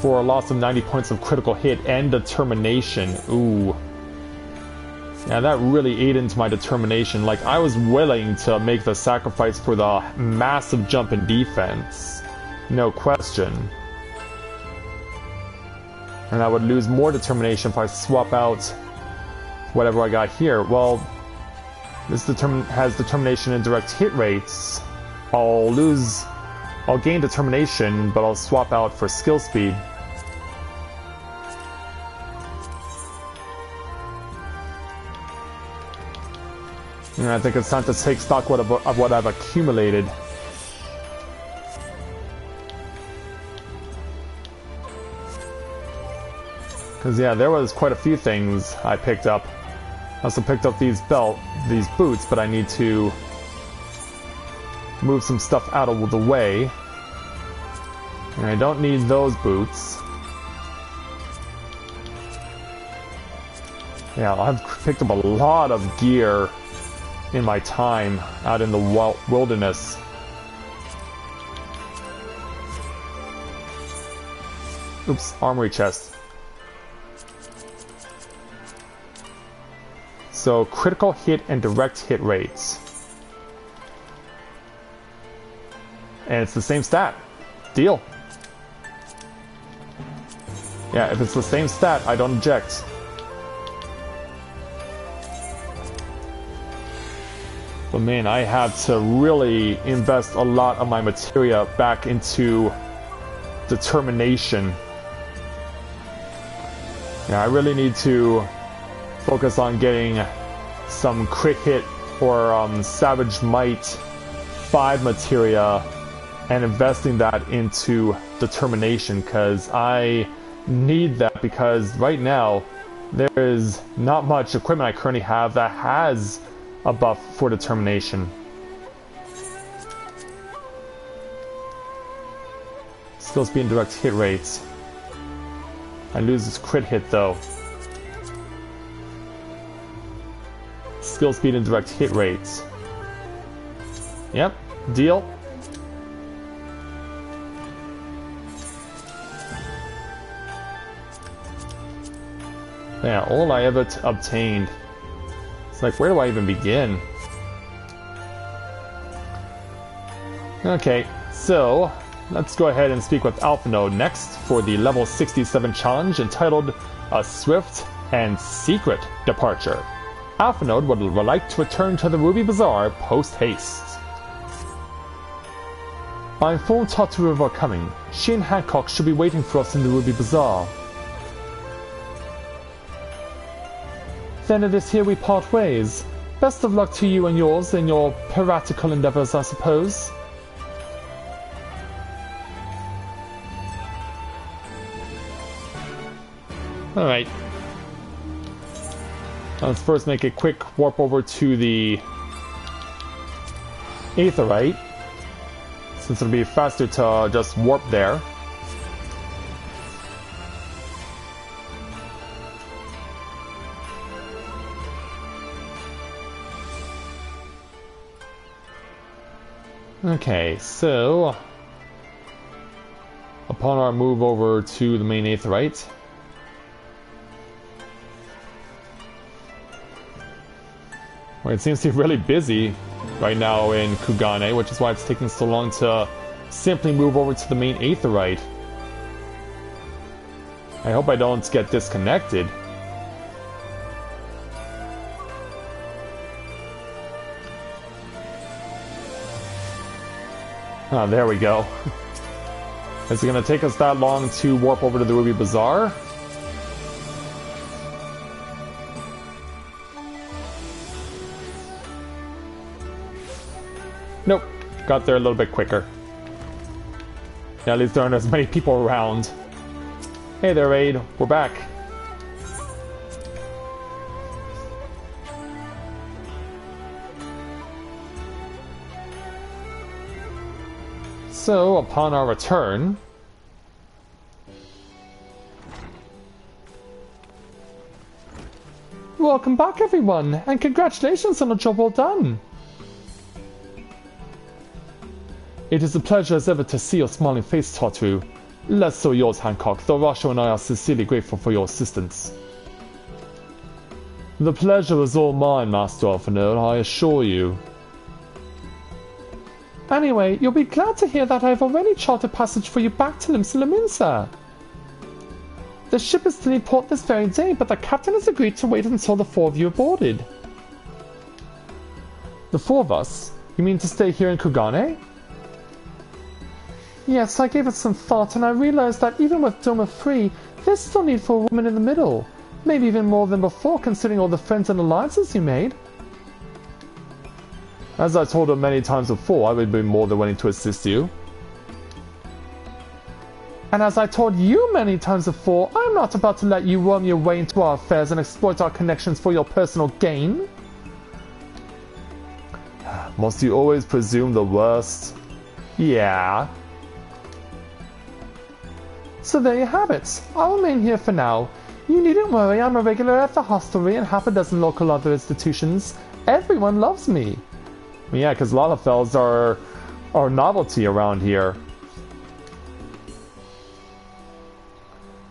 For a loss of 90 points of critical hit and determination. Ooh. Yeah, that really ate into my determination. Like, I was willing to make the sacrifice for the massive jump in defense. No question. And I would lose more determination if I swap out whatever I got here. Well, this has determination and direct hit rates. I'll gain determination, but I'll swap out for skill speed. And I think it's time to take stock of what I've accumulated. Because yeah, there was quite a few things I picked up. I also picked up these boots, but I need to move some stuff out of the way. And I don't need those boots. Yeah, I've picked up a lot of gear in my time out in the wilderness. Oops, armory chest. So, critical hit and direct hit rates. And it's the same stat. Deal. Yeah, if it's the same stat, I don't object. But man, I have to really invest a lot of my materia back into determination. Yeah, I really need to focus on getting some crit hit or Savage Might 5 materia and investing that into determination, because I need that, because right now there is not much equipment I currently have that has a buff for determination. Skill speed and direct hit rates. I lose this crit hit though. Skill speed and direct hit rates. Yep, deal. Yeah, all I ever obtained. It's like, where do I even begin? Okay, so let's go ahead and speak with Alpha Node next for the level 67 challenge entitled A Swift and Secret Departure. Alpha Node would like to return to the Ruby Bazaar post-haste. I informed Tartaru of our coming. She and Hancock should be waiting for us in the Ruby Bazaar. Then it is here we part ways. Best of luck to you and yours in your piratical endeavors, I suppose. Alright. Let's first make a quick warp over to the Aetheryte, since it'll be faster to just warp there. Okay, so upon our move over to the main Aetheryte, well, it seems to be really busy right now in Kugane, which is why it's taking so long to simply move over to the main Aetheryte. I hope I don't get disconnected. Ah, there we go. Is it going to take us that long to warp over to the Ruby Bazaar? Nope. Got there a little bit quicker. Yeah, at least there aren't as many people around. Hey there, Raid. We're back. So, upon our return, welcome back everyone, and congratulations on a job well done. It is a pleasure as ever to see your smiling face, Tartaru. Less so yours, Hancock, though Rasho and I are sincerely grateful for your assistance. The pleasure is all mine, Master Alphanode, I assure you. Anyway, you'll be glad to hear that I've already charted passage for you back to Limsa Lominsa. The ship is to leave port this very day, but the captain has agreed to wait until the four of you are boarded. The four of us? You mean to stay here in Kugane? Yes, I gave it some thought, and I realized that even with Doma free, there's still need for a woman in the middle. Maybe even more than before, considering all the friends and alliances you made. As I told her many times before, I would be more than willing to assist you. And as I told you many times before, I'm not about to let you worm your way into our affairs and exploit our connections for your personal gain. Must you always presume the worst? Yeah. So there you have it. I'll remain here for now. You needn't worry, I'm a regular at the hostelry and half a dozen local other institutions. Everyone loves me. Yeah, because Lalafels are novelty around here.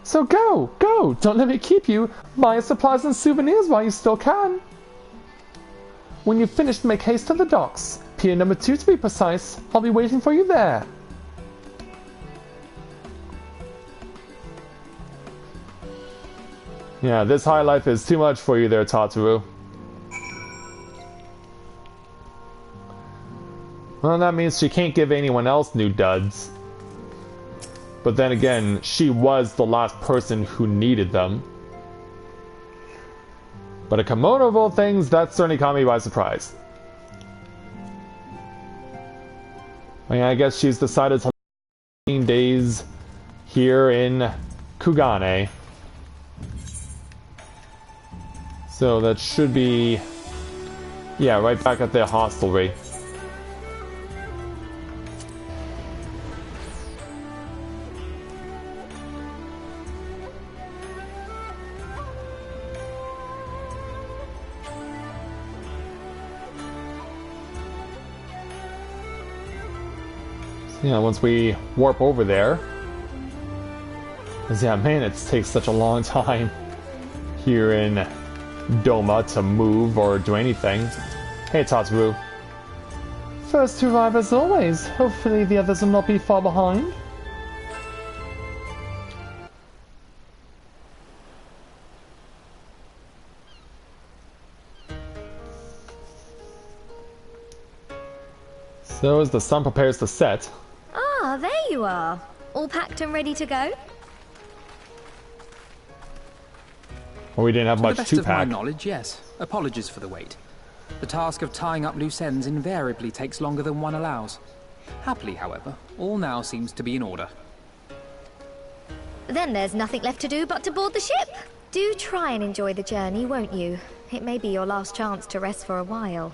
So go! Don't let me keep you! Buy supplies and souvenirs while you still can! When you've finished, make haste to the docks. Pier number 2 to be precise. I'll be waiting for you there. Yeah, this high life is too much for you there, Tataru. Well, that means she can't give anyone else new duds. But then again, she was the last person who needed them. But a kimono of all things, that certainly caught me by surprise. I mean, I guess she's decided to 15 days here in Kugane. So that should be... yeah, right back at the hostelry. Yeah, once we warp over there. Because yeah, man, it takes such a long time here in Doma to move or do anything. Hey, Tataru. First to arrive as always. Hopefully the others will not be far behind. So as the sun prepares to set... Ah, there you are. All packed and ready to go? Well, we didn't have much to pack. To the best of my knowledge, yes. Apologies for the wait. The task of tying up loose ends invariably takes longer than one allows. Happily, however, all now seems to be in order. Then there's nothing left to do but to board the ship. Do try and enjoy the journey, won't you? It may be your last chance to rest for a while.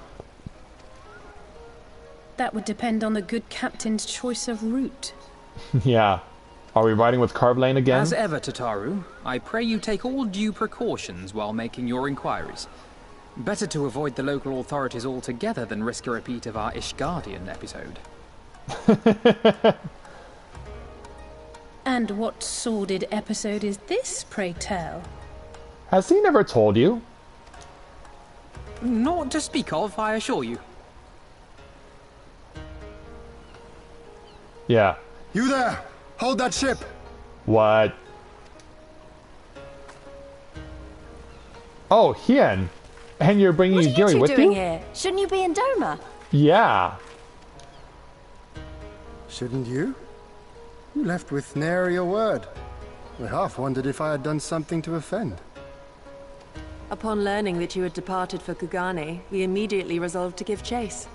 That would depend on the good captain's choice of route. Yeah. Are we riding with Carblane again? As ever, Tataru, I pray you take all due precautions while making your inquiries. Better to avoid the local authorities altogether than risk a repeat of our Ishgardian episode. And what sordid episode is this, pray tell? Has he never told you? Not to speak of, I assure you. Yeah. You there! Hold that ship! What? Oh, Hien! And you're bringing Yugiri with you? What are you two doing here? Shouldn't you be in Doma? Yeah. Shouldn't you? You left with nary a word. I half wondered if I had done something to offend. Upon learning that you had departed for Kugane, we immediately resolved to give chase.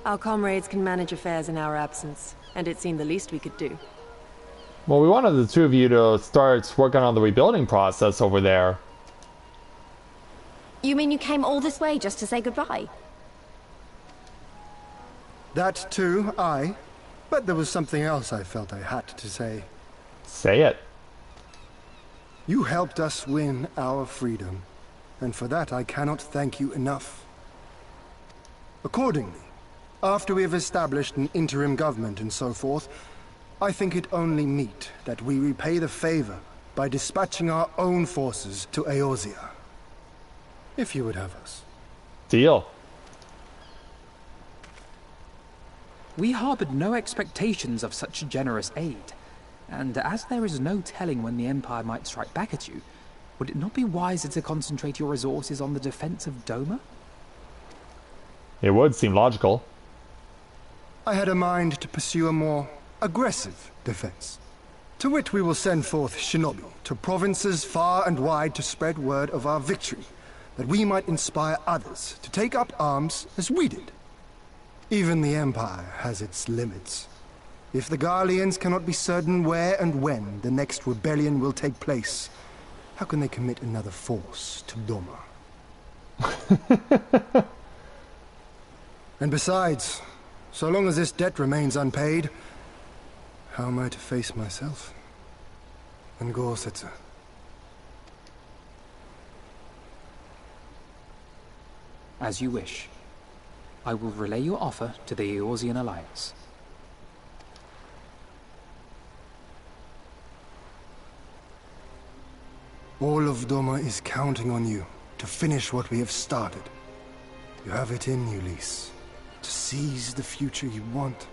Our comrades can manage affairs in our absence, and it seemed the least we could do. Well, we wanted the two of you to start working on the rebuilding process over there. You mean you came all this way just to say goodbye? That too, aye. But there was something else I felt I had to say. Say it. You helped us win our freedom, and for that I cannot thank you enough. Accordingly, after we have established an interim government and so forth, I think it only meet that we repay the favor by dispatching our own forces to Eorzea. If you would have us. Deal. We harbored no expectations of such generous aid. And as there is no telling when the Empire might strike back at you, would it not be wiser to concentrate your resources on the defense of Doma? It would seem logical. I had a mind to pursue a more aggressive defense. To wit, we will send forth shinobi to provinces far and wide to spread word of our victory, that we might inspire others to take up arms as we did. Even the Empire has its limits. If the Garleans cannot be certain where and when the next rebellion will take place, how can they commit another force to Doma? And besides, so long as this debt remains unpaid, how am I to face myself and Gorsetzer? As you wish. I will relay your offer to the Eorzean Alliance. All of Doma is counting on you to finish what we have started. You have it in you, Lys. To seize the future you want.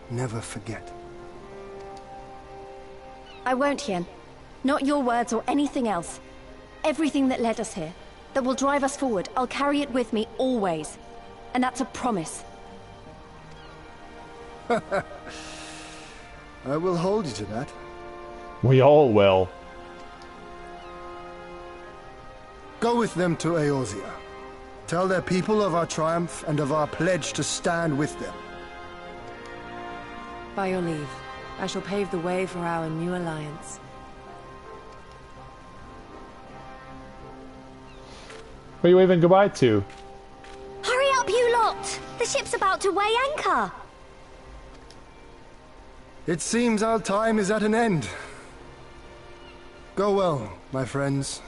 Never forget. I won't, Hien. Not your words or anything else. Everything that led us here, that will drive us forward, I'll carry it with me always. And that's a promise. I will hold you to that. We all will. Go with them to Eorzea. Tell their people of our triumph and of our pledge to stand with them. By your leave, I shall pave the way for our new alliance. Who are you waving goodbye to? Hurry up, you lot! The ship's about to weigh anchor! It seems our time is at an end. Go well, my friends.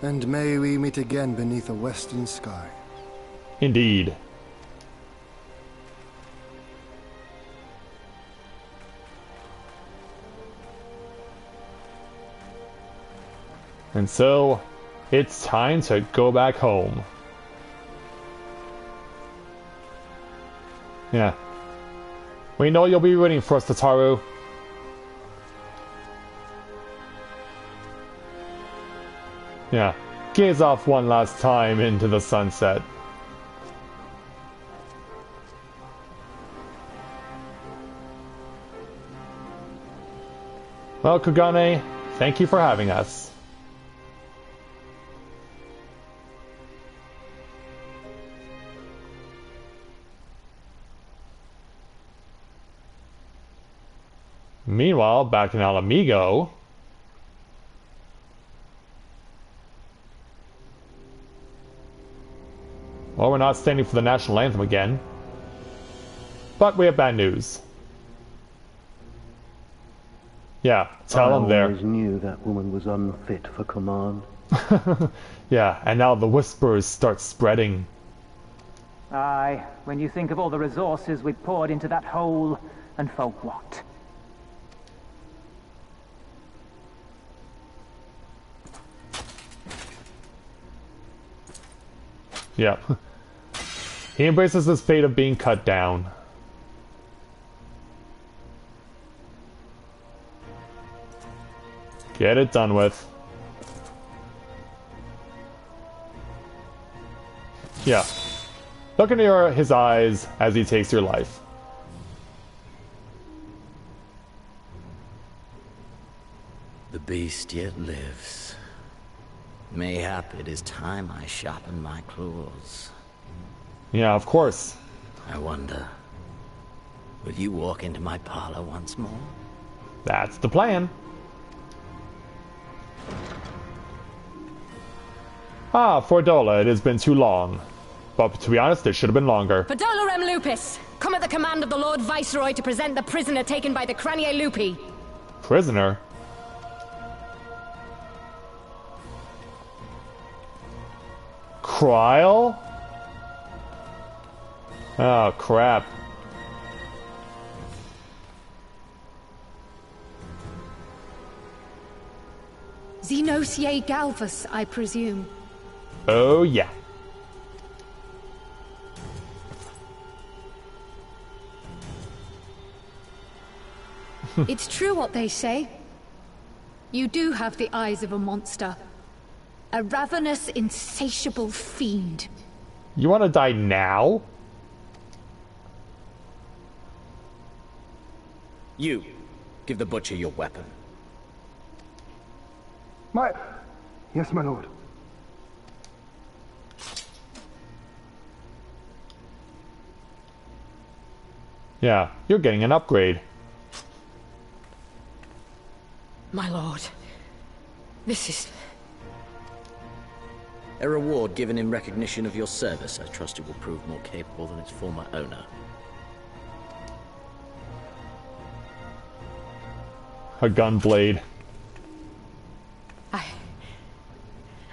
And may we meet again beneath a western sky. Indeed. And so, it's time to go back home. Yeah. We know you'll be rooting for us, Tataru. Yeah. Gaze off one last time into the sunset. Well, Kugane, thank you for having us. Meanwhile, back in Alamigo... Well, we're not standing for the national anthem again. But we have bad news. Yeah, tell them there. I always knew that woman was unfit for command. Yeah, and now the whispers start spreading. Aye, when you think of all the resources we've poured into that hole, and for what? Yeah. He embraces his fate of being cut down. Get it done with. Yeah. Look into his eyes as he takes your life. The beast yet lives. Mayhap it is time I sharpen my claws. Yeah, of course. I wonder, will you walk into my parlor once more? That's the plan. Ah, Fordola, it has been too long. But to be honest, it should have been longer. Fordola Rem Lupus, come at the command of the Lord Viceroy to present the prisoner taken by the Cranier Lupi. Prisoner? Kryl? Oh, crap. Xenosier Galvus, I presume. Oh, yeah. It's true what they say. You do have the eyes of a monster. A ravenous, insatiable fiend. You want to die now? You, give the butcher your weapon. Yes, my lord. Yeah, you're getting an upgrade. My lord, this is... A reward given in recognition of your service. I trust it will prove more capable than its former owner. A gun blade.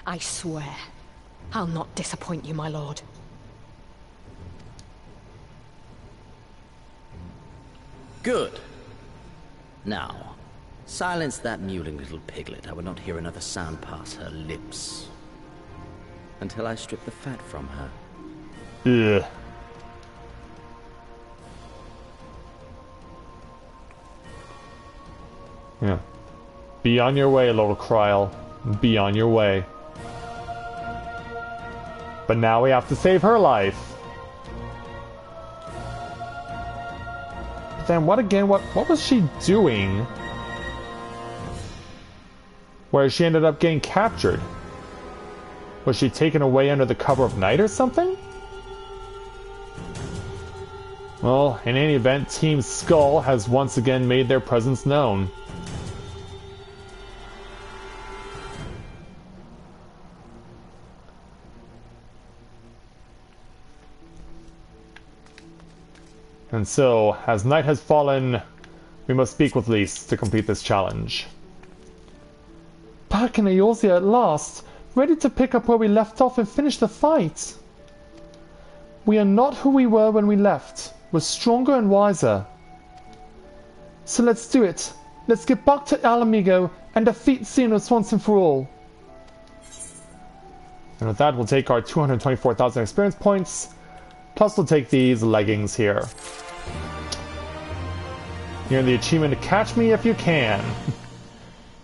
I swear, I'll not disappoint you, my lord. Good. Now, silence that mewling little piglet. I will not hear another sound pass her lips. Until I strip the fat from her. Ugh. Yeah. Be on your way, little Kryl. Be on your way. But now we have to save her life. But then what again? What was she doing? Where she ended up getting captured? Was she taken away under the cover of night or something? Well, in any event, Team Skull has once again made their presence known. And so, as night has fallen, we must speak with Lys to complete this challenge. Back in Eorzea at last, ready to pick up where we left off and finish the fight. We are not who we were when we left. We're stronger and wiser. So let's do it. Let's get back to Ala Mhigo and defeat Xenos once and for all. And with that, we'll take our 224,000 experience points. Plus, we'll take these leggings here. You're in the achievement to catch me if you can.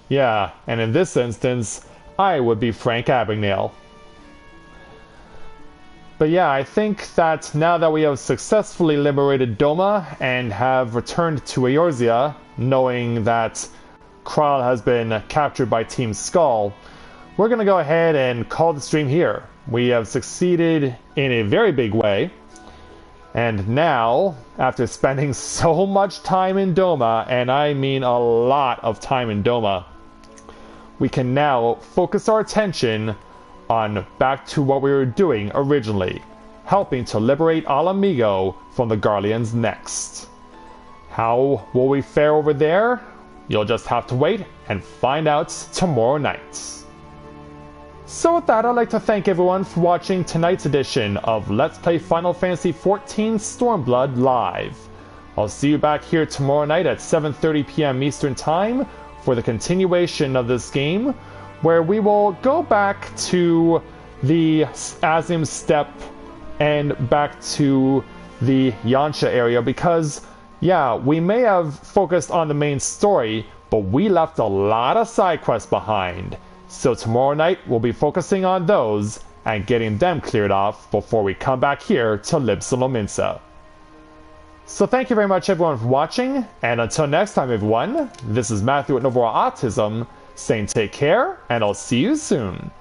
Yeah, and in this instance, I would be Frank Abagnale. But yeah, I think that now that we have successfully liberated Doma and have returned to Eorzea, knowing that Kryl has been captured by Team Skull, we're going to go ahead and call the stream here. We have succeeded in a very big way. And now, after spending so much time in Doma, and I mean a lot of time in Doma, we can now focus our attention on back to what we were doing originally, helping to liberate Ala Mhigo from the Garleans next. How will we fare over there? You'll just have to wait and find out tomorrow night. So with that, I'd like to thank everyone for watching tonight's edition of Let's Play Final Fantasy XIV Stormblood Live. I'll see you back here tomorrow night at 7:30 p.m. Eastern Time for the continuation of this game, where we will go back to the Azim Steppe and back to the Yansha area, because, yeah, we may have focused on the main story, but we left a lot of side quests behind. So tomorrow night, we'll be focusing on those and getting them cleared off before we come back here to Libsalominsa. So thank you very much everyone for watching, and until next time everyone, this is Matthew at Novaura Autism, saying take care, and I'll see you soon.